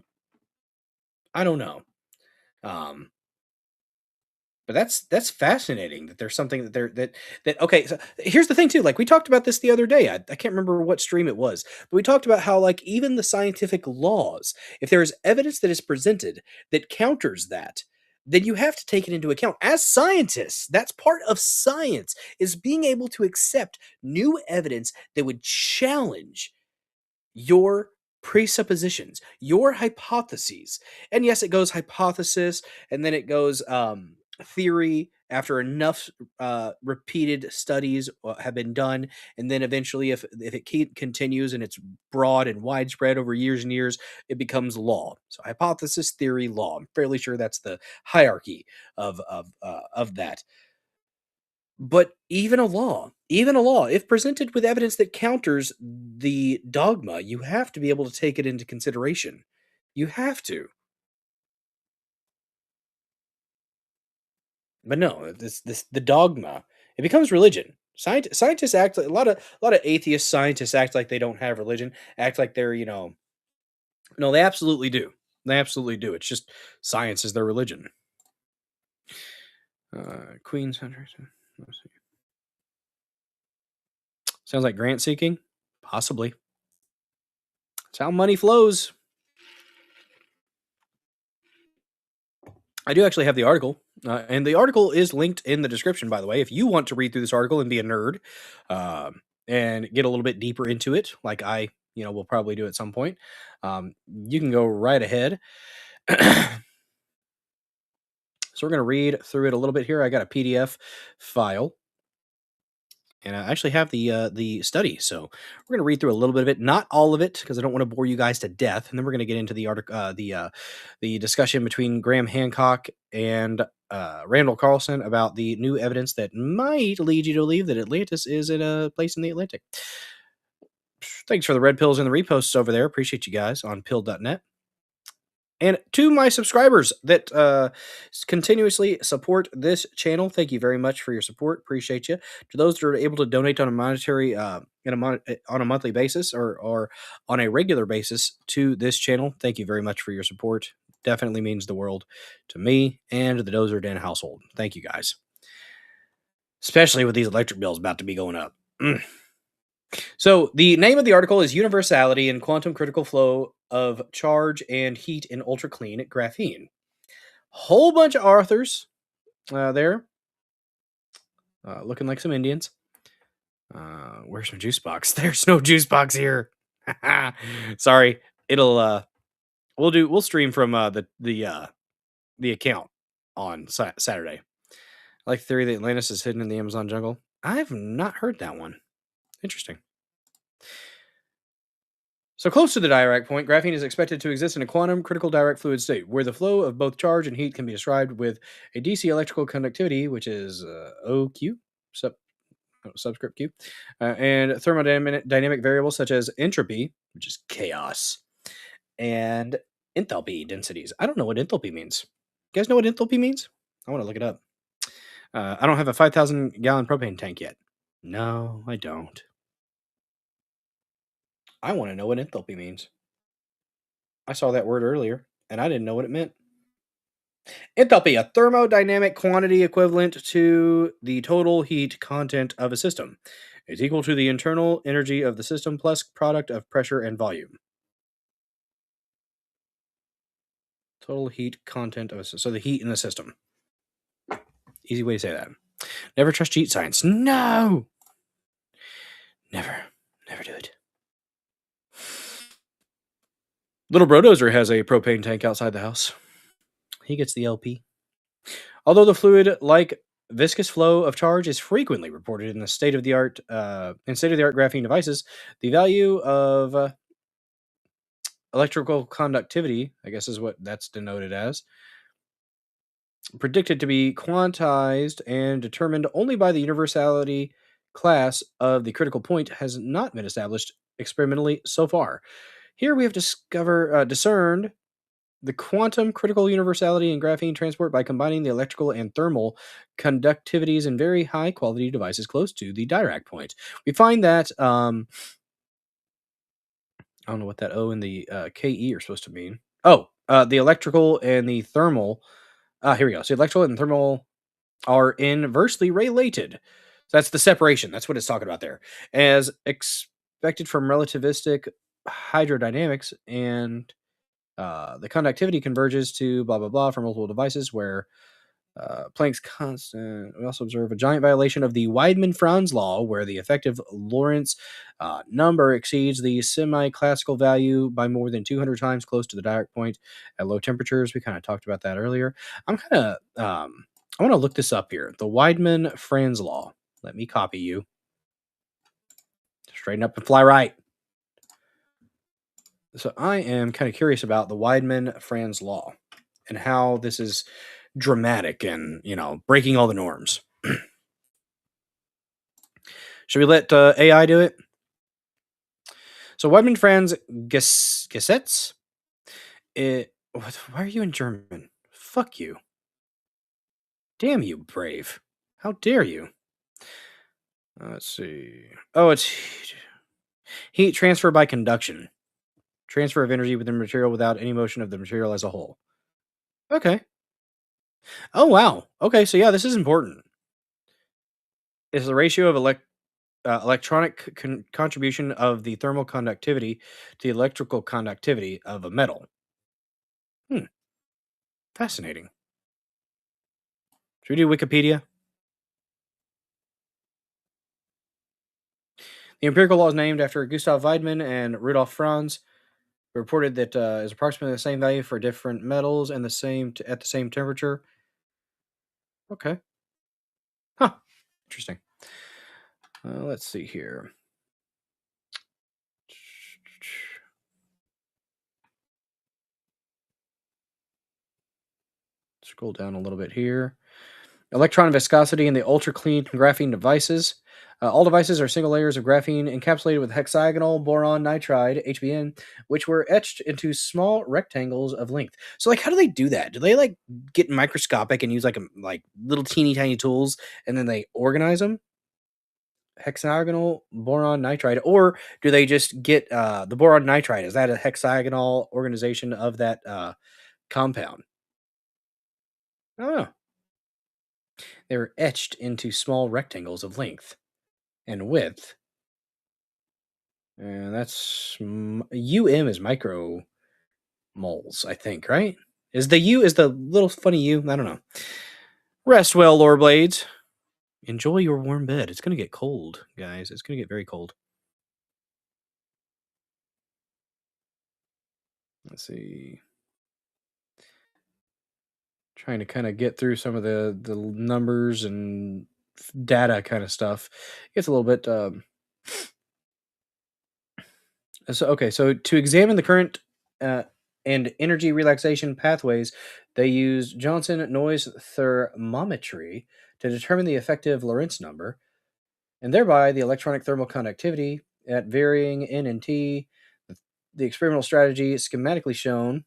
But that's fascinating that there's something that that okay. So here's the thing too. Like we talked about this the other day. I can't remember what stream it was, but we talked about how like even the scientific laws, if there is evidence that is presented that counters that, then you have to take it into account. As scientists, that's part of science, is being able to accept new evidence that would challenge your presuppositions, your hypotheses. And yes, it goes hypothesis, and then it goes theory after enough repeated studies have been done, and then eventually, if it continues and it's broad and widespread over years and years, it becomes law. So hypothesis, theory, law. I'm fairly sure that's the hierarchy of that. But even a law, if presented with evidence that counters the dogma, you have to be able to take it into consideration. You have to. But no, the dogma, it becomes religion. Scientists act like a lot of atheist scientists act like they don't have religion, act like they're, no, they absolutely do. They absolutely do. It's just science is their religion. Queen's Hunter. Let's see. Sounds like grant seeking? Possibly. That's how money flows. I do actually have the article, and the article is linked in the description, by the way. If you want to read through this article and be a nerd and get a little bit deeper into it, like I will probably do at some point, you can go right ahead. So we're going to read through it a little bit here. I got a PDF file. And I actually have the study, so we're going to read through a little bit of it, not all of it, because I don't want to bore you guys to death. And then we're going to get into the article, the discussion between Graham Hancock and Randall Carlson about the new evidence that might lead you to believe that Atlantis is in a place in the Atlantic. Thanks for the red pills and the reposts over there. Appreciate you guys on pill.net. And to my subscribers that continuously support this channel, thank you very much for your support. Appreciate you. To those that are able to donate on a monetary, on a monthly basis or on a regular basis to this channel, thank you very much for your support. Definitely means the world to me and the Dozer Den household. Thank you guys. Especially with these electric bills about to be going up. So the name of the article is Universality and Quantum Critical Flow of Charge and Heat in Ultra Clean Graphene. Whole bunch of authors there. Looking like some Indians. Where's my juice box? There's no juice box here. Sorry. It'll we'll stream from the account on Saturday. I like the theory that Atlantis is hidden in the Amazon jungle. I've not heard that one. Interesting. So close to the Dirac point, graphene is expected to exist in a quantum critical Dirac fluid state, where the flow of both charge and heat can be described with a DC electrical conductivity, which is OQ, subscript Q, and thermodynamic variables such as entropy, which is chaos, and enthalpy densities. I don't know what enthalpy means. You guys know what enthalpy means? I want to look it up. I don't have a 5,000 gallon propane tank yet. No, I don't. I want to know what enthalpy means. I saw that word earlier, and I didn't know what it meant. Enthalpy, a thermodynamic quantity equivalent to the total heat content of a system. It's equal to the internal energy of the system plus product of pressure and volume. Total heat content of a system. So the heat in the system. Easy way to say that. Never trust cheat science. No! Never do it. Little Brodozer has a propane tank outside the house. He gets the LP. Although the fluid-like viscous flow of charge is frequently reported in the state-of-the-art graphene devices, the value of electrical conductivity, I guess is what that's denoted as, predicted to be quantized and determined only by the universality class of the critical point, has not been established experimentally so far. Here we have discerned the quantum critical universality in graphene transport by combining the electrical and thermal conductivities in very high quality devices close to the Dirac point. We find that I don't know what that O and the KE are supposed to mean. Oh, the electrical and the thermal. Here we go. So electrical and thermal are inversely related. So that's the separation. That's what it's talking about there. As expected from relativistic hydrodynamics, and the conductivity converges to blah, blah, blah for multiple devices where Planck's constant. We also observe a giant violation of the Weidmann-Franz law, where the effective Lorentz number exceeds the semi-classical value by more than 200 times close to the Dirac point at low temperatures. We kind of talked about that earlier. I want to look this up here. The Weidmann-Franz law. Let me copy you. Straighten up and fly right. So I am kind of curious about the Weidmann-Franz law and how this is dramatic and, breaking all the norms. Should we let AI do it? So Weidmann-Franz Gesetz. Why are you in German? Fuck you. Damn you, Brave. How dare you? Let's see. Oh, it's heat transfer by conduction. Transfer of energy within material without any motion of the material as a whole. Okay. Oh, wow. Okay, so yeah, this is important. It's the ratio of electronic contribution of the thermal conductivity to the electrical conductivity of a metal. Fascinating. Should we do Wikipedia? The empirical law is named after Gustav Weidmann and Rudolf Franz. Reported that is approximately the same value for different metals and at the same temperature. Okay. Huh. Interesting. Let's see here. Scroll down a little bit here. Electron viscosity in the ultra-clean graphene devices. All devices are single layers of graphene encapsulated with hexagonal boron nitride, HBN, which were etched into small rectangles of length. So, how do they do that? Do they, get microscopic and use, little teeny tiny tools, and then they organize them? Hexagonal boron nitride. Or do they just get the boron nitride? Is that a hexagonal organization of that compound? I don't know. They were etched into small rectangles of length and width. And that's UM is micromoles, I think, right? Is the U is the little funny U? I don't know. Rest well, lore blades. Enjoy your warm bed. It's going to get cold, guys. It's going to get very cold. Let's see. Trying to kind of get through some of the numbers and data kind of stuff. It gets a little bit. So to examine the current and energy relaxation pathways, they use Johnson noise thermometry to determine the effective Lorentz number, and thereby the electronic thermal conductivity at varying N and T. The experimental strategy schematically shown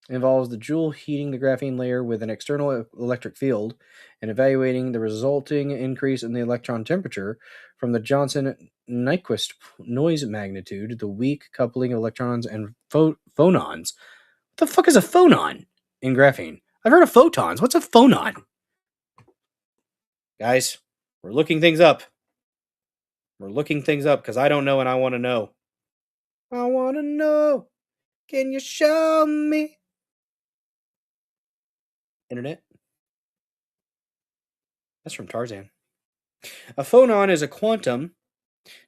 involves the Joule heating the graphene layer with an external electric field and evaluating the resulting increase in the electron temperature from the Johnson-Nyquist noise magnitude, the weak coupling of electrons and phonons. What the fuck is a phonon in graphene? I've heard of photons. What's a phonon? Guys, we're looking things up. We're looking things up because I don't know and I want to know. I want to know. Can you show me? Internet? That's from Tarzan. A phonon is a quantum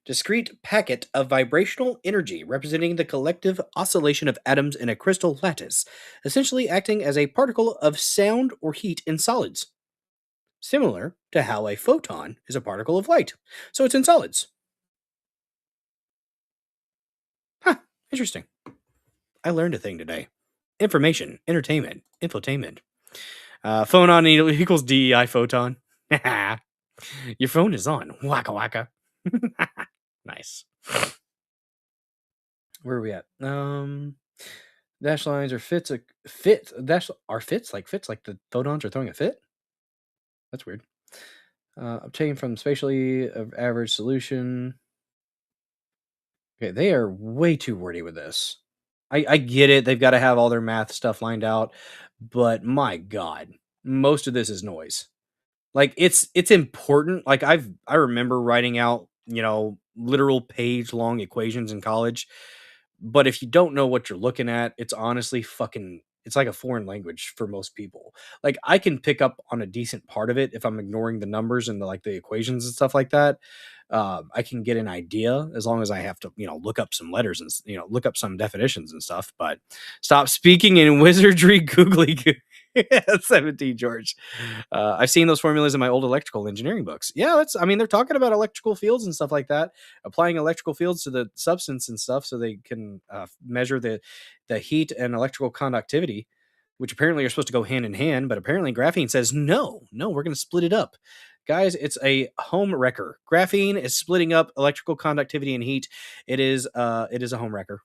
discrete packet of vibrational energy representing the collective oscillation of atoms in a crystal lattice, essentially acting as a particle of sound or heat in solids. Similar to how a photon is a particle of light. So it's in solids. Huh, interesting. I learned a thing today. Information, entertainment, infotainment. Phonon equals DEI photon. Your phone is on. Waka waka. Nice. Where are we at? Dash lines are fits like the photons are throwing a fit. That's weird. Obtained from spatially average solution. Okay, they are way too wordy with this. I get it. They've got to have all their math stuff lined out, but my God, most of this is noise. Like it's important. Like I remember writing out, literal page long equations in college. But if you don't know what you're looking at, it's honestly it's like a foreign language for most people. Like I can pick up on a decent part of it if I'm ignoring the numbers and the equations and stuff like that. I can get an idea as long as I have to, look up some letters and, look up some definitions and stuff. But stop speaking in wizardry, googly goo. 17, George. I've seen those formulas in my old electrical engineering books. Yeah, they're talking about electrical fields and stuff like that, applying electrical fields to the substance and stuff so they can measure the heat and electrical conductivity, which apparently are supposed to go hand in hand. But apparently graphene says, no, we're going to split it up. Guys, it's a home wrecker. Graphene is splitting up electrical conductivity and heat. It is a home wrecker.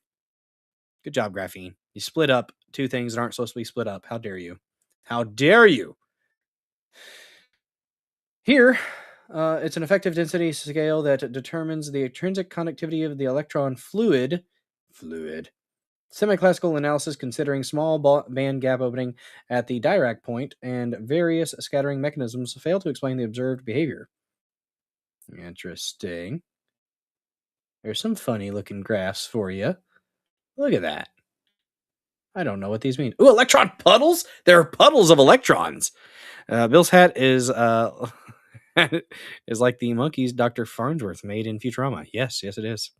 Good job, graphene. You split up two things that aren't supposed to be split up. How dare you? How dare you? Here, it's an effective density scale that determines the intrinsic conductivity of the electron fluid. Semi-classical analysis considering small band gap opening at the Dirac point and various scattering mechanisms fail to explain the observed behavior. Interesting. There's some funny looking graphs for you. Look at that. I don't know what these mean. Ooh, electron puddles? There are puddles of electrons. Bill's hat is is like the monkeys Dr. Farnsworth made in Futurama. Yes, it is.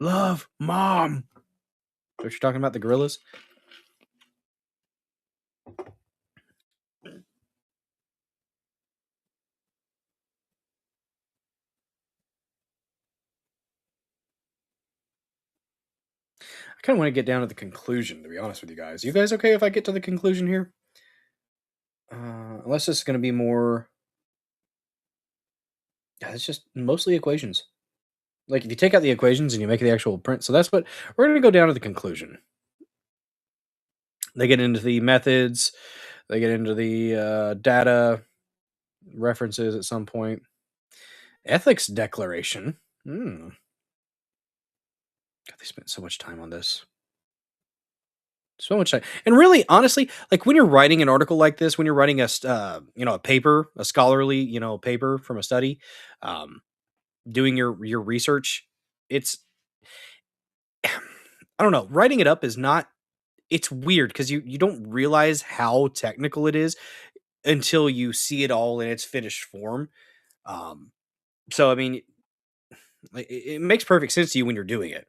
Love, Mom. What you're talking about, the gorillas? I kind of want to get down to the conclusion, to be honest with you guys. You guys okay if I get to the conclusion here? Unless this is going to be more... Yeah, it's just mostly equations. Like, if you take out the equations and you make the actual print... So that's what... We're going to go down to the conclusion. They get into the methods. They get into the data references at some point. Ethics declaration. God, they spent so much time on this. So much time. And really, honestly, like when you're writing an article like this, when you're writing a paper, a scholarly, paper from a study, doing your research, it's, I don't know, writing it up is not, it's weird because you don't realize how technical it is until you see it all in its finished form. So, I mean, it makes perfect sense to you when you're doing it.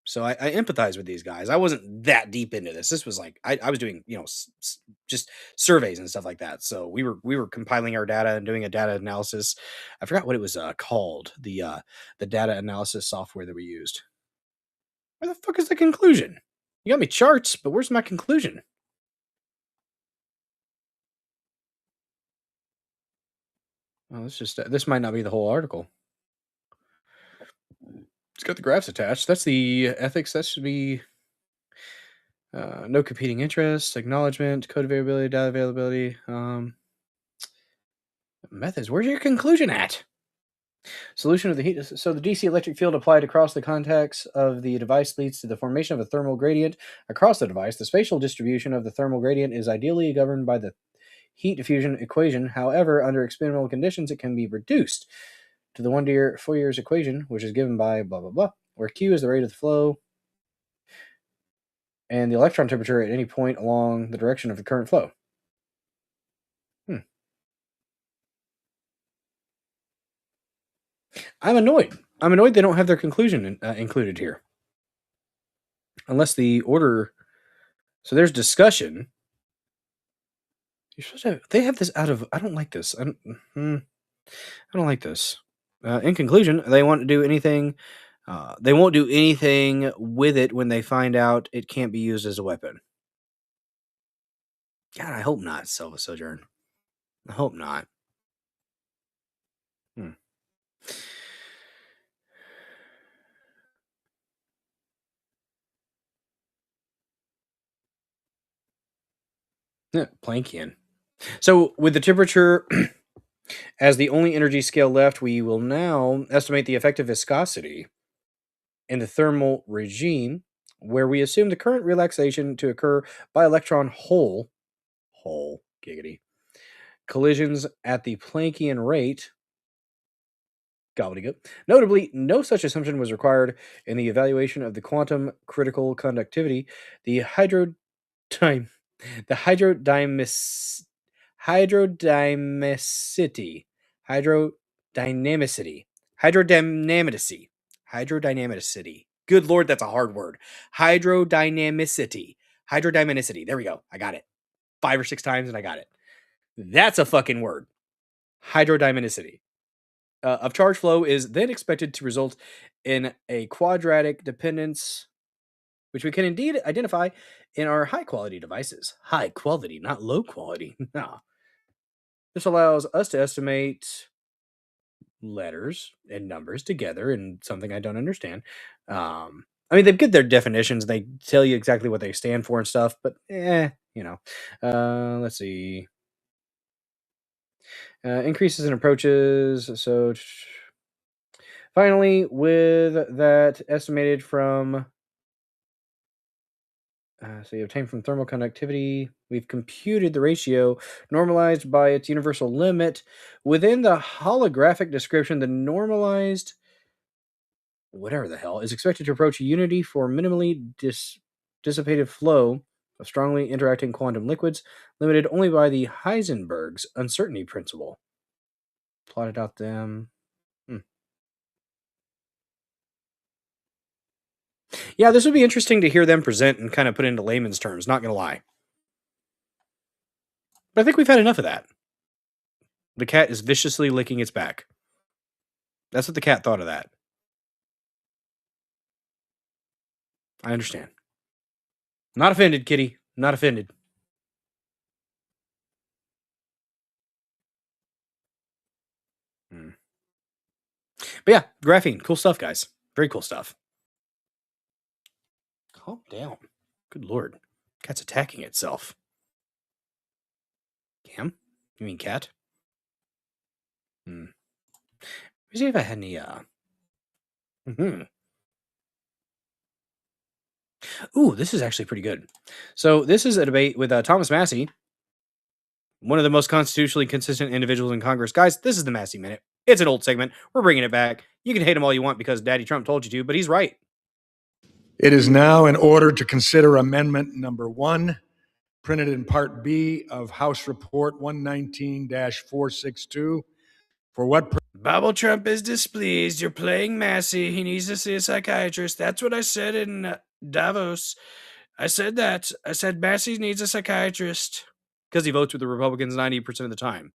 So I empathize with these guys. I wasn't that deep into this. This was like I was doing, just surveys and stuff like that. So we were compiling our data and doing a data analysis. I forgot what it was called. The data analysis software that we used. Where the fuck is the conclusion? You got me charts, but where's my conclusion? Well, this might not be the whole article. It's got the graphs attached. That's the ethics. That should be no competing interests, acknowledgement, code availability, data availability, methods. Where's your conclusion at? Solution of the heat. So the DC electric field applied across the contacts of the device leads to the formation of a thermal gradient across the device. The spatial distribution of the thermal gradient is ideally governed by the heat diffusion equation. However, under experimental conditions, it can be reduced to the Fourier's equation, which is given by blah, blah, blah, where Q is the rate of the flow and the electron temperature at any point along the direction of the current flow. I'm annoyed. They don't have their conclusion included here. Unless the order... So there's discussion. You're supposed to they have this out of... I don't like this. I don't like this. In conclusion, they won't do anything... they won't do anything with it when they find out it can't be used as a weapon. God, I hope not, Silva Sojourn. I hope not. Planckian. So with the temperature as the only energy scale left, we will now estimate the effective viscosity in the thermal regime, where we assume the current relaxation to occur by electron hole giggity, collisions at the Planckian rate. Gobbledygook. Notably, no such assumption was required in the evaluation of the quantum critical conductivity, the hydrodynamicity, hydrodynamicity. Good Lord, that's a hard word. Hydrodynamicity. There we go. I got it. 5 or 6 times and I got it. That's a fucking word. Hydrodynamicity. Of charge flow is then expected to result in a quadratic dependence, which we can indeed identify in our high-quality devices. High quality, not low quality. No. This allows us to estimate letters and numbers together in something I don't understand. I mean, they get their definitions. They tell you exactly what they stand for and stuff, but let's see. Increases in approaches. So finally, with that estimated from, so you obtain from thermal conductivity, we've computed the ratio normalized by its universal limit. Within the holographic description, the normalized, whatever the hell, is expected to approach unity for minimally dissipated flow of strongly interacting quantum liquids, limited only by the Heisenberg's uncertainty principle. Plotted out them. Yeah, this would be interesting to hear them present and kind of put into layman's terms, not going to lie. But I think we've had enough of that. The cat is viciously licking its back. That's what the cat thought of that. I understand. Not offended, kitty. Not offended. But yeah, graphene. Cool stuff, guys. Very cool stuff. Calm down. Good Lord. Cat's attacking itself. Cam? You mean cat? Let me see if I had any, Ooh, this is actually pretty good. So this is a debate with Thomas Massey, one of the most constitutionally consistent individuals in Congress. Guys, this is the Massey Minute. It's an old segment. We're bringing it back. You can hate him all you want because Daddy Trump told you to, but he's right. It is now in order to consider Amendment Number 1, printed in Part B of House Report 119-462. For what Bible Trump is displeased. You're playing Massey. He needs to see a psychiatrist. That's what I said in Davos. I said that. I said Massey needs a psychiatrist. Because he votes with the Republicans 90% of the time.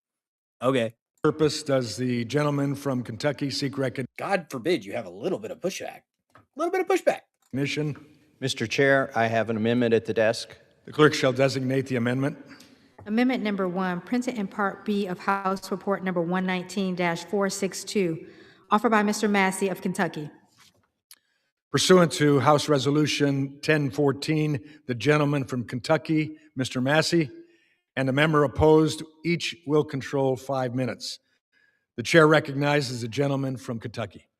Okay. purpose does the gentleman from Kentucky seek recognition? God forbid you have a little bit of pushback. A little bit of pushback. Mr. Chair, I have an amendment at the desk. The clerk shall designate the amendment. Amendment number 1, printed in Part B of House Report number 119-462, offered by Mr. Massey of Kentucky. Pursuant to House Resolution 1014, the gentleman from Kentucky, Mr. Massey, and a member opposed, each will control 5 minutes. The chair recognizes the gentleman from Kentucky.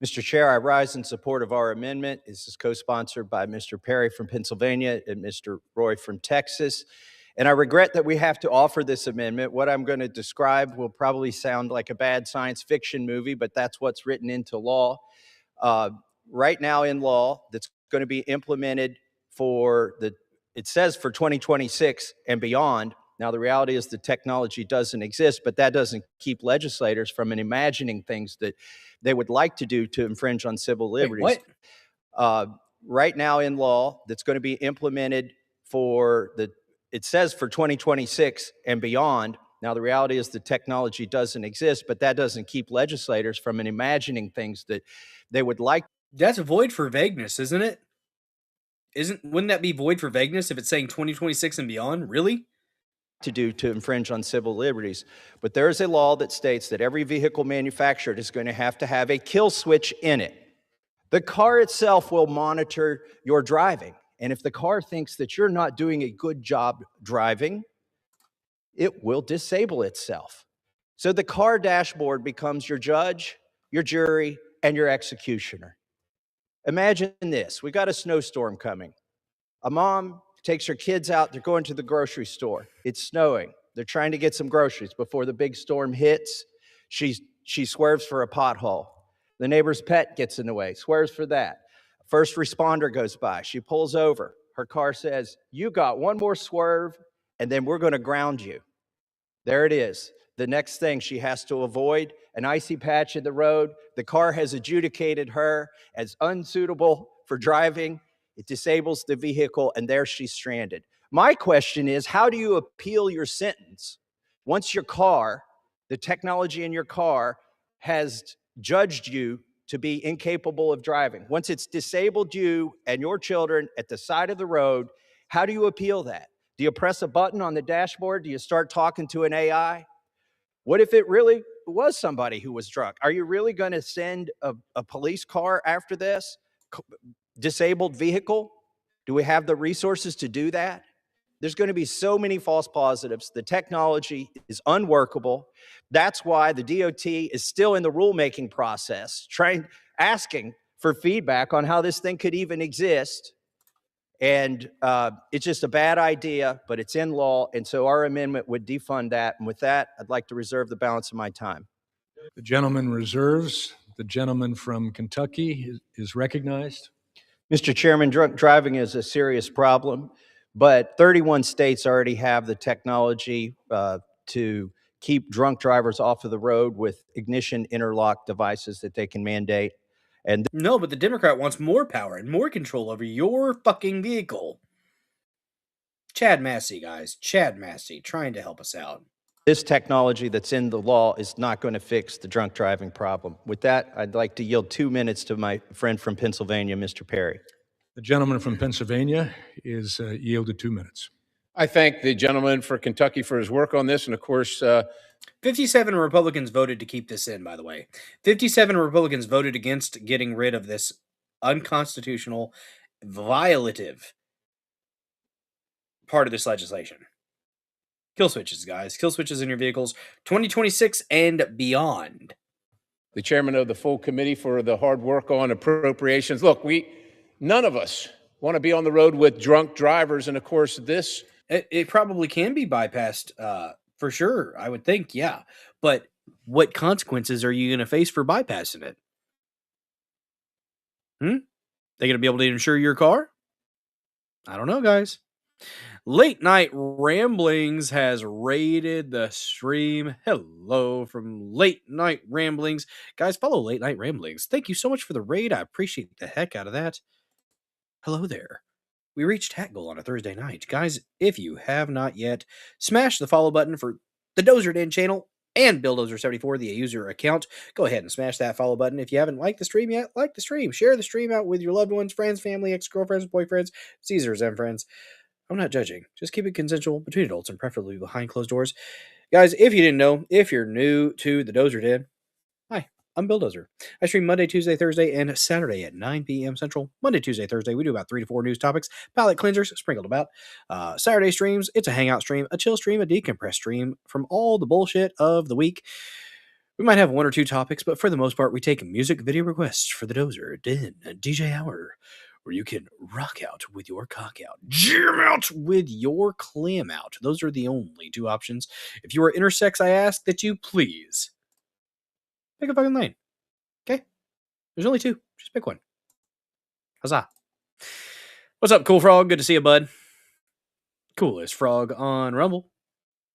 Mr. Chair, I rise in support of our amendment. This is co-sponsored by Mr. Perry from Pennsylvania and Mr. Roy from Texas. And I regret that we have to offer this amendment. What I'm going to describe will probably sound like a bad science fiction movie, but that's what's written into law. Right now in law, that's going to be implemented it says for 2026 and beyond. Now, the reality is the technology doesn't exist, but that doesn't keep legislators from imagining things that they would like to do to infringe on civil liberties. Wait, what? Right now in law, that's going to be implemented it says for 2026 and beyond. Now, the reality is the technology doesn't exist, but that doesn't keep legislators from imagining things that they would like. That's void for vagueness, isn't it? Wouldn't that be void for vagueness if it's saying 2026 and beyond? Really? To do to infringe on civil liberties. But there is a law that states that every vehicle manufactured is going to have a kill switch in it. The car itself will monitor your driving. And if the car thinks that you're not doing a good job driving, it will disable itself. So the car dashboard becomes your judge, your jury, and your executioner. Imagine this. We got a snowstorm coming. A mom takes her kids out. They're going to the grocery store. It's snowing. They're trying to get some groceries before the big storm hits. She swerves for a pothole. The neighbor's pet gets in the way, swerves for that. First responder goes by. She pulls over. Her car says, "You got one more swerve, and then we're going to ground you." There it is. The next thing she has to avoid, an icy patch in the road. The car has adjudicated her as unsuitable for driving. It disables the vehicle, and there she's stranded. My question is, how do you appeal your sentence once your car, the technology in your car, has judged you to be incapable of driving? Once it's disabled you and your children at the side of the road, how do you appeal that? Do you press a button on the dashboard? Do you start talking to an AI? What if it really was somebody who was drunk? Are you really going to send a police car after this? Disabled vehicle? Do we have the resources to do that? There's going to be so many false positives. The technology is unworkable. That's why the DOT is still in the rulemaking process, asking for feedback on how this thing could even exist. And it's just a bad idea, but it's in law. And so our amendment would defund that. And with that, I'd like to reserve the balance of my time. The gentleman reserves. The gentleman from Kentucky is recognized. Mr. Chairman, drunk driving is a serious problem, but 31 states already have the technology to keep drunk drivers off of the road with ignition interlock devices that they can mandate. And no, but the Democrat wants more power and more control over your fucking vehicle. Chad Massey, guys. Chad Massey, trying to help us out. This technology that's in the law is not going to fix the drunk driving problem. With that, I'd like to yield 2 minutes to my friend from Pennsylvania, Mr. Perry. The gentleman from Pennsylvania is yielded 2 minutes. I thank the gentleman for Kentucky for his work on this. And of course, 57 Republicans voted to keep this in, by the way. 57 Republicans voted against getting rid of this unconstitutional, violative part of this legislation. Kill switches, guys. Kill switches in your vehicles, 2026 and beyond. The chairman of the full committee for the hard work on appropriations. Look, none of us want to be on the road with drunk drivers. And of course, it probably can be bypassed for sure, I would think, yeah. But what consequences are you going to face for bypassing it? They going to be able to insure your car? I don't know, guys. Late Night Ramblings has raided the stream. Hello from Late Night Ramblings. Guys, follow Late Night Ramblings. Thank you so much for the raid. I appreciate the heck out of that. Hello there. We reached hat goal on a Thursday night. Guys, if you have not yet, smash the follow button for the Dozer Den channel and BillDozer74, the user account. Go ahead and smash that follow button. If you haven't liked the stream yet, like the stream. Share the stream out with your loved ones, friends, family, ex-girlfriends, boyfriends, Caesars, and friends. I'm not judging. Just keep it consensual between adults and preferably behind closed doors. Guys, if you didn't know, if you're new to the Dozer Den, hi, I'm Bill Dozer. I stream Monday, Tuesday, Thursday, and Saturday at 9 p.m. Central. Monday, Tuesday, Thursday, we do about 3 to 4 news topics, palate cleansers sprinkled about. Saturday streams, it's a hangout stream, a chill stream, a decompress stream from all the bullshit of the week. We might have 1 or 2 topics, but for the most part, we take music video requests for the Dozer Den DJ Hour, where you can rock out with your cock out, jam out with your clam out. Those are the only 2 options. If you are intersex, I ask that you please pick a fucking lane. Okay? There's only 2. Just pick one. Huzzah. What's up, Cool Frog? Good to see you, bud. Coolest Frog on Rumble.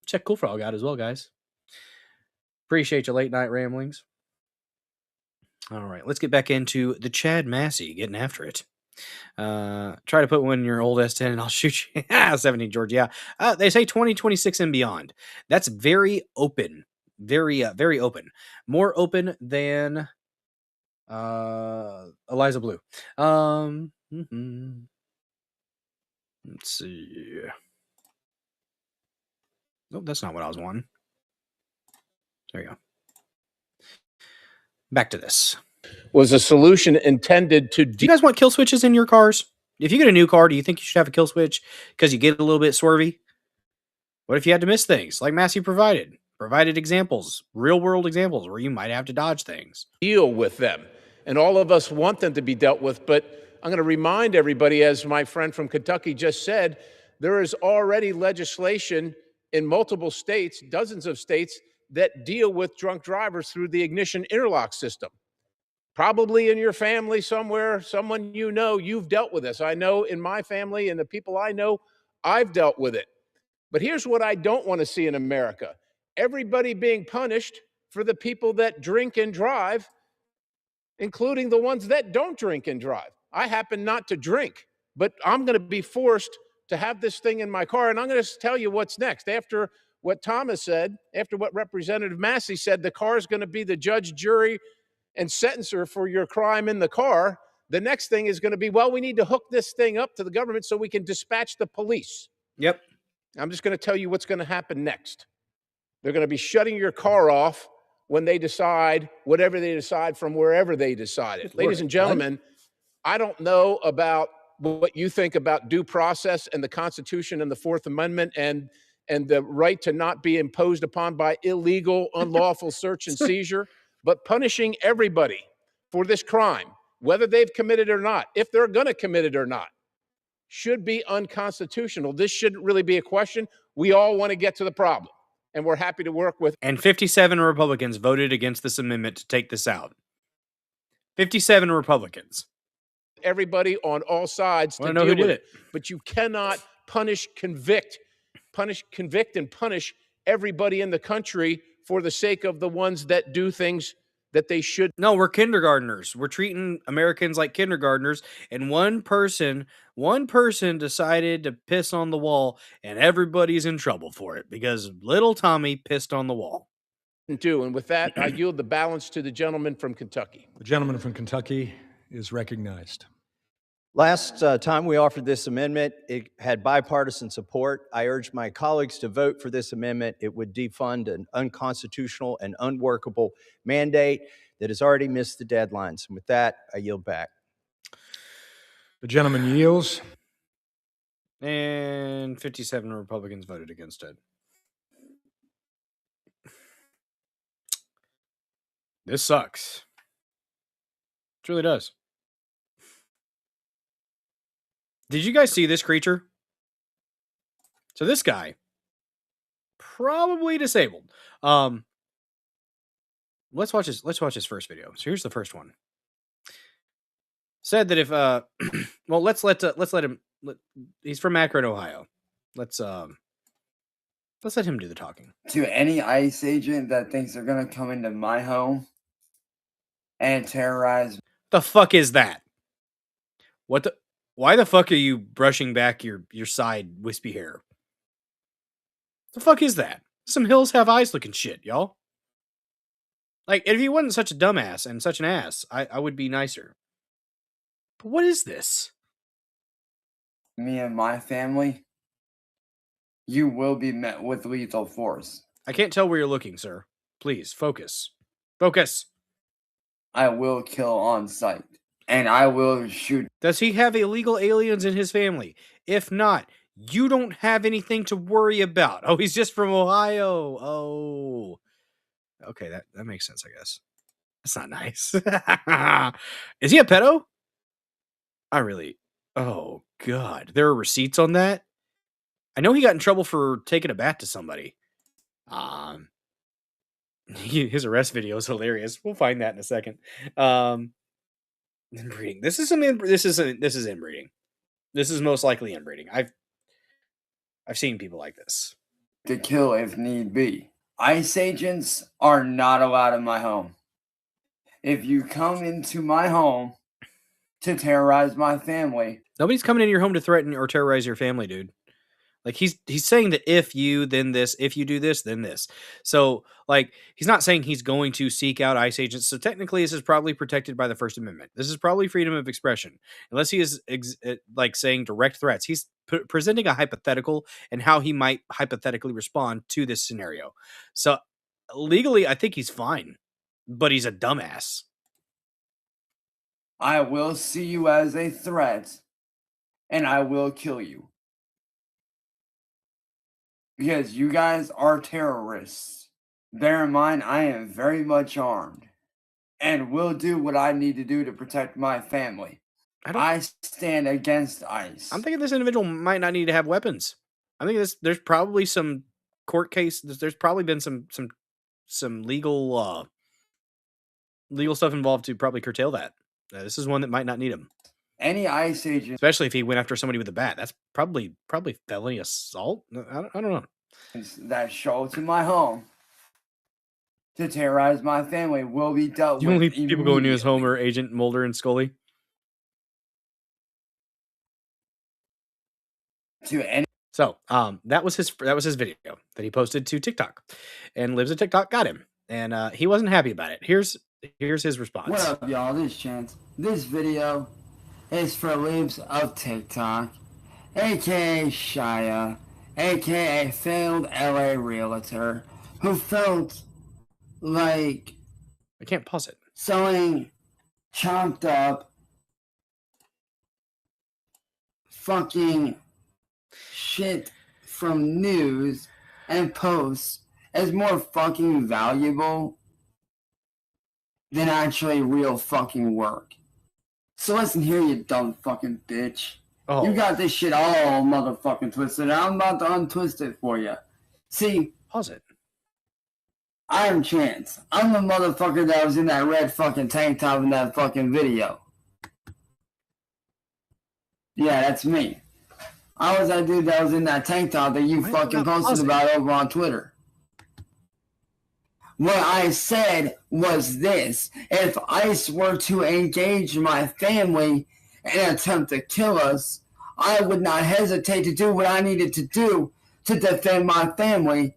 Check Cool Frog out as well, guys. Appreciate your Late Night Ramblings. All right, let's get back into the Chad Massey getting after it. Try to put one in your old S10 and I'll shoot you. 17, George. Yeah. They say 2026 and beyond. That's very open. Very open. More open than Eliza Blue. Let's see. Nope, that's not what I was wanting. There you go. Back to this. Was a solution intended to... Do you guys want kill switches in your cars? If you get a new car, do you think you should have a kill switch because you get a little bit swervy? What if you had to miss things like Massey provided examples, real world examples where you might have to dodge things? Deal with them. And all of us want them to be dealt with. But I'm going to remind everybody, as my friend from Kentucky just said, there is already legislation in multiple states, dozens of states, that deal with drunk drivers through the ignition interlock system. Probably in your family somewhere, someone you know, you've dealt with this. I know in my family and the people I know, I've dealt with it. But here's what I don't want to see in America. Everybody being punished for the people that drink and drive, including the ones that don't drink and drive. I happen not to drink, but I'm going to be forced to have this thing in my car. And I'm going to tell you what's next. After what Thomas said, after what Representative Massey said, the car is going to be the judge, jury, and sentencer for your crime in the car. The next thing is going to be, well, we need to hook this thing up to the government so we can dispatch the police. Yep. I'm just going to tell you what's going to happen next. They're going to be shutting your car off when they decide, whatever they decide from wherever they decide it. Ladies and gentlemen, I don't know about what you think about due process and the Constitution and the Fourth Amendment and the right to not be imposed upon by illegal, unlawful search and seizure, but punishing everybody for this crime, whether they've committed it or not, if they're going to commit it or not, should be unconstitutional. This shouldn't really be a question. We all want to get to the problem, and we're happy to work with. And 57 Republicans voted against this amendment to take this out. 57 Republicans. Everybody on all sides to know deal who did with it. But you cannot convict, and punish everybody in the country for the sake of the ones that do things that they should. No, we're kindergartners. We're treating Americans like kindergartners, and one person decided to piss on the wall, and everybody's in trouble for it because little Tommy pissed on the wall. And with that, I yield the balance to the gentleman from Kentucky. The gentleman from Kentucky is recognized. Last time we offered this amendment, it had bipartisan support. I urge my colleagues to vote for this amendment. It would defund an unconstitutional and unworkable mandate that has already missed the deadlines. And with that, I yield back. The gentleman yields. And 57 Republicans voted against it. This sucks. It really does. Did you guys see this creature? So this guy, probably disabled. Let's watch his first video. So here's the first one. Said that if well, let's let him. He's from Akron, Ohio. Let's let him do the talking. To any ICE agent that thinks they're gonna come into my home and terrorize. The fuck is that? What the? Why the fuck are you brushing back your side wispy hair? The fuck is that? Some hills have eyes looking shit, y'all. Like, if he wasn't such a dumbass and such an ass, I would be nicer. But what is this? Me and my family, you will be met with lethal force. I can't tell where you're looking, sir. Please, focus. Focus. I will kill on sight. And I will shoot. Does he have illegal aliens in his family? If not, you don't have anything to worry about. Oh, he's just from Ohio. Oh. Okay, that makes sense, I guess. That's not nice. Is he a pedo? Oh, God. There are receipts on that? I know he got in trouble for taking a bat to somebody. His arrest video is hilarious. We'll find that in a second. Inbreeding. This is inbreeding. This is most likely inbreeding. I've seen people like this. To kill if need be. ICE agents are not allowed in my home. If you come into my home to terrorize my family. Nobody's coming into your home to threaten or terrorize your family, dude. Like, he's saying that if you, then this, if you do this, then this. So, like, he's not saying he's going to seek out ICE agents. So technically, this is probably protected by the First Amendment. This is probably freedom of expression. Unless he is, like, saying direct threats. He's presenting a hypothetical and how he might hypothetically respond to this scenario. So, legally, I think he's fine. But he's a dumbass. I will see you as a threat, and I will kill you. because you guys are terrorists. Bear in mind, I am very much armed and will do what I need to do to protect my family. I stand against ICE. I'm thinking this individual might not need to have weapons. I think there's probably some court case. There's probably been some legal stuff involved to probably curtail that. This is one that might not need him. Any ICE agent, especially if he went after somebody with a bat, that's probably felony assault. I don't know. That show to my home to terrorize my family will be dealt You with. only people going to his home are Agent Mulder and Scully. So that was his video that he posted to TikTok, and Libs of TikTok got him, and he wasn't happy about it. Here's his response. What up, y'all? This is Chance. This video is for Libs of TikTok, aka Shia, aka failed LA realtor, who felt like I can't pause it. Selling chopped up fucking shit from news and posts is more fucking valuable than actually real fucking work. So listen here, you dumb fucking bitch. Oh. You got this shit all motherfucking twisted. I'm about to untwist it for you. See, pause it. I'm Chance. I'm the motherfucker that was in that red fucking tank top in that fucking video. Yeah, that's me. I was that dude that was in that tank top that you fucking posted about over on Twitter. What I said was this: if ICE were to engage my family and attempt to kill us, I would not hesitate to do what I needed to do to defend my family,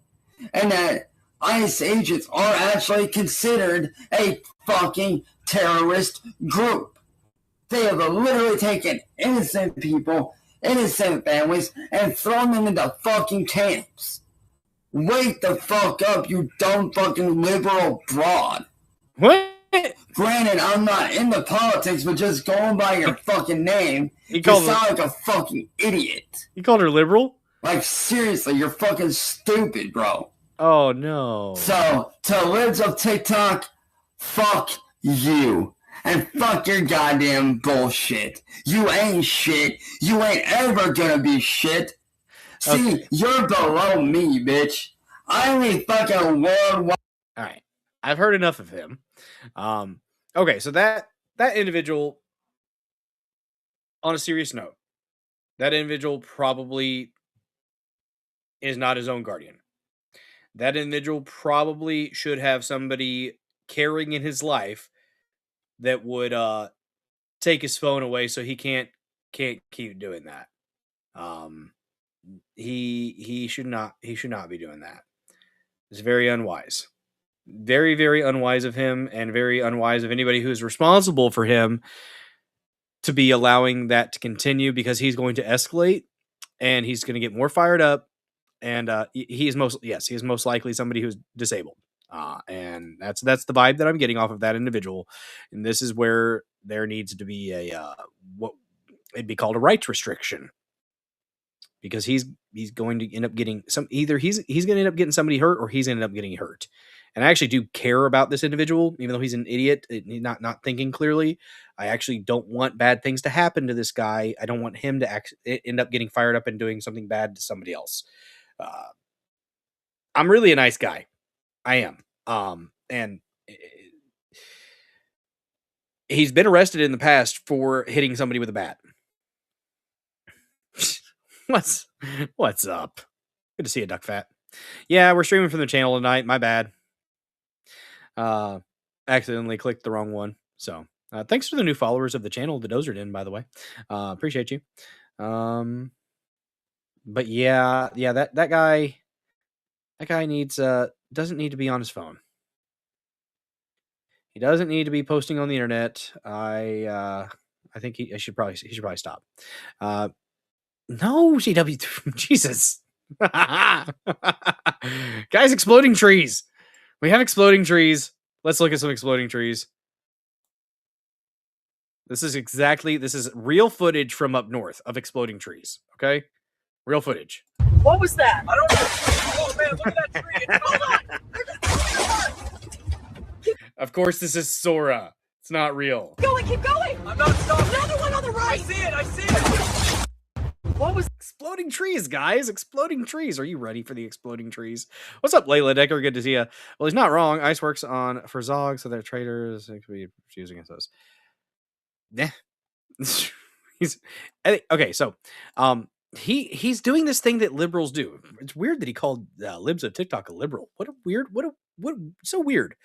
and that ICE agents are actually considered a fucking terrorist group. They have literally taken innocent people, innocent families, and thrown them into fucking camps. Wake the fuck up, you dumb fucking liberal broad. What? Granted, I'm not into politics, but just going by your fucking name, you sound like a fucking idiot. You called her liberal? Like, seriously, you're fucking stupid, bro. Oh, no. So, to Libs of TikTok, fuck you. And fuck your goddamn bullshit. You ain't shit. You ain't ever gonna be shit. See, okay. You're below me, bitch. I'm a fucking worldwide. All right. I've heard enough of him. Okay, so that individual, on a serious note, that individual probably is not his own guardian. That individual probably should have somebody caring in his life that would take his phone away so he can't keep doing that. He should not be doing that. It's very unwise. Very, very unwise of him, and very unwise of anybody who's responsible for him to be allowing that to continue, because he's going to escalate and he's going to get more fired up, and he is most likely somebody who's disabled. And that's the vibe that I'm getting off of that individual. And this is where there needs to be a what it'd be called a rights restriction, because he's going to end up getting either he's going to end up getting somebody hurt, or he's going to end up getting hurt. And I actually do care about this individual, even though he's an idiot, not thinking clearly. I actually don't want bad things to happen to this guy. I don't want him to end up getting fired up and doing something bad to somebody else. I'm really a nice guy. I am. And he's been arrested in the past for hitting somebody with a bat. What's up? Good to see you, Duck Fat. Yeah, we're streaming from the channel tonight. My bad. Accidentally clicked the wrong one. So thanks for the new followers of the channel, the Dozer Den, by the way. Appreciate you. But yeah, that guy needs doesn't need to be on his phone. He doesn't need to be posting on the internet. I think he should probably stop. No, GW, Jesus. Guys, exploding trees. We have exploding trees. Let's look at some exploding trees. This is real footage from up north of exploding trees. Okay? Real footage. What was that? I don't know. Oh man, look at that tree. Hold on. Of course, this is Sora. It's not real. Keep going. I'm not stopping. Another one on the right. I see it. What was Exploding trees, guys? Exploding trees. Are you ready for the exploding trees? What's up, Layla Decker? Good to see you. Well, he's not wrong. Ice works for Zog, so they're traders. It could be used against us. Yeah. Okay, so he's doing this thing that liberals do. It's weird that he called libs of TikTok a liberal. What so weird.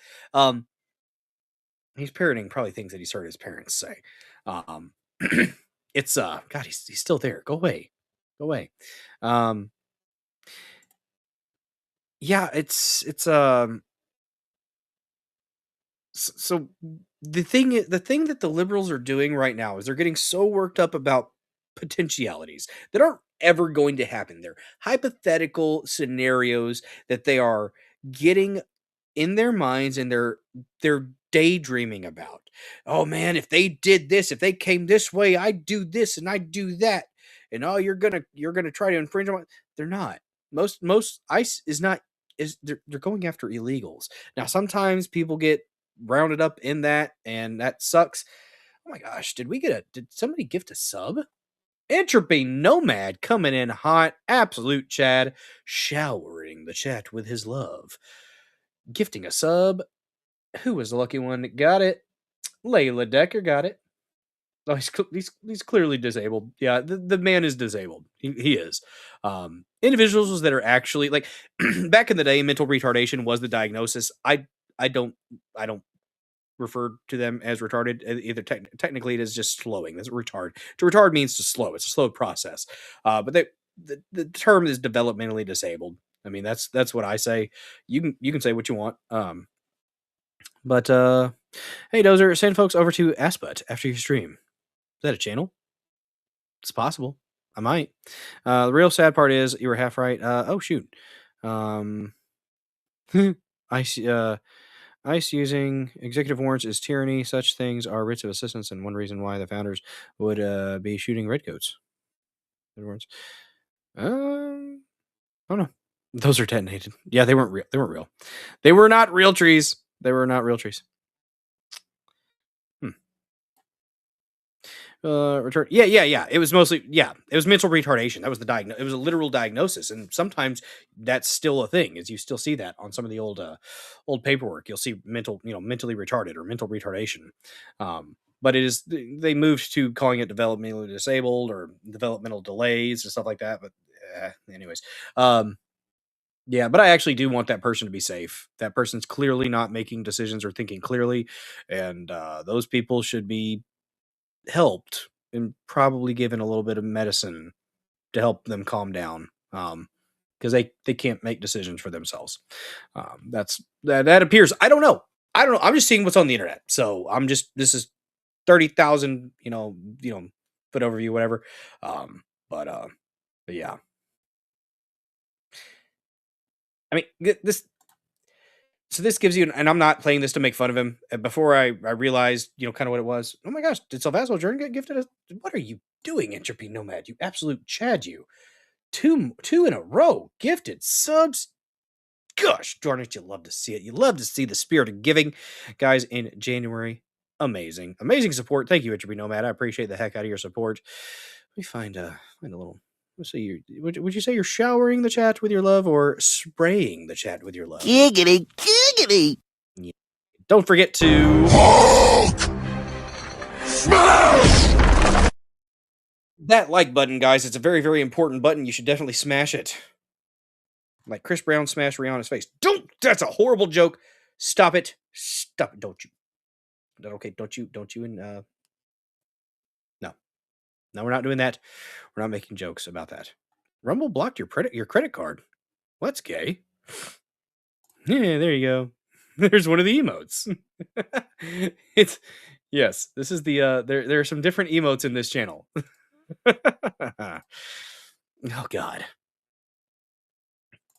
He's parroting probably things that he's heard his parents say. It's God, he's still there. Go away. Yeah, it's so the thing that the liberals are doing right now is they're getting so worked up about potentialities that aren't ever going to happen. They're hypothetical scenarios that they are getting in their minds, and they're daydreaming about. Oh man, if they did this, if they came this way, I'd do this and I'd do that. And oh, you're gonna try to infringe on. They're not. Most ICE they're going after illegals. Now sometimes people get rounded up in that, and that sucks. Oh my gosh, did somebody gift a sub? Entropy Nomad coming in hot, absolute Chad, showering the chat with his love. Gifting a sub. Who was the lucky one that got it? Layla Decker got it. Oh, he's clearly disabled. Yeah, the man is disabled. He is. Individuals that are actually like back in the day, mental retardation was the diagnosis. I don't refer to them as retarded. Either technically it is just slowing. That's retard. To retard means to slow. It's a slow process. But the term is developmentally disabled. I mean, that's what I say. You can say what you want. But hey Dozer, send folks over to Asput after your stream. Is that a channel? It's possible. I might. The real sad part is you were half right. Oh shoot. ICE using executive warrants is tyranny. Such things are writs of assistance, and one reason why the founders would be shooting redcoats. Warrants. Oh no, those are detonated. Yeah, they weren't real. They weren't real. They were not real trees. They were not real trees. Return. Yeah. It was mostly, it was mental retardation. That was the it was a literal diagnosis. And sometimes that's still a thing, is you still see that on some of the old paperwork. You'll see mentally retarded or mental retardation. But they moved to calling it developmentally disabled or developmental delays and stuff like that. But anyways, yeah, but I actually do want that person to be safe. That person's clearly not making decisions or thinking clearly. And those people should be helped and probably given a little bit of medicine to help them calm down, because they can't make decisions for themselves. That appears. I don't know. I'm just seeing what's on the internet. So this is 30,000 foot overview, whatever. But yeah. I mean, this gives you, and I'm not playing this to make fun of him. Before I realized, kind of what it was. Oh my gosh, did Salvazo Journey get gifted? What are you doing, Entropy Nomad? You absolute Chad, you. Two in a row gifted subs. Gosh darn it, you love to see it. You love to see the spirit of giving, guys. In January, amazing support. Thank you, Entropy Nomad. I appreciate the heck out of your support. Let me find a little. Let's see. Would you say you're showering the chat with your love or spraying the chat with your love? Giggity, giggity. Yeah. Don't forget to smash that like button, guys. It's a very, very important button. You should definitely smash it. Like Chris Brown smashed Rihanna's face. That's a horrible joke. Stop it. Don't you? Okay, don't you No, we're not doing that. We're not making jokes about that. Rumble blocked your credit card. Well, that's gay. Yeah, there you go. There's one of the emotes. Yes, this is the there are some different emotes in this channel. Oh God.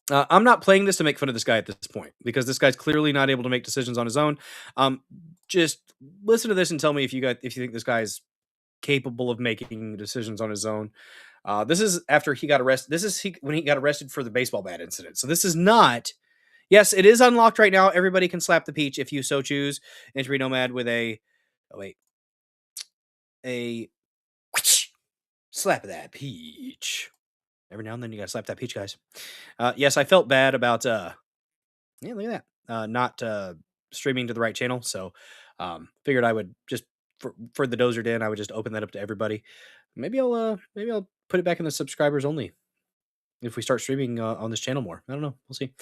I'm not playing this to make fun of this guy at this point, because this guy's clearly not able to make decisions on his own. Just listen to this and tell me if you think this guy's capable of making decisions on his own. This is after he got arrested. This is when he got arrested for the baseball bat incident. So this is not. Yes, it is unlocked right now. Everybody can slap the peach if you so choose. Entry Nomad with a. Oh wait. A slap that peach. Every now and then you gotta slap that peach, guys. Yes, I felt bad about yeah, look at that. Not streaming to the right channel. So figured I would just for the Dozer Den, I would just open that up to everybody. Maybe I'll put it back in the subscribers only if we start streaming on this channel more. I don't know. We'll see.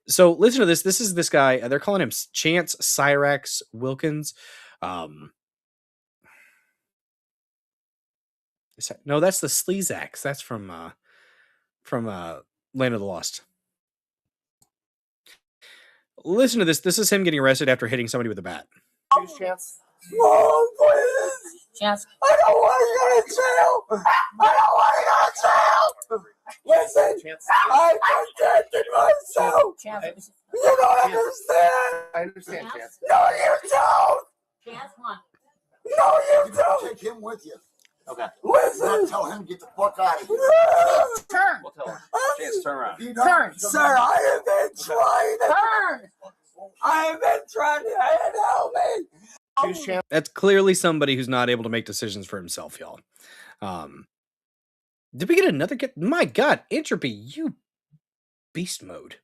So listen to this. This is this guy. They're calling him Chance Cyrax Wilkins. No, that's the Sleazax. That's from Land of the Lost. Listen to this. This is him getting arrested after hitting somebody with a bat. Chance. Mom, please. Chance. I don't want to go to jail. I don't want to go to jail. Listen, Chance. I protected myself. Chance. You don't understand. I understand, Chance. No, you don't. Chance, come on. No, you don't. Take him with you. Okay. Listen. Not tell him to get the fuck out of here. Turn. We'll tell him. Chance, turn around. Turn. Sir, I have been trying to. Turn. I have been trying to help me. That's clearly somebody who's not able to make decisions for himself, y'all. Did we get another get? My God, Entropy, you beast mode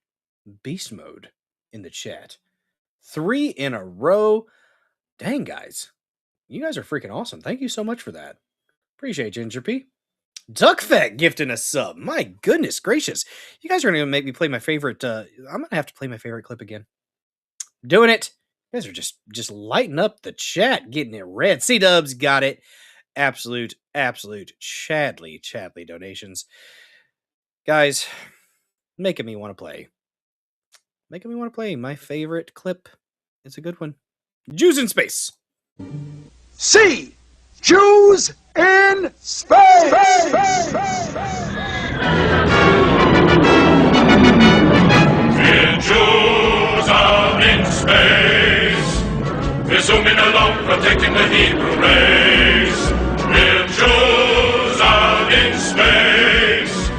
in the chat. 3 in a row. Dang, guys. You guys are freaking awesome. Thank you so much for that. Appreciate you, Entropy. Duckfat gifting a sub. My goodness gracious. You guys are going to make me play my favorite. I'm going to have to play my favorite clip again. Doing it. You guys are just lighting up the chat, getting it red. C-Dubs got it. Absolute Chadley donations. Guys, making me want to play. Making me want to play my favorite clip. It's a good one. Jews in space. C. Jews in space. We're Jews out in space. We're zooming along, protecting the Hebrew race. We're Jews out in space.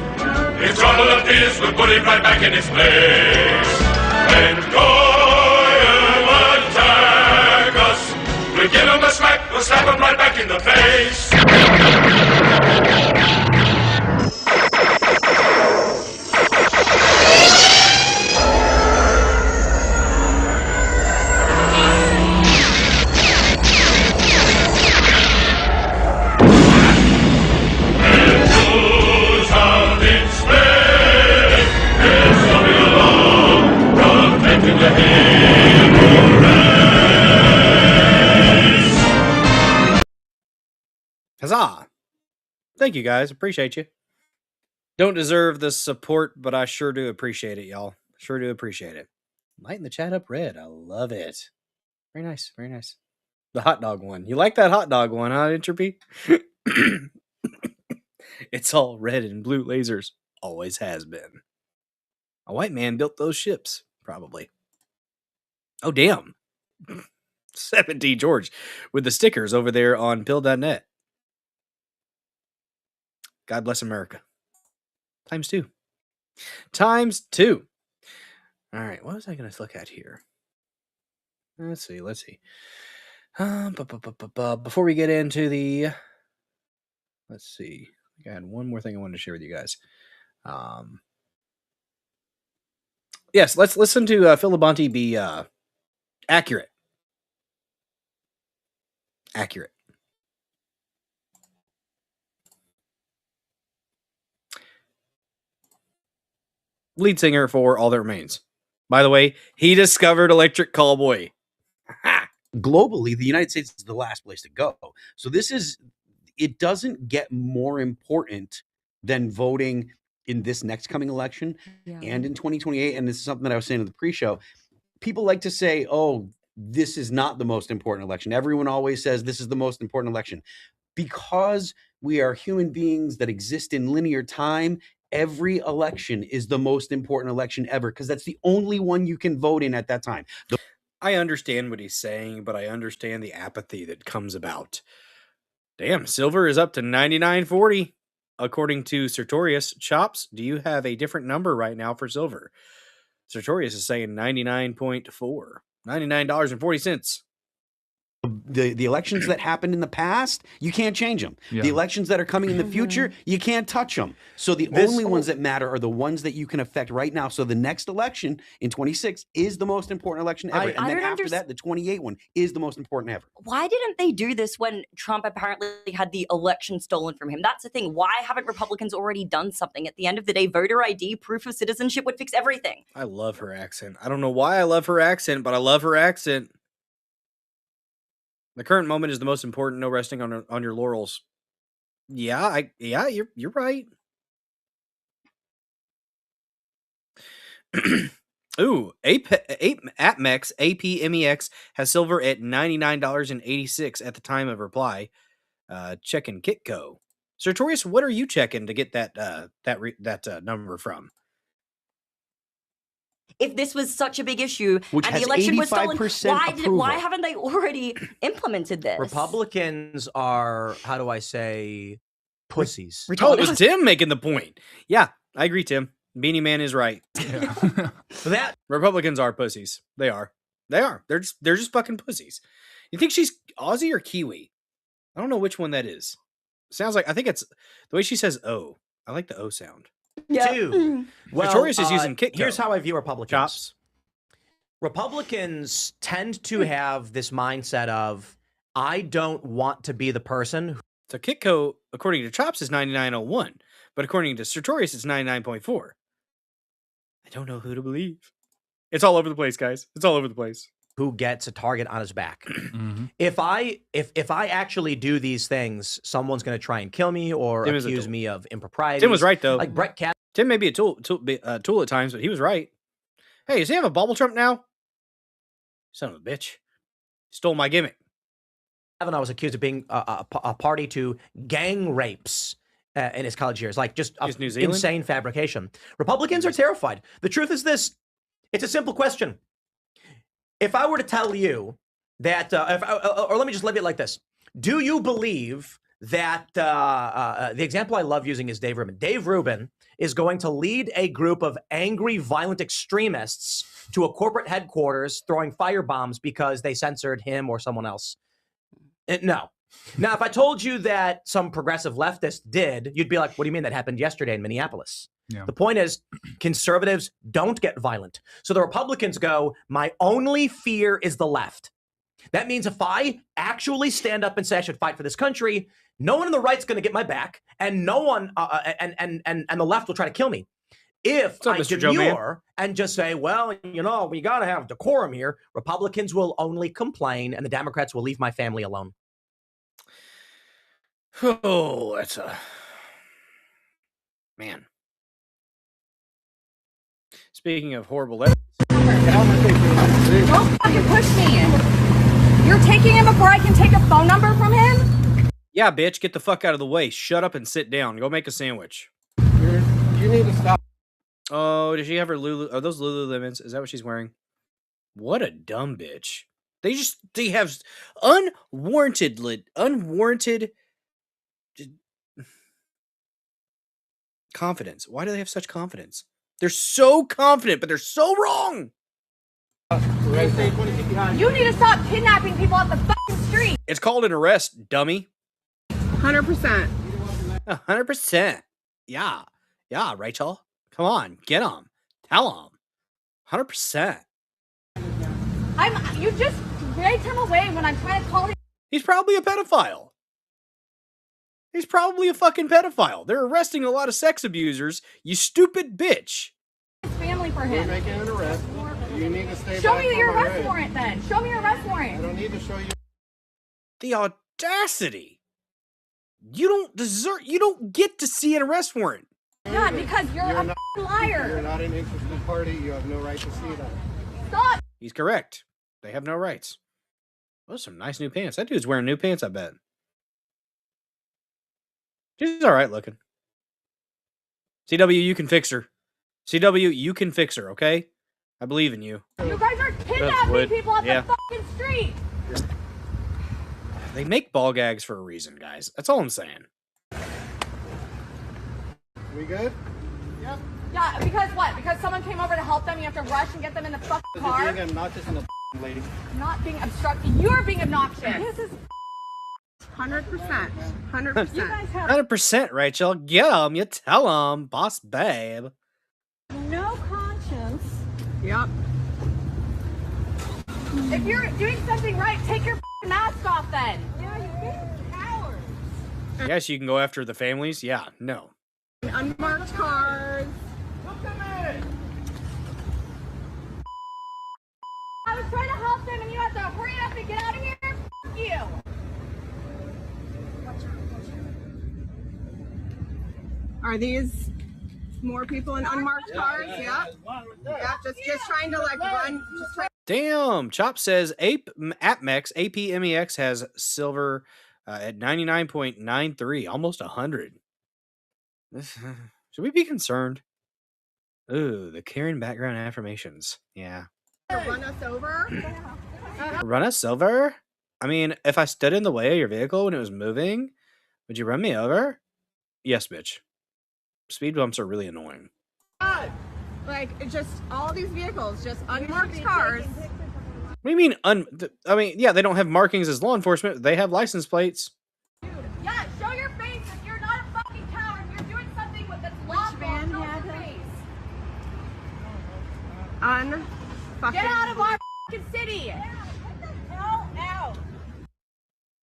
If trouble appears, we'll put it right back in its place. When Goyim attack us, we'll give them a smack, we'll slap them right back in the face. Huzzah! Thank you, guys. Appreciate you. Don't deserve the support, but I sure do appreciate it, y'all. Sure do appreciate it. Lighting the chat up red. I love it. Very nice. Very nice. The hot dog one. You like that hot dog one, huh, Entropy? It's all red and blue lasers. Always has been. A white man built those ships, probably. Oh, damn. 17 George with the stickers over there on pill.net. God bless America. Times 2. Times 2. All right, what was I going to look at here? Let's see. Before we get into the... Let's see. I think I had one more thing I wanted to share with you guys. Yes, let's listen to Phil Labonte be accurate. Accurate. Lead singer for All That Remains. By the way, he discovered Electric Callboy. Globally, the United States is the last place to go. So it doesn't get more important than voting in this next coming election and in 2028. And this is something that I was saying in the pre-show. People like to say, oh, this is not the most important election. Everyone always says this is the most important election. Because we are human beings that exist in linear time, every election is the most important election ever because that's the only one you can vote in at that time. I understand what he's saying, but I understand the apathy that comes about. Damn, silver is up to 99.40. according to Sertorius, Chops, do you have a different number right now for silver? Sertorius is saying 99.4. $99.40. The elections that happened in the past, you can't change them. Yeah. The elections that are coming in the future, you can't touch them. So the only ones that matter are the ones that you can affect right now. So the next election in 26 is the most important election ever. And then after that, the 28 one is the most important ever. Why didn't they do this when Trump apparently had the election stolen from him? That's the thing. Why haven't Republicans already done something? At the end of the day, voter ID, proof of citizenship would fix everything. I love her accent. I don't know why I love her accent, but I love her accent. The current moment is the most important. No resting on your laurels. Yeah, you're right. Ooh, APMEX APMEX has silver at $99.86 at the time of reply. Checking Kitco. Sertorius, what are you checking to get that number from? If this was such a big issue Which and the has election was stolen, 85% why haven't they already implemented this? Republicans are, how do I say, pussies. Oh, it was Tim making the point. Yeah, I agree, Tim. Beanie Man is right. That Republicans are pussies. They are. They're just fucking pussies. You think she's Aussie or Kiwi? I don't know which one that is. Sounds like, I think it's the way she says "oh." I like the "o" sound. Yeah. Two. Well, Notorious is using Kitco. Here's how I view Republicans. Chops. Republicans tend to have this mindset of, I don't want to be the person who... So Kitco, according to Chops, is 99.01, but according to Sertorius, it's 99.4. I don't know who to believe. It's all over the place, guys. It's all over the place. Who gets a target on his back. If I actually do these things, someone's going to try and kill me or accuse me of impropriety. Tim was right, though. Like Brett Kavanaugh. Tim may be a tool at times, but he was right. Hey, does he have a bubble Trump now? Son of a bitch. Stole my gimmick. Kavanaugh was accused of being a party to gang rapes in his college years. Like just New Zealand? insane fabrication. Republicans are terrified. The truth is this. It's a simple question. If I were to tell you that, or let me just leave it like this. Do you believe that, the example I love using is Dave Rubin. Dave Rubin is going to lead a group of angry, violent extremists to a corporate headquarters throwing firebombs because they censored him or someone else. No. Now, if I told you that some progressive leftist did, you'd be like, what do you mean that happened yesterday in Minneapolis? Yeah. The point is, conservatives don't get violent. So the Republicans go, my only fear is the left. That means if I actually stand up and say I should fight for this country, no one on the right's going to get my back, and no one and the left will try to kill me. If I demur and just say, well, you know, we got to have decorum here, Republicans will only complain, and the Democrats will leave my family alone. Oh, that's a man. Speaking of horrible, Don't fucking push me. You're taking him before I can take a phone number from him? Yeah, bitch, get the fuck out of the way. Shut up and sit down. Go make a sandwich. You need to stop. Oh, does she have her Lulu? Are those Lululemons? Is that what she's wearing? What a dumb bitch. They have unwarranted confidence. Why do they have such confidence? They're so confident, but they're so wrong. You need to stop kidnapping people off the fucking street. It's called an arrest, dummy. 100%. 100%. Yeah. Yeah, Rachel. Come on, get him. Tell him. 100%. You just dragged him away when I'm trying to call him. He's probably a pedophile. He's probably a fucking pedophile. They're arresting a lot of sex abusers. You stupid bitch. His family for him. We're making an arrest. You need to stay Show back me from your my arrest red. warrant then. Show me your arrest warrant. I don't need to show you. The audacity. You don't get to see an arrest warrant. God, because you're a not, liar. You're not an interested party. You have no right to see that. Stop. He's correct. They have no rights. Those are some nice new pants. That dude's wearing new pants, I bet. She's all right looking. CW, you can fix her. CW, you can fix her, okay? I believe in you. You guys are kidnapping people off the fucking street. They make ball gags for a reason, guys. That's all I'm saying. We good? Yep. Yeah, because what? Because someone came over to help them, you have to rush and get them in the fucking car? You're being obnoxious and a lady. I'm not being obstructive. You're being obnoxious. This is 100%. 100%. You guys have 100%, Rachel. Get 'em. You tell 'em. Boss babe. no conscience. Yep. If you're doing something right, take your mask off then. Yeah, you're being cowards. Yes, you can go after the families. Yeah, no. Unmarked cars. I was trying to help them and you have to hurry up and get out of here? F you. Are these more people in unmarked cars? Yeah. Yeah, just trying to like run. Just trying. Damn. Chop says APMEX, APMEX has silver at 99.93, almost 100. Should we be concerned? Ooh, the Karen background affirmations. Yeah. Run us over? Run us over? I mean, if I stood in the way of your vehicle when it was moving, would you run me over? Yes, bitch. Speed bumps are really annoying. Like, it just all these vehicles, just unmarked cars. What do you mean? I mean, yeah, they don't have markings as law enforcement. They have license plates. Yeah, show your face if you're not a fucking coward. You're doing something with that's lawful. Show your face. Get out of our fucking city. Yeah, get the hell out.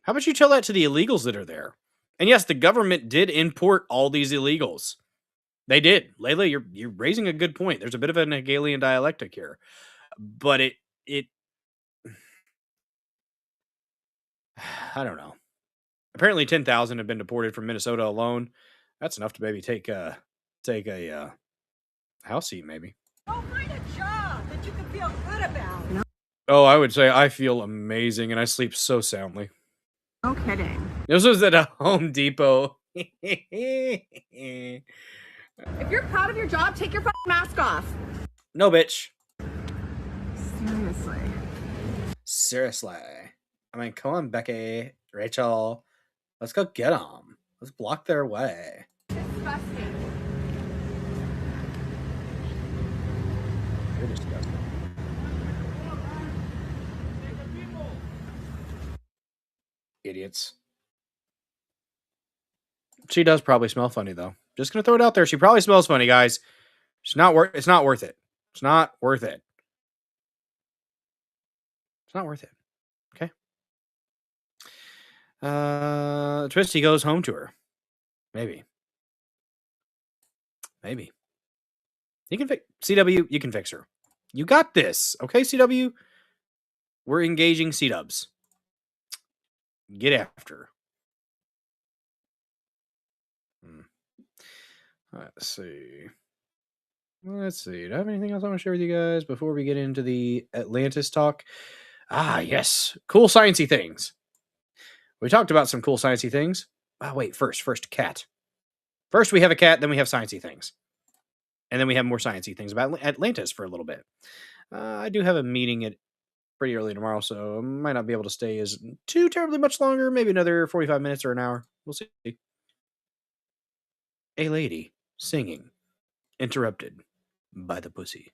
How about you tell that to the illegals that are there? And yes, the government did import all these illegals. They did. Layla, you're raising a good point. There's a bit of an Hegelian dialectic here. But it I don't know. Apparently 10,000 have been deported from Minnesota alone. That's enough to maybe take a house seat, maybe. Go find a job that you can feel good about. Oh, I would say I feel amazing and I sleep so soundly. No kidding. This was at a Home Depot. If you're proud of your job, take your fucking mask off. No, bitch. Seriously. Seriously. I mean, come on, Becky, Rachel. Let's go get them. Let's block their way. Disgusting. You're disgusting. Idiots. She does probably smell funny, though. Just gonna throw it out there. She probably smells funny, guys. It's not worth it. It's not worth it. It's not worth it. It's not worth it. Okay. Twisty goes home to her. Maybe. You can fix CW. You can fix her. You got this. Okay, CW. We're engaging C-dubs. Get after her. Let's see. Do I have anything else I want to share with you guys before we get into the Atlantis talk? Ah, yes. Cool sciencey things. We talked about some cool sciencey things. Oh, wait. First, cat. First, we have a cat, then we have sciencey things. And then we have more sciencey things about Atlantis for a little bit. I do have a meeting at pretty early tomorrow, so I might not be able to stay as too terribly much longer. Maybe another 45 minutes or an hour. We'll see. A lady singing, interrupted by the pussy.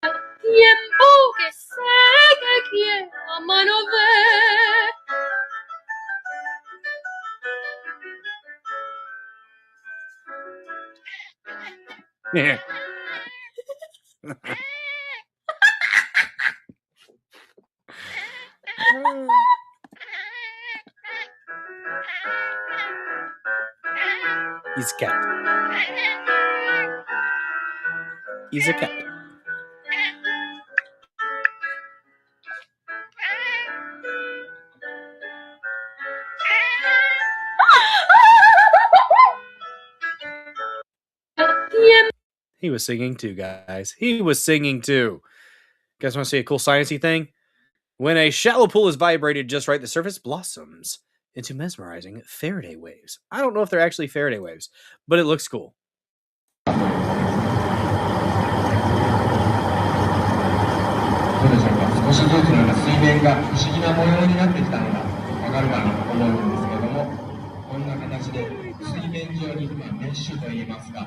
Tiempo que sé que quiero mano ver. Yeah. He's a cat. He's a cat. He was singing too, guys. He was singing too. You guys want to see a cool sciencey thing? When a shallow pool is vibrated just right, the surface blossoms into mesmerizing Faraday waves. I don't know if they're actually Faraday waves, but it looks cool.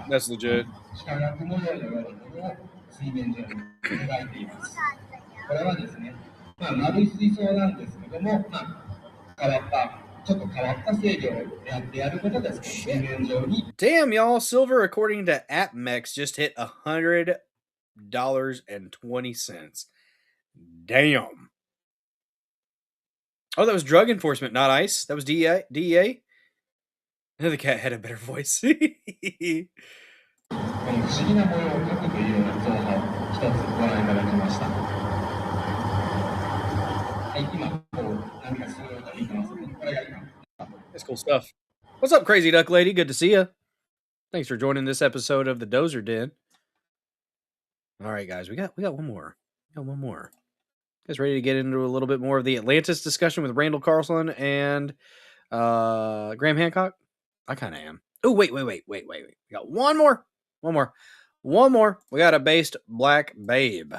That's legit. 幾何学模様のようなものを水面上に描いています。これはですね、丸い水槽なんですけども、ちょっと変わった制御をやることで水面上に。Damn, y'all! Silver, according to AppMex, just hit $100.20. Damn. Oh, that was drug enforcement, not ICE. That was DEA. DEA. The cat had a better voice. この不思議な模様を描くというような造花を一つご覧いただきました。はい、今こう何かするような言ってますね。これが今。That's cool stuff. What's up, Crazy Duck Lady? Good to see you. Thanks for joining this episode of the Dozer Den. All right, guys, we got one more. We got one more. You guys ready to get into a little bit more of the Atlantis discussion with Randall Carlson and Graham Hancock? I kind of am. Oh, wait. We got one more. We got a based black babe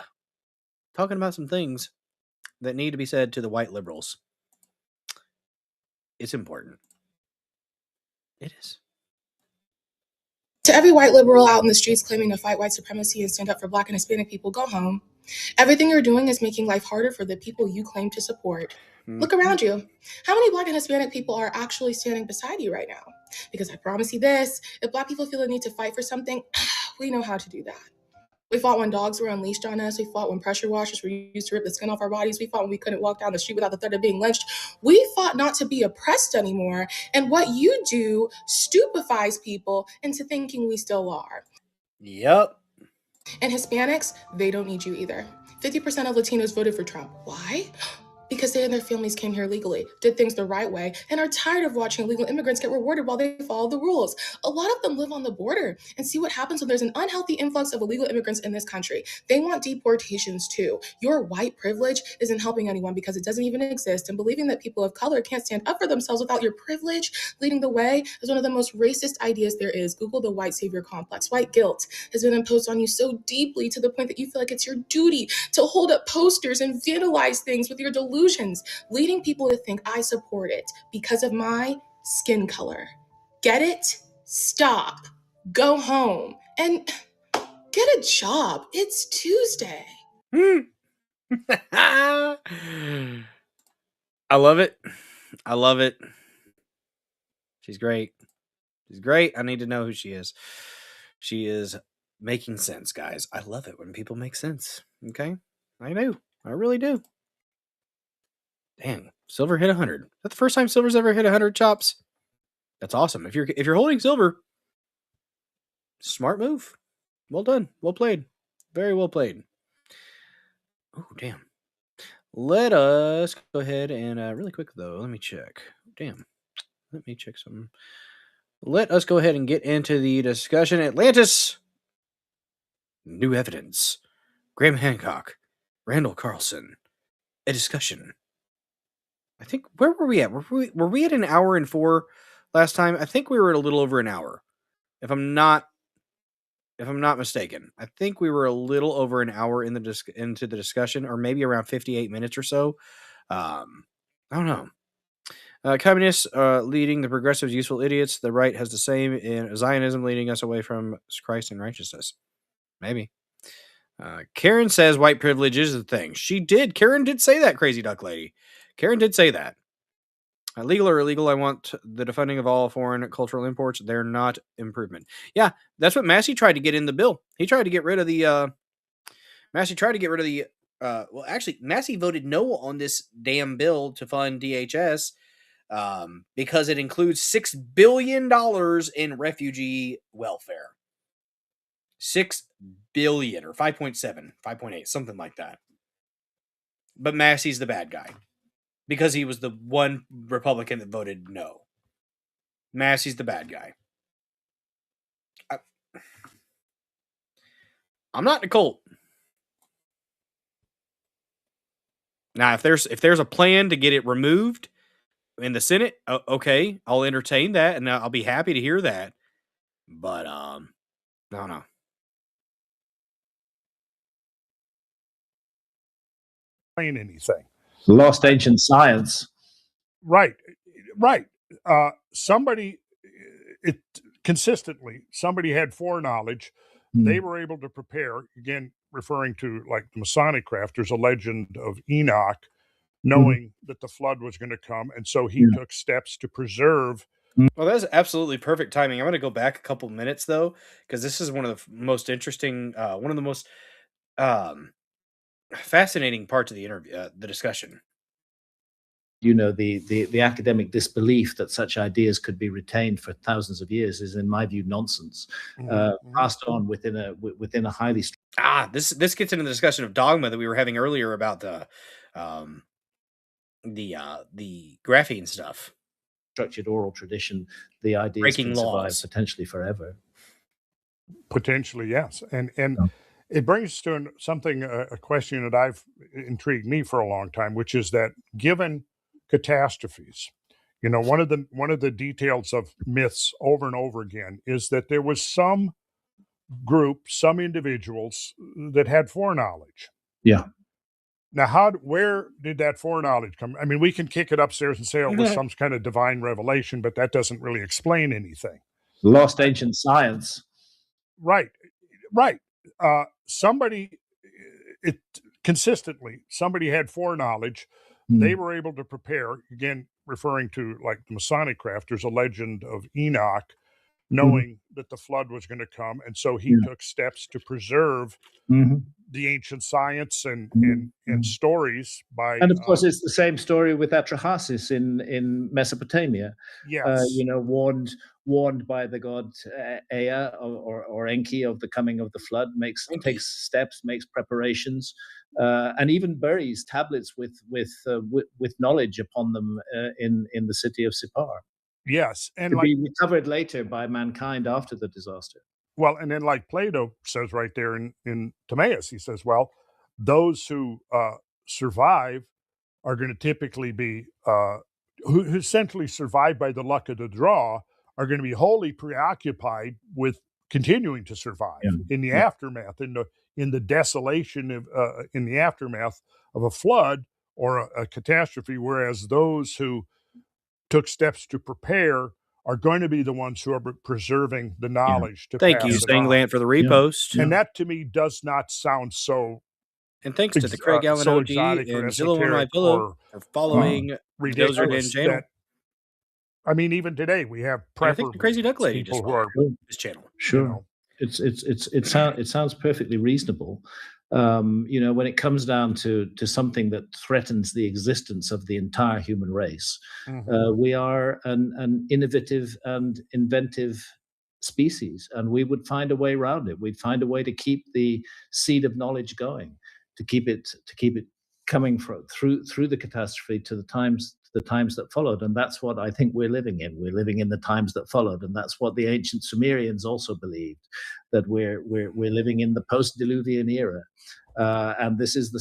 talking about some things that need to be said to the white liberals. It's important. It is. To every white liberal out in the streets claiming to fight white supremacy and stand up for Black and Hispanic people, go home. Everything you're doing is making life harder for the people you claim to support. Look around you. How many Black and Hispanic people are actually standing beside you right now? Because I promise you this, if Black people feel the need to fight for something, we know how to do that. We fought when dogs were unleashed on us. We fought when pressure washers were used to rip the skin off our bodies. We fought when we couldn't walk down the street without the threat of being lynched. We fought not to be oppressed anymore. And what you do stupefies people into thinking we still are. Yep. And Hispanics, they don't need you either. 50% of Latinos voted for Trump. Why? Because they and their families came here legally, did things the right way, and are tired of watching illegal immigrants get rewarded while they follow the rules. A lot of them live on the border and see what happens when there's an unhealthy influx of illegal immigrants in this country. They want deportations too. Your white privilege isn't helping anyone because it doesn't even exist, and believing that people of color can't stand up for themselves without your privilege leading the way is one of the most racist ideas there is. Google the white savior complex. White guilt has been imposed on you so deeply to the point that you feel like it's your duty to hold up posters and vandalize things with your delusions, leading people to think I support it because of my skin color. Get it? Stop. Go home. And get a job. It's Tuesday. I love it. I love it. She's great. She's great. I need to know who she is. She is making sense, guys. I love it when people make sense. Okay? I do. I really do. Dang, Silver hit 100. Is that the first time Silver's ever hit 100 chops? That's awesome. If you're holding Silver, smart move. Well done. Well played. Very well played. Oh, damn. Let us go ahead and really quick though. Let me check. Damn. Let me check something. Let us go ahead and get into the discussion. Atlantis. New evidence. Graham Hancock. Randall Carlson. A discussion. I think, where were we at? Were we at an hour and 4 last time? I think we were at a little over an hour. If I'm not mistaken. I think we were a little over an hour into the discussion, or maybe around 58 minutes or so. I don't know. Communists leading the progressives, useful idiots. The right has the same in Zionism, leading us away from Christ and righteousness. Maybe. Karen says white privilege is the thing. She did. Karen did say that, Crazy Duck Lady. Karen did say that. Legal or illegal, I want the defunding of all foreign cultural imports. They're not improvement. Yeah, that's what Massey tried to get in the bill. He tried to get rid of the... well, actually, Massey voted no on this damn bill to fund DHS because it includes $6 billion in refugee welfare. $6 billion, or 5.7, 5.8, something like that. But Massey's the bad guy. Because he was the one Republican that voted no. Massey's the bad guy. I'm not in a cult. Now, if there's a plan to get it removed in the Senate, okay, I'll entertain that, and I'll be happy to hear that. But no. Anything. Lost ancient science. Right. Somebody, consistently, somebody had foreknowledge. They were able to prepare, again, referring to like the Masonic craft, there's a legend of Enoch knowing that the flood was going to come. And so he took steps to preserve. Well, that's absolutely perfect timing. I'm going to go back a couple minutes though, because this is one of the most interesting, one of the most fascinating parts of the interview, the discussion. You know, the academic disbelief that such ideas could be retained for thousands of years is, in my view, nonsense. Passed on within a highly this gets into the discussion of dogma that we were having earlier about the graphene stuff. Structured oral tradition. The ideas Breaking can survive laws. potentially forever. Potentially, yes. And it brings us to something, a question that I've intrigued me for a long time, which is that given catastrophes, you know, one of the details of myths over and over again is that there was some group, some individuals that had foreknowledge. Yeah. Now, where did that foreknowledge come? I mean, we can kick it upstairs and say it was some kind of divine revelation, but that doesn't really explain anything. Lost ancient science. Right. Somebody had foreknowledge. They were able to prepare, again, referring to like the Masonic craft, there's a legend of Enoch knowing that the flood was going to come. And so he took steps to preserve the ancient science and stories by. And of course, it's the same story with Atrahasis in Mesopotamia. Yes. You know, warned by the god Ea or Enki of the coming of the flood, takes steps, makes preparations, and even buries tablets with knowledge upon them in the city of Sippar. Yes, and to be recovered later by mankind after the disaster. Well, and then like Plato says right there in Timaeus, he says, well, those who survive are going to typically be, who essentially survive by the luck of the draw, are going to be wholly preoccupied with continuing to survive in the aftermath, in the desolation of, in the aftermath of a flood or a catastrophe, whereas those who took steps to prepare are going to be the ones who are preserving the knowledge to Thank pass you, it Stanglant, on. for the repost. And that to me does not sound so. And thanks to the Craig Allen so OG exotic or and Zillow on my esoteric pillow or for following the Dozer Den ridiculous channel. that, I mean, even today we have And I think the Crazy Duck Lady people just who are followed this channel. Sure. you know, It sounds perfectly reasonable. You know, when it comes down to something that threatens the existence of the entire human race, we are an innovative and inventive species, and we would find a way around it. We'd find a way to keep the seed of knowledge going, to keep it coming through the catastrophe to the times that followed. And that's what I think we're living in. We're living in the times that followed, and that's what the ancient Sumerians also believed, that we're living in the post-Diluvian era. And this is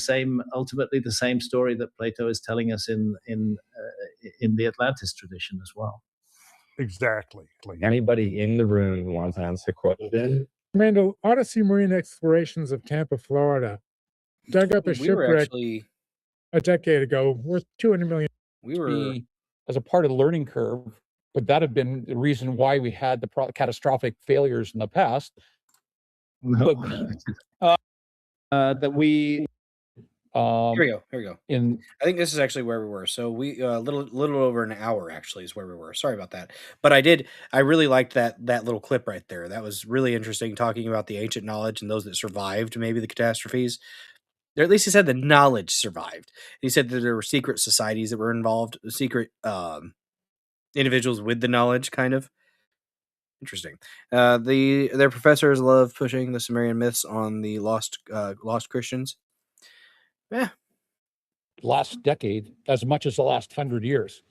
ultimately the same story that Plato is telling us in the Atlantis tradition as well. Exactly. Anybody in the room who wants to answer questions? Randall, Odyssey Marine Explorations of Tampa, Florida, dug up a shipwreck a decade ago worth $200 million. As a part of the learning curve, would that have been the reason why we had the catastrophic failures in the past? No. That we. Here we go. I think this is actually where we were. So we little over an hour actually is where we were. Sorry about that. But I really liked that little clip right there. That was really interesting, talking about the ancient knowledge and those that survived maybe the catastrophes. Or at least he said the knowledge survived. He said that there were secret societies that were involved, secret individuals with the knowledge, kind of. Interesting. Their professors love pushing the Sumerian myths on the lost Christians. Yeah. Last decade, as much as the last 100 years.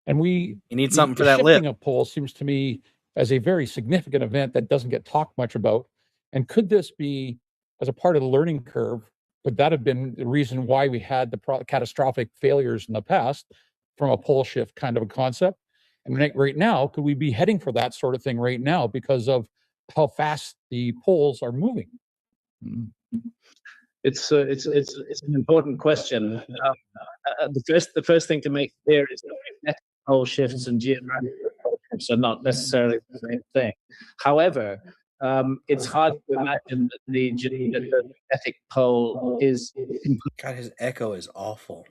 And you need something for the that shifting lip. of poles seems to me as a very significant event that doesn't get talked much about. And could this be, as a part of the learning curve, would that have been the reason why we had the catastrophic failures in the past from a pole shift kind of a concept? And right now, could we be heading for that sort of thing right now because of how fast the poles are moving? It's an important question. The first thing to make clear is that pole shifts and geographic shifts are not necessarily the same thing. However, it's hard to imagine that the magnetic pole is God, his echo is awful.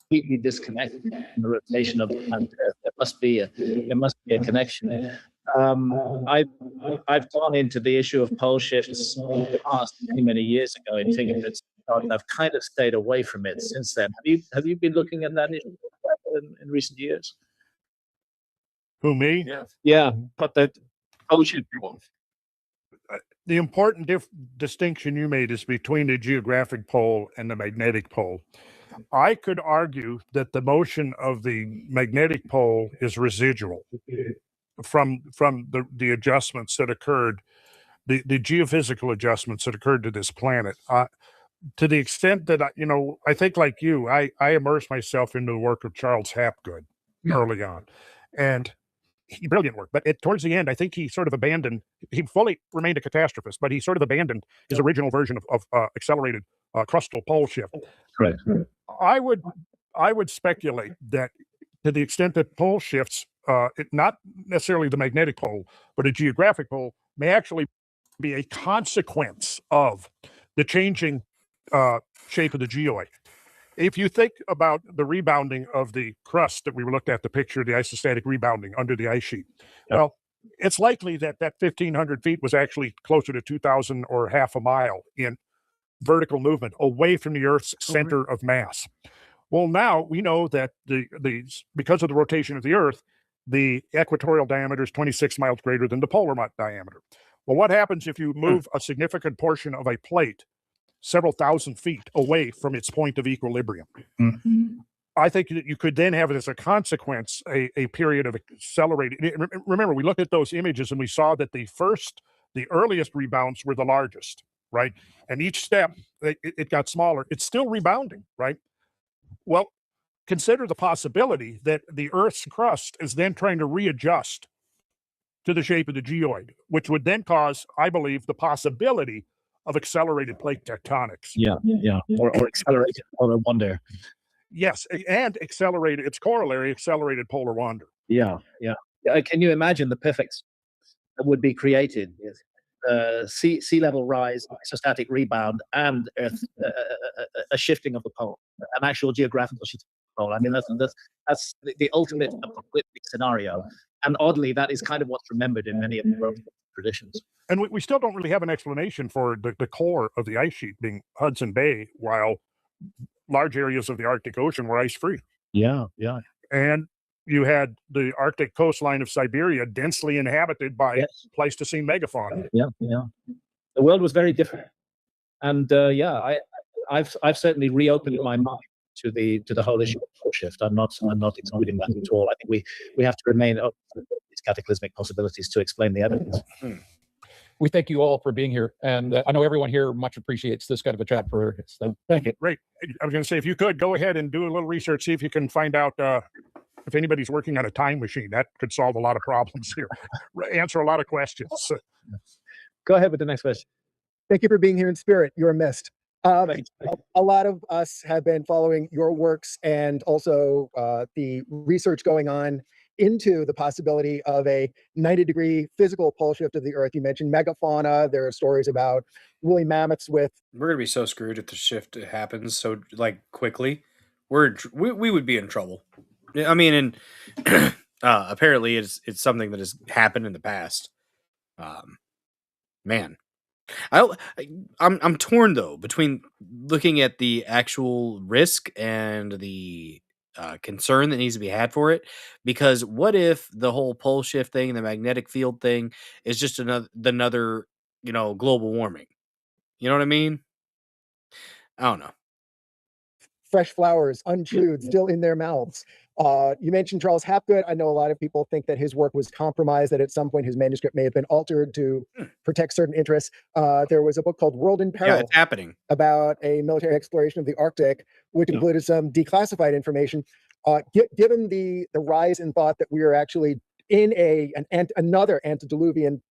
completely disconnected from the rotation of the planet Earth. There must be a connection. I've gone into the issue of pole shifts in the past many years ago in fingerprints, and I've kind of stayed away from it since then. Have you been looking at that issue in recent years? Who, me? Yeah, but the pole shift one. The important distinction you made is between the geographic pole and the magnetic pole. I could argue that the motion of the magnetic pole is residual from the adjustments that occurred, the geophysical adjustments that occurred to this planet. To the extent that I think like you, I immersed myself into the work of Charles Hapgood early on, and brilliant work. But towards the end, I think he sort of abandoned. He fully remained a catastrophist, but he sort of abandoned his original version of accelerated crustal pole shift. Correct. I would speculate that to the extent that pole shifts, not necessarily the magnetic pole, but a geographic pole, may actually be a consequence of the changing shape of the geoid. If you think about the rebounding of the crust that we looked at, the picture of the isostatic rebounding under the ice sheet, well, it's likely that 1,500 feet was actually closer to 2,000 or half a mile in vertical movement away from the Earth's center of mass. Well, now we know that because of the rotation of the Earth, the equatorial diameter is 26 miles greater than the polar diameter. Well, what happens if you move a significant portion of a plate several thousand feet away from its point of equilibrium? I think that you could then have, as a consequence, a period of accelerated. Remember, we looked at those images and we saw that the earliest rebounds were the largest, right? And each step, it got smaller. It's still rebounding, right? Well, consider the possibility that the Earth's crust is then trying to readjust to the shape of the geoid, which would then cause, I believe, the possibility of accelerated plate tectonics. Yeah, or accelerated polar wander. Yes, and its corollary, accelerated polar wander. Yeah. Can you imagine the perfect that would be created? Sea level rise, isostatic rebound, and Earth a shifting of the pole, an actual geographical shifting of the pole. I mean, that's the ultimate apocalyptic scenario. And oddly, that is kind of what's remembered in many of the traditions. And we still don't really have an explanation for the core of the ice sheet being Hudson Bay, while large areas of the Arctic Ocean were ice-free. Yeah. And you had the Arctic coastline of Siberia densely inhabited by Pleistocene megafauna. Yeah. The world was very different. And I've certainly reopened my mind to the whole issue of pole shift. I'm not excluding that at all. I think we have to remain open to these cataclysmic possibilities to explain the evidence. We thank you all for being here, and I know everyone here much appreciates this kind of a chat. So thank you. Great. I was going to say, if you could go ahead and do a little research, see if you can find out if anybody's working on a time machine. That could solve a lot of problems here, answer a lot of questions. Go ahead with the next question. Thank you for being here in spirit. You're missed. A lot of us have been following your works and also the research going on into the possibility of a 90-degree physical pole shift of the Earth. You mentioned megafauna. There are stories about woolly mammoths with. We're gonna be so screwed if the shift happens so quickly. We would be in trouble. I mean, and apparently it's something that has happened in the past. Man, I'm torn though between looking at the actual risk and the concern that needs to be had for it, because what if the whole pole shift thing and the magnetic field thing is just another global warming? You know what I mean? I don't know. Fresh flowers, unchewed, still in their mouths. You mentioned Charles Hapgood. I know a lot of people think that his work was compromised, that at some point his manuscript may have been altered to protect certain interests. There was a book called World in Peril. Yeah, it's happening. About a military exploration of the Arctic, which included some declassified information. Given the rise in thought that we are actually in another antediluvian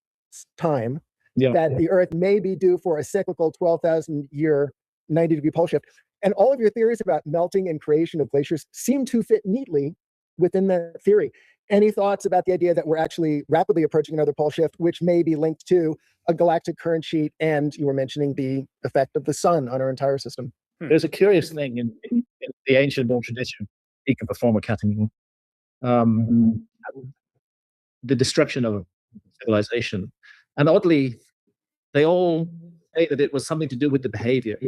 time, that the Earth may be due for a cyclical 12,000 year 90-degree pole shift. And all of your theories about melting and creation of glaciers seem to fit neatly within that theory. Any thoughts about the idea that we're actually rapidly approaching another pole shift, which may be linked to a galactic current sheet? And you were mentioning the effect of the sun on our entire system. There's a curious thing in the ancient world tradition, speak of a former Katamini, the destruction of civilization. And oddly, they all say that it was something to do with the behavior.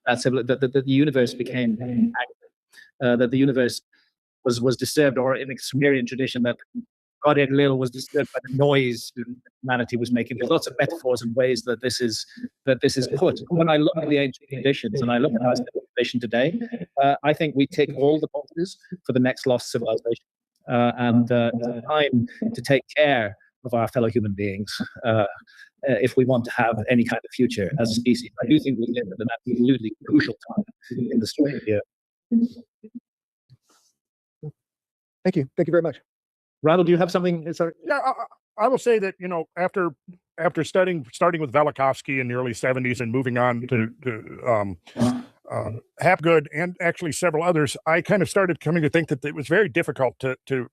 That the universe became active, that the universe was disturbed, or in the Sumerian tradition, that God Enlil was disturbed by the noise that humanity was making. There's lots of metaphors and ways that this is put. When I look at the ancient traditions and I look at our civilization today, I think we tick all the boxes for the next lost civilization. And it's time to take care of our fellow human beings if we want to have any kind of future as a species. I do think we live at an absolutely crucial time in the story here. Thank you. Thank you very much. Randall, do you have something? Sorry. Yeah, I will say that, after starting with Velikovsky in the early 70s and moving on to Hapgood and actually several others, I kind of started coming to think that it was very difficult to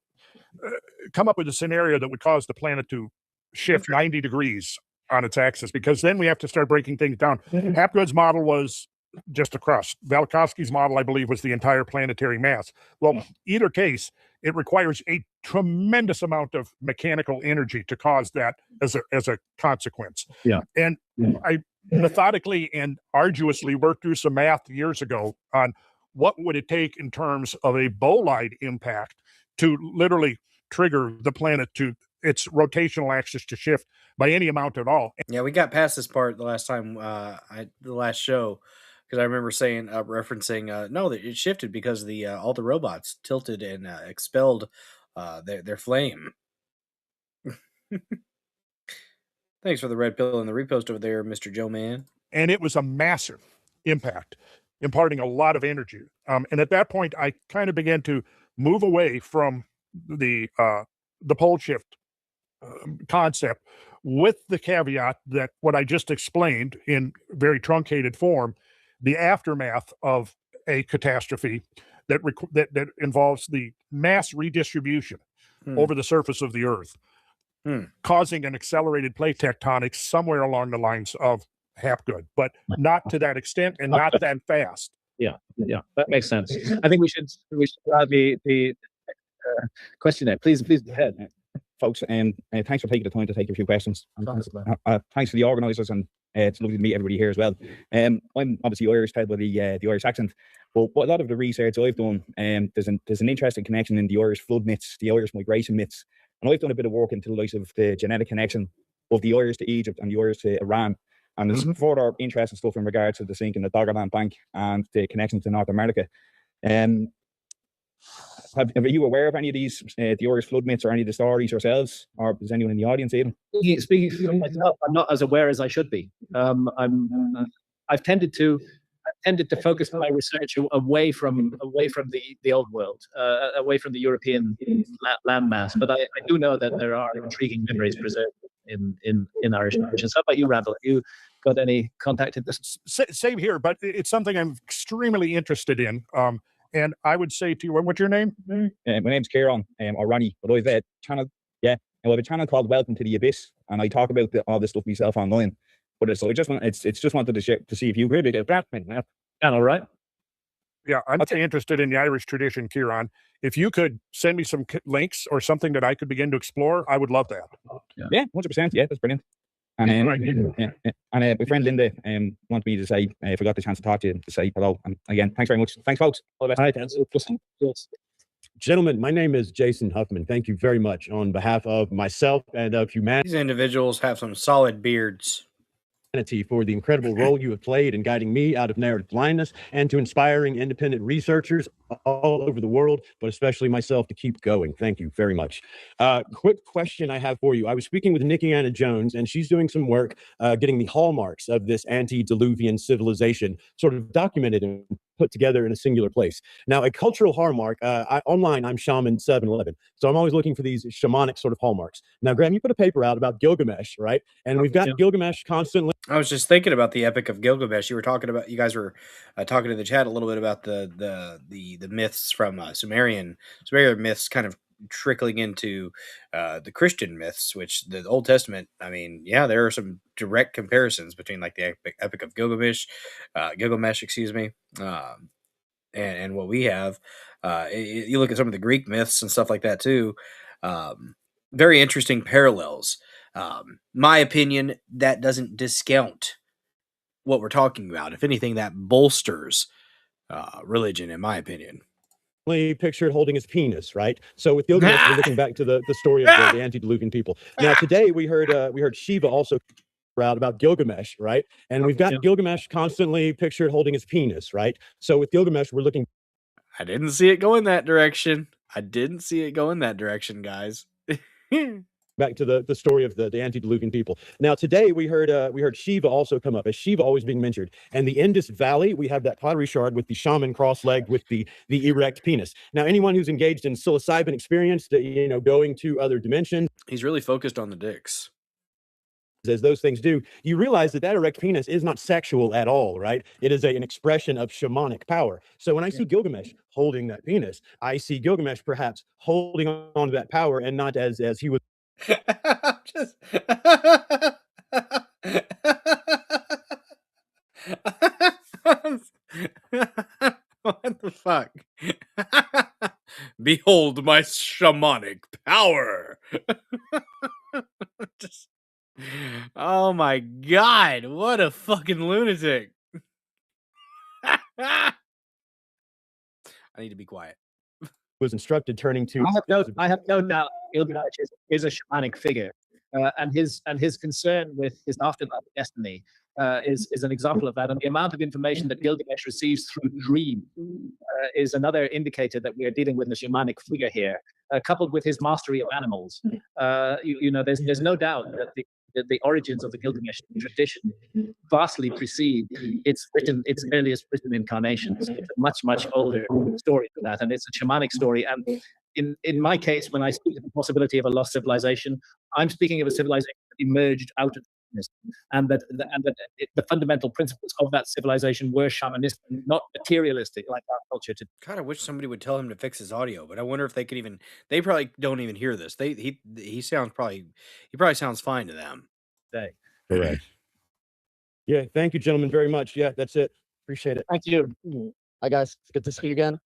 come up with a scenario that would cause the planet to shift 90 degrees on its axis, because then we have to start breaking things down. Hapgood's model was just a crust. Velikovsky's model, I believe, was the entire planetary mass. Well, either case, it requires a tremendous amount of mechanical energy to cause that as a consequence. Yeah. And I methodically and arduously worked through some math years ago on what would it take in terms of a bolide impact to literally trigger the planet to its rotational axis to shift by any amount at all. Yeah, we got past this part the last time, the last show, because I remember saying, referencing, no, that it shifted because all the robots tilted and expelled their flame. Thanks for the red pill and the repost over there, Mr. Joe Man. And it was a massive impact, imparting a lot of energy. And at that point, I kind of began to move away from the pole shift concept, with the caveat that what I just explained in very truncated form, the aftermath of a catastrophe that involves the mass redistribution over the surface of the Earth, causing an accelerated plate tectonics somewhere along the lines of Hapgood, but not to that extent and not that fast. Yeah, that makes sense. I think we should have the questionnaire. Please go ahead. Folks, thanks for taking the time to take a few questions. Thanks to the organisers, and it's lovely to meet everybody here as well. I'm obviously Irish, fed by the Irish accent, but a lot of the research I've done, there's an interesting connection in the Irish flood myths, the Irish migration myths, and I've done a bit of work into the likes of the genetic connection of the Irish to Egypt and the Irish to Iran, and there's further interesting stuff in regards to the sinking of the Doggerland Bank and the connection to North America. Are you aware of any of these, the Irish flood myths, or any of the stories yourselves, or is anyone in the audience even? Speaking for myself, I'm not as aware as I should be. I've tended to focus my research away from the old world, away from the European landmass. But I do know that there are intriguing memories preserved in Irish traditions. How about you, Randall? Have you got any contact in this? Same here, but it's something I'm extremely interested in. And I would say to you, what's your name? My name's Kieran, or Ronnie, but I've a channel, I have a channel called Welcome to the Abyss, and I talk about all this stuff myself online. But it's just wanted to see if you heard it. All right. Yeah, I'm interested in the Irish tradition, Kieran. If you could send me some links or something that I could begin to explore, I would love that. Yeah, 100%. Yeah, that's brilliant. And my friend Linda wanted me to say, if I got the chance to talk to you, to say hello. And again, thanks very much. Thanks, folks. All the best. Gentlemen, my name is Jason Huffman. Thank you very much on behalf of myself and of humanity. These individuals have some solid beards. For the incredible role you have played in guiding me out of narrative blindness, and to inspiring independent researchers all over the world, but especially myself, to keep going. Thank you very much. Quick question I have for you. I was speaking with Nikki Anna Jones, and she's doing some work getting the hallmarks of this antediluvian civilization sort of documented and put together in a singular place. Now, a cultural hallmark, online, I'm Shaman 711. So I'm always looking for these shamanic sort of hallmarks. Now, Graham, you put a paper out about Gilgamesh, right? And we've got Gilgamesh constantly. I was just thinking about the Epic of Gilgamesh. You guys were talking to the chat a little bit about the myths from Sumerian myths, kind of trickling into the Christian myths, which the Old Testament, I mean, yeah, there are some direct comparisons between like the Epic of Gilgamesh, excuse me, and what we have. You look at some of the Greek myths and stuff like that too. Very interesting parallels. My opinion, that doesn't discount what we're talking about. If anything, that bolsters religion, in my opinion. Pictured holding his penis, right? So with Gilgamesh, we're looking back to the story of the antediluvian people. Now today we heard Shiva also out about Gilgamesh, right? And we've got Gilgamesh constantly pictured holding his penis, right? So with Gilgamesh, we're looking. I didn't see it go in that direction. Guys. Back to the story of the antediluvian people. Now today we heard Shiva also come up, as Shiva always being mentioned. And the Indus Valley, we have that pottery shard with the shaman cross-legged with the erect penis. Now anyone who's engaged in psilocybin experience, going to other dimensions. He's really focused on the dicks. As those things do, you realize that erect penis is not sexual at all, right? It is an expression of shamanic power. So when I see Gilgamesh holding that penis, I see Gilgamesh perhaps holding on to that power and not as he was. Just what the fuck? Behold my shamanic power. Just, oh my god, what a fucking lunatic. I need to be quiet. Was instructed turning to. I have no doubt Gilgamesh is a shamanic figure, and his concern with his afterlife destiny is an example of that. And the amount of information that Gilgamesh receives through dream is another indicator that we are dealing with a shamanic figure here, coupled with his mastery of animals. There's no doubt that the origins of the Gilgamesh tradition vastly precede its earliest written incarnations. It's a much older story than that, and it's a shamanic story. And in my case, when I speak of the possibility of a lost civilization, I'm speaking of a civilization that emerged out of and that the fundamental principles of that civilization were shamanistic, not materialistic like our culture today. God, I wish somebody would tell him to fix his audio, but I wonder if they could even. They probably don't even hear this. He probably sounds fine to them. Correct. Yeah, thank you, gentlemen, very much. Yeah, that's it. Appreciate it. Thank you. Hi guys, it's good to see you again.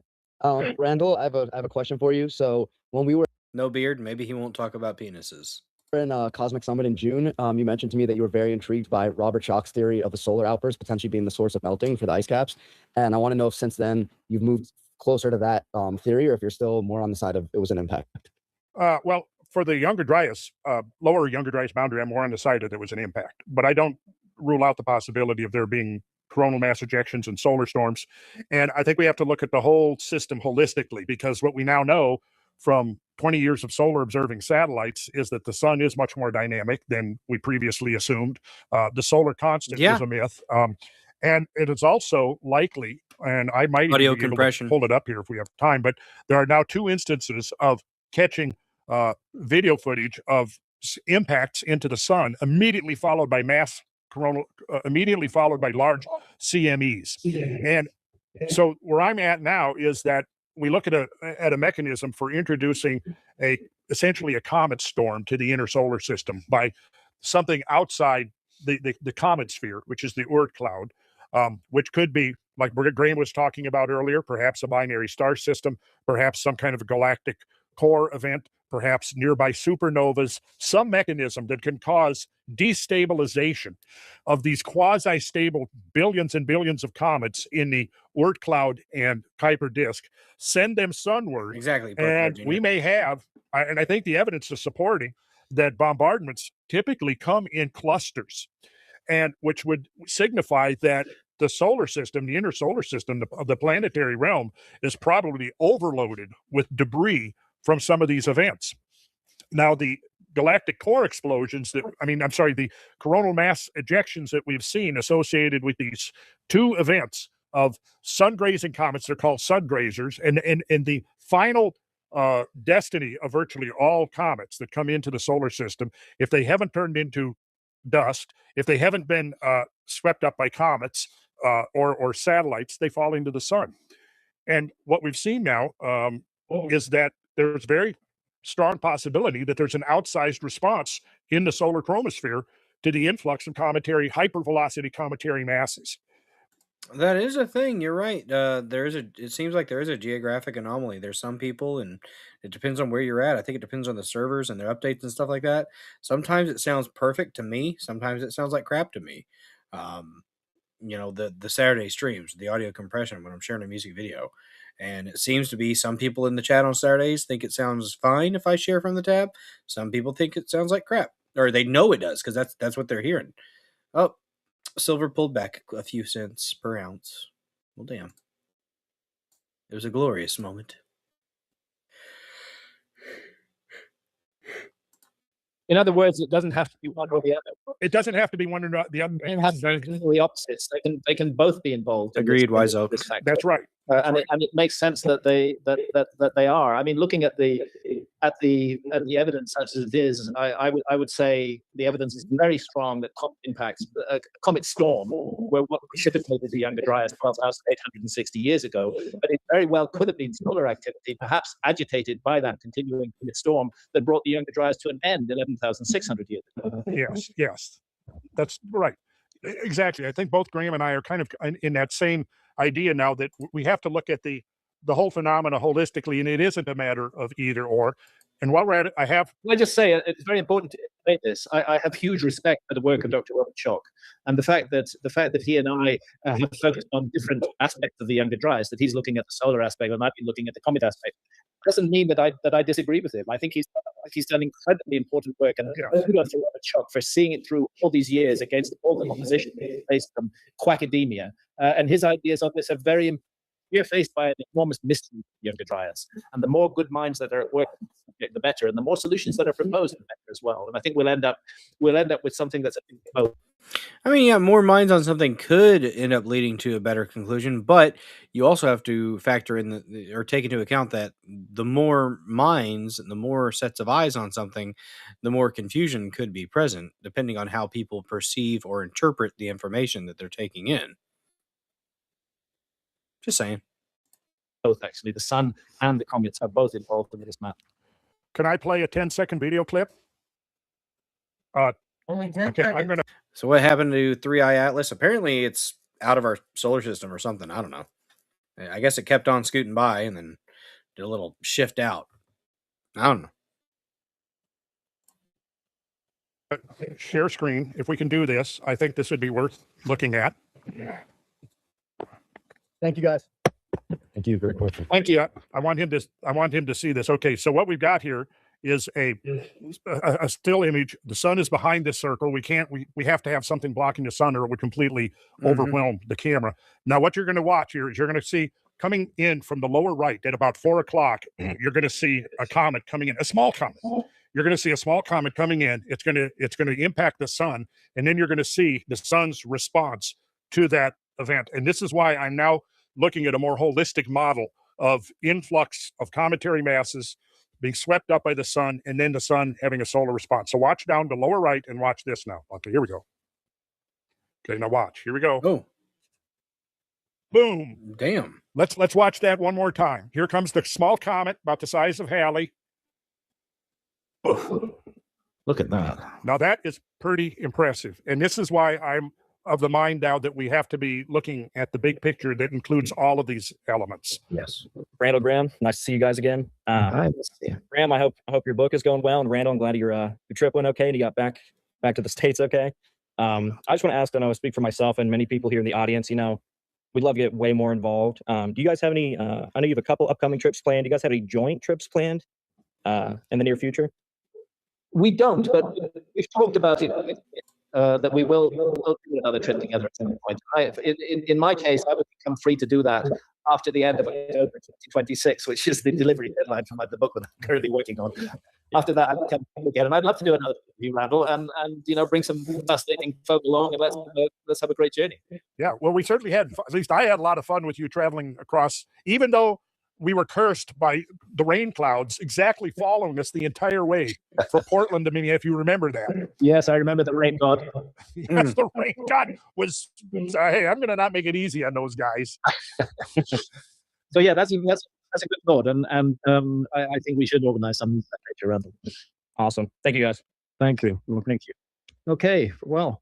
Randall, I have a question for you. So when we were no beard, maybe he won't talk about penises. In Cosmic Summit in June, you mentioned to me that you were very intrigued by Robert Schoch's theory of the solar outburst potentially being the source of melting for the ice caps. And I want to know if since then you've moved closer to that theory, or if you're still more on the side of it was an impact. Well, for the Younger Dryas, lower Younger Dryas boundary, I'm more on the side that it was an impact. But I don't rule out the possibility of there being coronal mass ejections and solar storms. And I think we have to look at the whole system holistically, because what we now know from 20 years of solar observing satellites is that the sun is much more dynamic than we previously assumed. The solar constant is a myth. And it is also likely, and I might audio even be compression. Able to pull it up here if we have time, but there are now 2 instances of catching video footage of impacts into the sun immediately followed by mass coronal, immediately followed by large CMEs. And so where I'm at now is that we look at a mechanism for introducing essentially a comet storm to the inner solar system by something outside the comet sphere, which is the Oort cloud, which could be, like Graham was talking about earlier, perhaps a binary star system, perhaps some kind of a galactic core event, perhaps nearby supernovas, some mechanism that can cause destabilization of these quasi-stable billions and billions of comets in the Oort cloud and Kuiper disk, send them sunward. Exactly. And we may have, and I think the evidence is supporting that bombardments typically come in clusters, and which would signify that the solar system, the inner solar system of the planetary realm, is probably overloaded with debris from some of these events. Now, the galactic core explosions the coronal mass ejections that we've seen associated with these 2 events of sun-grazing comets, they're called sun grazers, and the final destiny of virtually all comets that come into the solar system, if they haven't turned into dust, if they haven't been swept up by comets or satellites, they fall into the sun. And what we've seen now is that there's very strong possibility that there's an outsized response in the solar chromosphere to the influx of cometary, hypervelocity cometary masses. That is a thing. You're right. It seems like there is a geographic anomaly. There's some people, and it depends on where you're at. I think it depends on the servers and their updates and stuff like that. Sometimes it sounds perfect to me. Sometimes it sounds like crap to me. The Saturday streams, the audio compression when I'm sharing a music video, and it seems to be some people in the chat on Saturdays think it sounds fine if I share from the tab. Some people think it sounds like crap, or they know it does because that's what they're hearing. Oh. Silver pulled back a few cents per ounce. Well, damn. It was a glorious moment. In other words, it doesn't have to be one or the other. It doesn't have to be one or the other. It has to be the opposites. They can both be involved. Agreed, Wise Oak. That's right. And it makes sense that they are. I mean, looking at the evidence as it is, I would say the evidence is very strong that comet storm were what precipitated the Younger Dryas 12,860 years ago, but it very well could have been solar activity, perhaps agitated by that continuing comet storm that brought the Younger Dryas to an end 11,600 years ago. Yes, that's right. Exactly. I think both Graham and I are kind of in that same idea now that we have to look at the whole phenomena holistically, and it isn't a matter of either or. And while we're at it, I just say it's very important to say this. I have huge respect for the work of Dr. Robert Schoch, and the fact that he and I have focused on different aspects of the Younger Dryas, that he's looking at the solar aspect and I've been looking at the comet aspect, doesn't mean that I disagree with him. I think he's done incredibly important work, and kudos to Robert Schoch for seeing it through all these years against all the opposition faced from quackademia. And his ideas on this are very. We are faced by an enormous mystery, Younger Dryas, and the more good minds that are at work, the better, and the more solutions that are proposed, the better as well. And I think we'll end up with something that's both. I mean, yeah, more minds on something could end up leading to a better conclusion, but you also have to factor in or take into account that the more minds and the more sets of eyes on something, the more confusion could be present, depending on how people perceive or interpret the information that they're taking in. Just saying. Both, actually. The sun and the comets are both involved in this map. Can I play a 10-second video clip? Okay, I'm gonna. So what happened to 3i Atlas? Apparently it's out of our solar system or something. I don't know. I guess it kept on scooting by and then did a little shift out. I don't know. Share screen. If we can do this, I think this would be worth looking at. Thank you, guys. Thank you. Great question. Thank you. I want him to see this. Okay, so what we've got here is a still image. The sun is behind this circle. We have to have something blocking the sun or it would completely overwhelm the camera. Now, what you're going to watch here is you're going to see coming in from the lower right at about 4 o'clock, you're going to see a comet coming in, a small comet. You're going to see a small comet coming in. It's going to impact the sun, and then you're going to see the sun's response to that event. And this is why I'm now looking at a more holistic model of influx of cometary masses being swept up by the sun, and then the sun having a solar response. So watch down the lower right and watch this now. Okay, here we go. Okay, now watch. Here we go. Oh. Boom. Damn. Let's watch that one more time. Here comes the small comet about the size of Halley. Look at that. Now that is pretty impressive. And this is why I'm of the mind now that we have to be looking at the big picture that includes all of these elements. Yes. Randall, Graham, nice to see you guys again. Hi. Graham, I hope your book is going well. And Randall, I'm glad your trip went okay and you got back to the States okay. I just want to ask, I know I speak for myself and many people here in the audience, we'd love to get way more involved. Do you guys have any, I know you have a couple upcoming trips planned. Do you guys have any joint trips planned in the near future? We don't, but we've talked about it, that we will do another trip together at some point. In my case, I would become free to do that after the end of October 2026, which is the delivery deadline for the book that I'm currently working on. After that, I'd come again, and I'd love to do another with you, Randall, and bring some fascinating folk along, and let's have a great journey. Yeah, well, we certainly had, at least I had a lot of fun with you traveling across, even though we were cursed by the rain clouds exactly following us the entire way from Portland to Minneapolis, if you remember that. Yes, I remember the rain god. Yes, the rain god was hey, I'm going to not make it easy on those guys. So yeah, that's that's a good thought, and I think we should organize some nature around them. Awesome. Thank you, guys. Thank you. Well, thank you. Okay, well,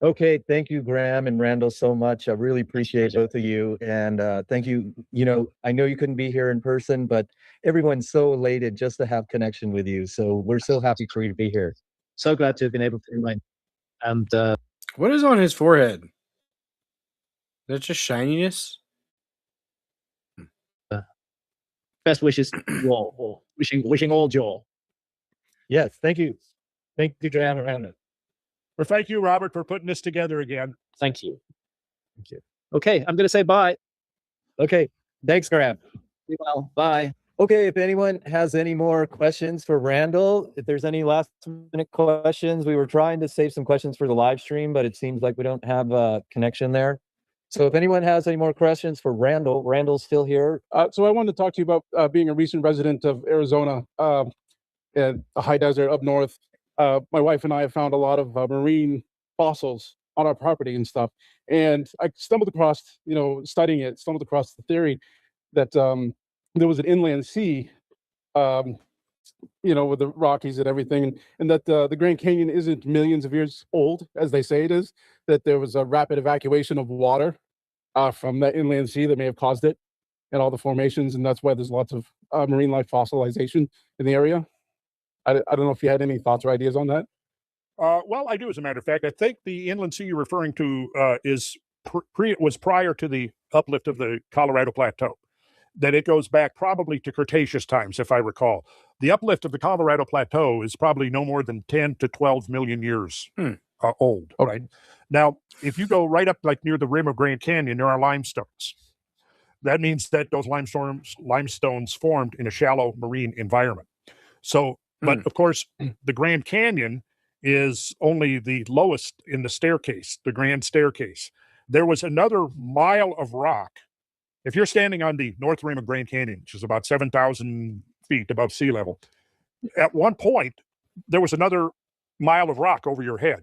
okay. Thank you, Graham and Randall, so much. I really appreciate both of you, and thank you. You know, I know you couldn't be here in person, but everyone's so elated just to have connection with you. So we're so happy for you to be here. So glad to have been able to invite. And what is on his forehead? Is that just shininess? Best wishes, Joel. Wishing all Joel. Yes, thank you. Thank you, Graham and Randall. Well, thank you, Robert, for putting this together again. Thank you. Thank you. Okay, I'm going to say bye. Okay, thanks, Graham. Be well. Bye. Okay, if anyone has any more questions for Randall, if there's any last minute questions, we were trying to save some questions for the live stream, but it seems like we don't have a connection there. So if anyone has any more questions for Randall, Randall's still here. So I wanted to talk to you about being a recent resident of Arizona, in a high desert up north. My wife and I have found a lot of marine fossils on our property and stuff. And I stumbled across, studying it, the theory that there was an inland sea, with the Rockies and everything, and that the Grand Canyon isn't millions of years old, as they say it is, that there was a rapid evacuation of water from that inland sea that may have caused it and all the formations, and that's why there's lots of marine life fossilization in the area. I don't know if you had any thoughts or ideas on that. Well, I do, as a matter of fact. I think the inland sea you're referring to was prior to the uplift of the Colorado Plateau. That it goes back probably to Cretaceous times, if I recall. The uplift of the Colorado Plateau is probably no more than 10 to 12 million years old. Okay. Right? Now, if you go right up like near the rim of Grand Canyon, there are limestones. That means that those limestones formed in a shallow marine environment. So, but of course, the Grand Canyon is only the lowest in the staircase, the Grand Staircase. There was another mile of rock. If you're standing on the north rim of Grand Canyon, which is about 7,000 feet above sea level, at one point, there was another mile of rock over your head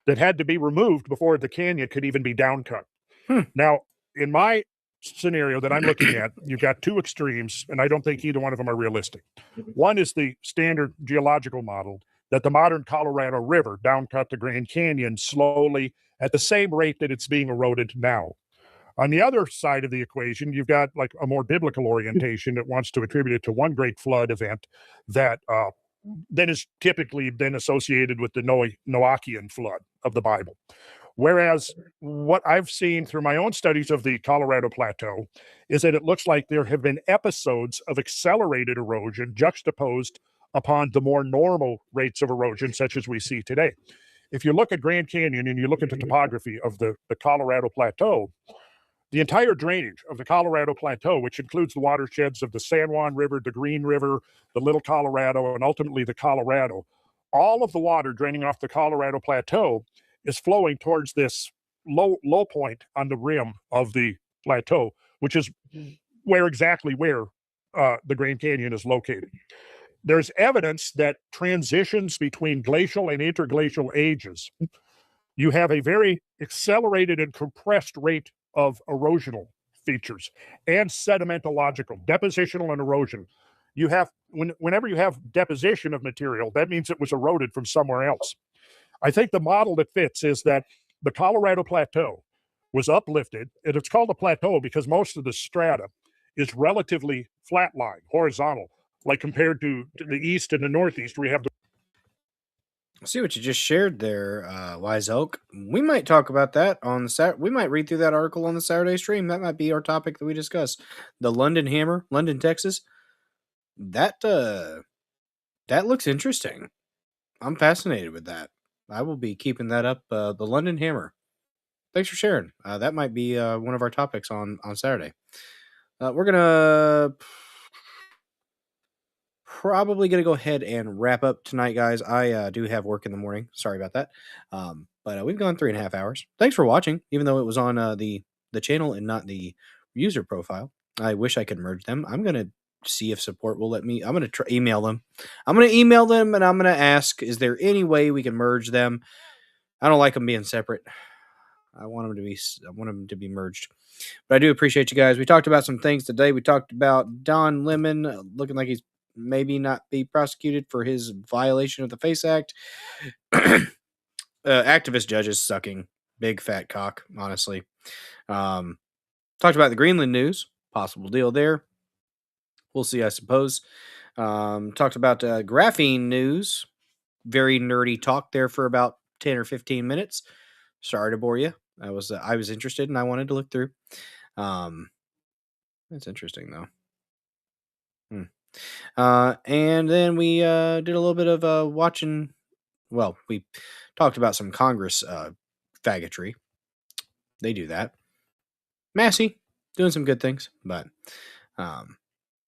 that had to be removed before the canyon could even be downcut. Now, in my scenario that I'm looking at, you've got two extremes, and I don't think either one of them are realistic. One is the standard geological model that the modern Colorado River downcut the Grand Canyon slowly at the same rate that it's being eroded now. On the other side of the equation, you've got like a more biblical orientation that wants to attribute it to one great flood event that then is typically then associated with the Noachian flood of the Bible. Whereas what I've seen through my own studies of the Colorado Plateau is that it looks like there have been episodes of accelerated erosion juxtaposed upon the more normal rates of erosion, such as we see today. If you look at Grand Canyon and you look at the topography of the Colorado Plateau, the entire drainage of the Colorado Plateau, which includes the watersheds of the San Juan River, the Green River, the Little Colorado, and ultimately the Colorado, all of the water draining off the Colorado Plateau is flowing towards this low point on the rim of the plateau, which is exactly where the Grand Canyon is located. There's evidence that transitions between glacial and interglacial ages, you have a very accelerated and compressed rate of erosional features and sedimentological, depositional and erosion. You have, whenever you have deposition of material, that means it was eroded from somewhere else. I think the model that fits is that the Colorado Plateau was uplifted, and it's called a plateau because most of the strata is relatively flat-lying, horizontal, like compared to the east and the northeast, where you have the See what you just shared there, Wise Oak. We might talk about that on the Saturday. We might read through that article on the Saturday stream. That might be our topic that we discuss. The London Hammer, London, Texas. That looks interesting. I'm fascinated with that. I will be keeping that up. The London Hammer. Thanks for sharing. That might be one of our topics on Saturday. We're gonna probably going to go ahead and wrap up tonight, guys. I do have work in the morning. Sorry about that. But we've gone 3.5 hours. Thanks for watching, even though it was on the channel and not the user profile. I wish I could merge them. I'm going to see if support will let me. I'm going to email them. I'm going to email them, and I'm going to ask, is there any way we can merge them? I don't like them being separate. I want them to be merged. But I do appreciate you guys. We talked about some things today. We talked about Don Lemon looking like he's maybe not be prosecuted for his violation of the FACE Act. Activist judges sucking. Big fat cock, honestly. Talked about the Greenland news. Possible deal there. We'll see, I suppose. Talked about graphene news. Very nerdy talk there for about 10 or 15 minutes. Sorry to bore you. I was interested and I wanted to look through. That's interesting though. And then we did a little bit of watching. Well, we talked about some Congress faggotry. They do that. Massey doing some good things, but and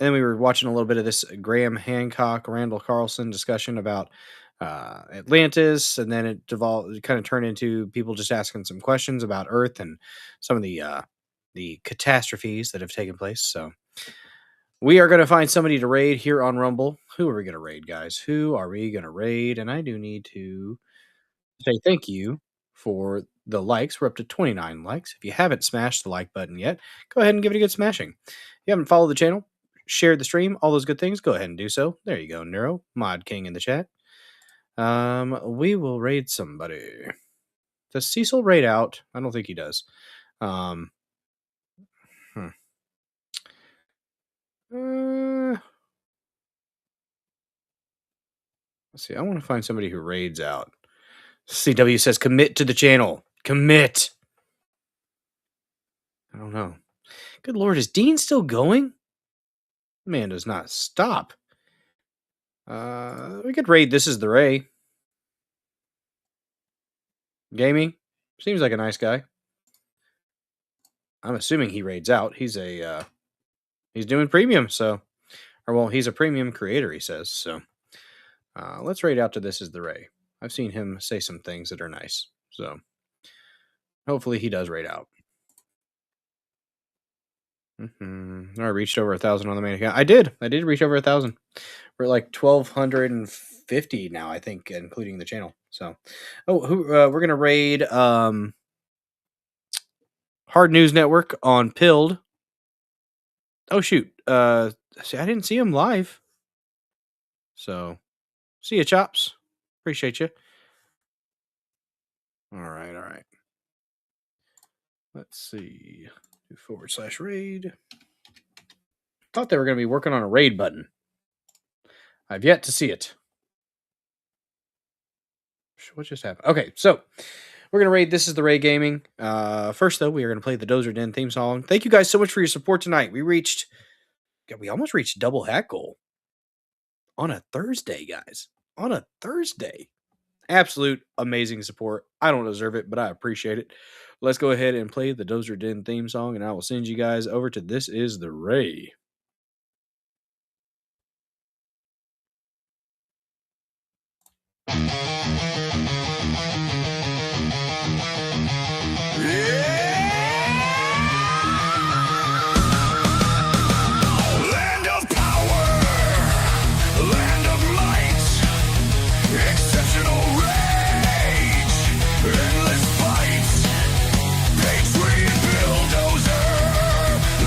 then we were watching a little bit of this Graham Hancock, Randall Carlson discussion about Atlantis, and then it kind of turned into people just asking some questions about Earth and some of the catastrophes that have taken place. So we are going to find somebody to raid here on Rumble. Who are we going to raid, guys? Who are we going to raid? And I do need to say thank you for the likes. We're up to 29 likes. If you haven't smashed the like button yet, go ahead and give it a good smashing. If you haven't followed the channel, shared the stream, all those good things, go ahead and do so. There you go, Neuro, Mod King in the chat. We will raid somebody. Does Cecil raid out? I don't think he does. Let's see. I want to find somebody who raids out. CW says commit to the channel. Commit. I don't know. Good Lord, is Dean still going? Man does not stop. We could raid This Is the Ray. Gaming. Seems like a nice guy. I'm assuming he raids out. He's doing premium, so. Or well, he's a premium creator, he says. So let's raid out to This Is the Ray. I've seen him say some things that are nice. So hopefully he does raid out. I reached over 1,000 on the main account. I did reach over 1,000. We're at like 1,250 now, I think, including the channel. So, we're gonna raid Hard News Network on Pilled. Oh shoot! See, I didn't see him live. So, see ya, Chops. Appreciate you. All right. Let's see. /raid. Thought they were going to be working on a raid button. I've yet to see it. What just happened? Okay, so we're going to raid This Is the Ray Gaming. First, though, we are going to play the Dozer Den theme song. Thank you guys so much for your support tonight. We almost reached double hat goal on a Thursday, guys. On a Thursday. Absolute amazing support. I don't deserve it, but I appreciate it. Let's go ahead and play the Dozer Den theme song, and I will send you guys over to This Is the Ray. Land of power, land of might, exceptional rage, endless fight, patriot bulldozer,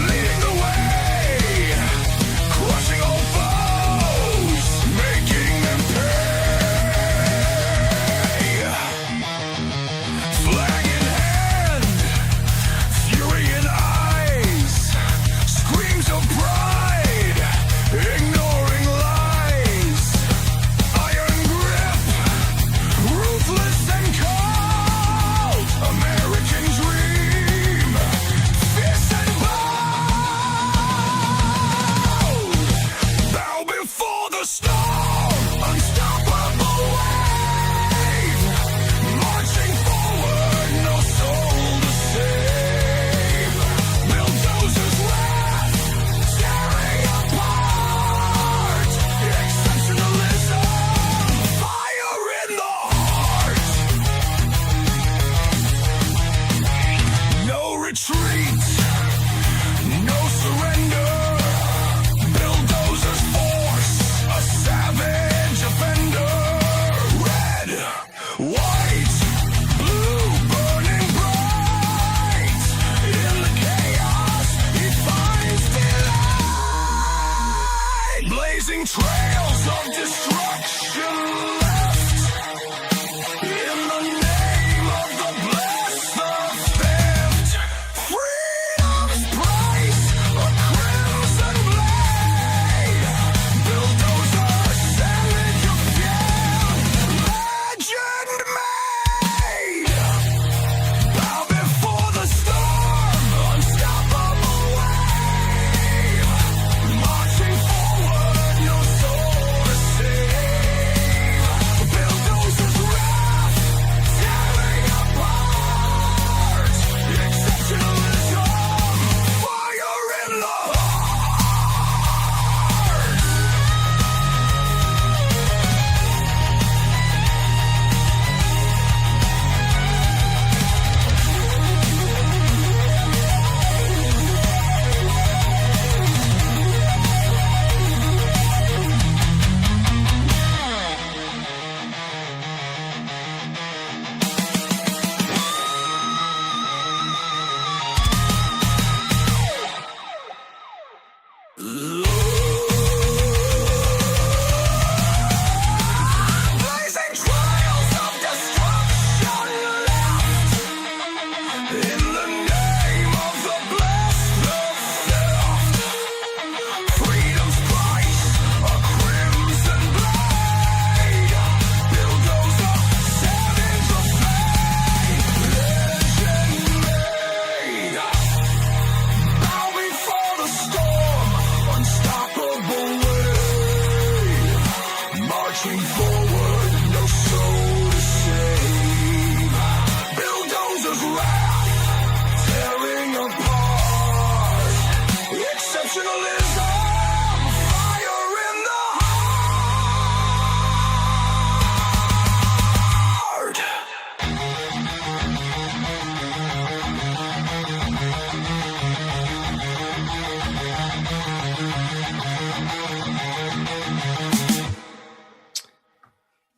leading the way.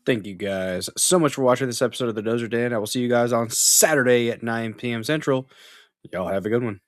Thank you guys so much for watching this episode of the Dozer Den. I will see you guys on Saturday at 9 p.m. Central. Y'all have a good one.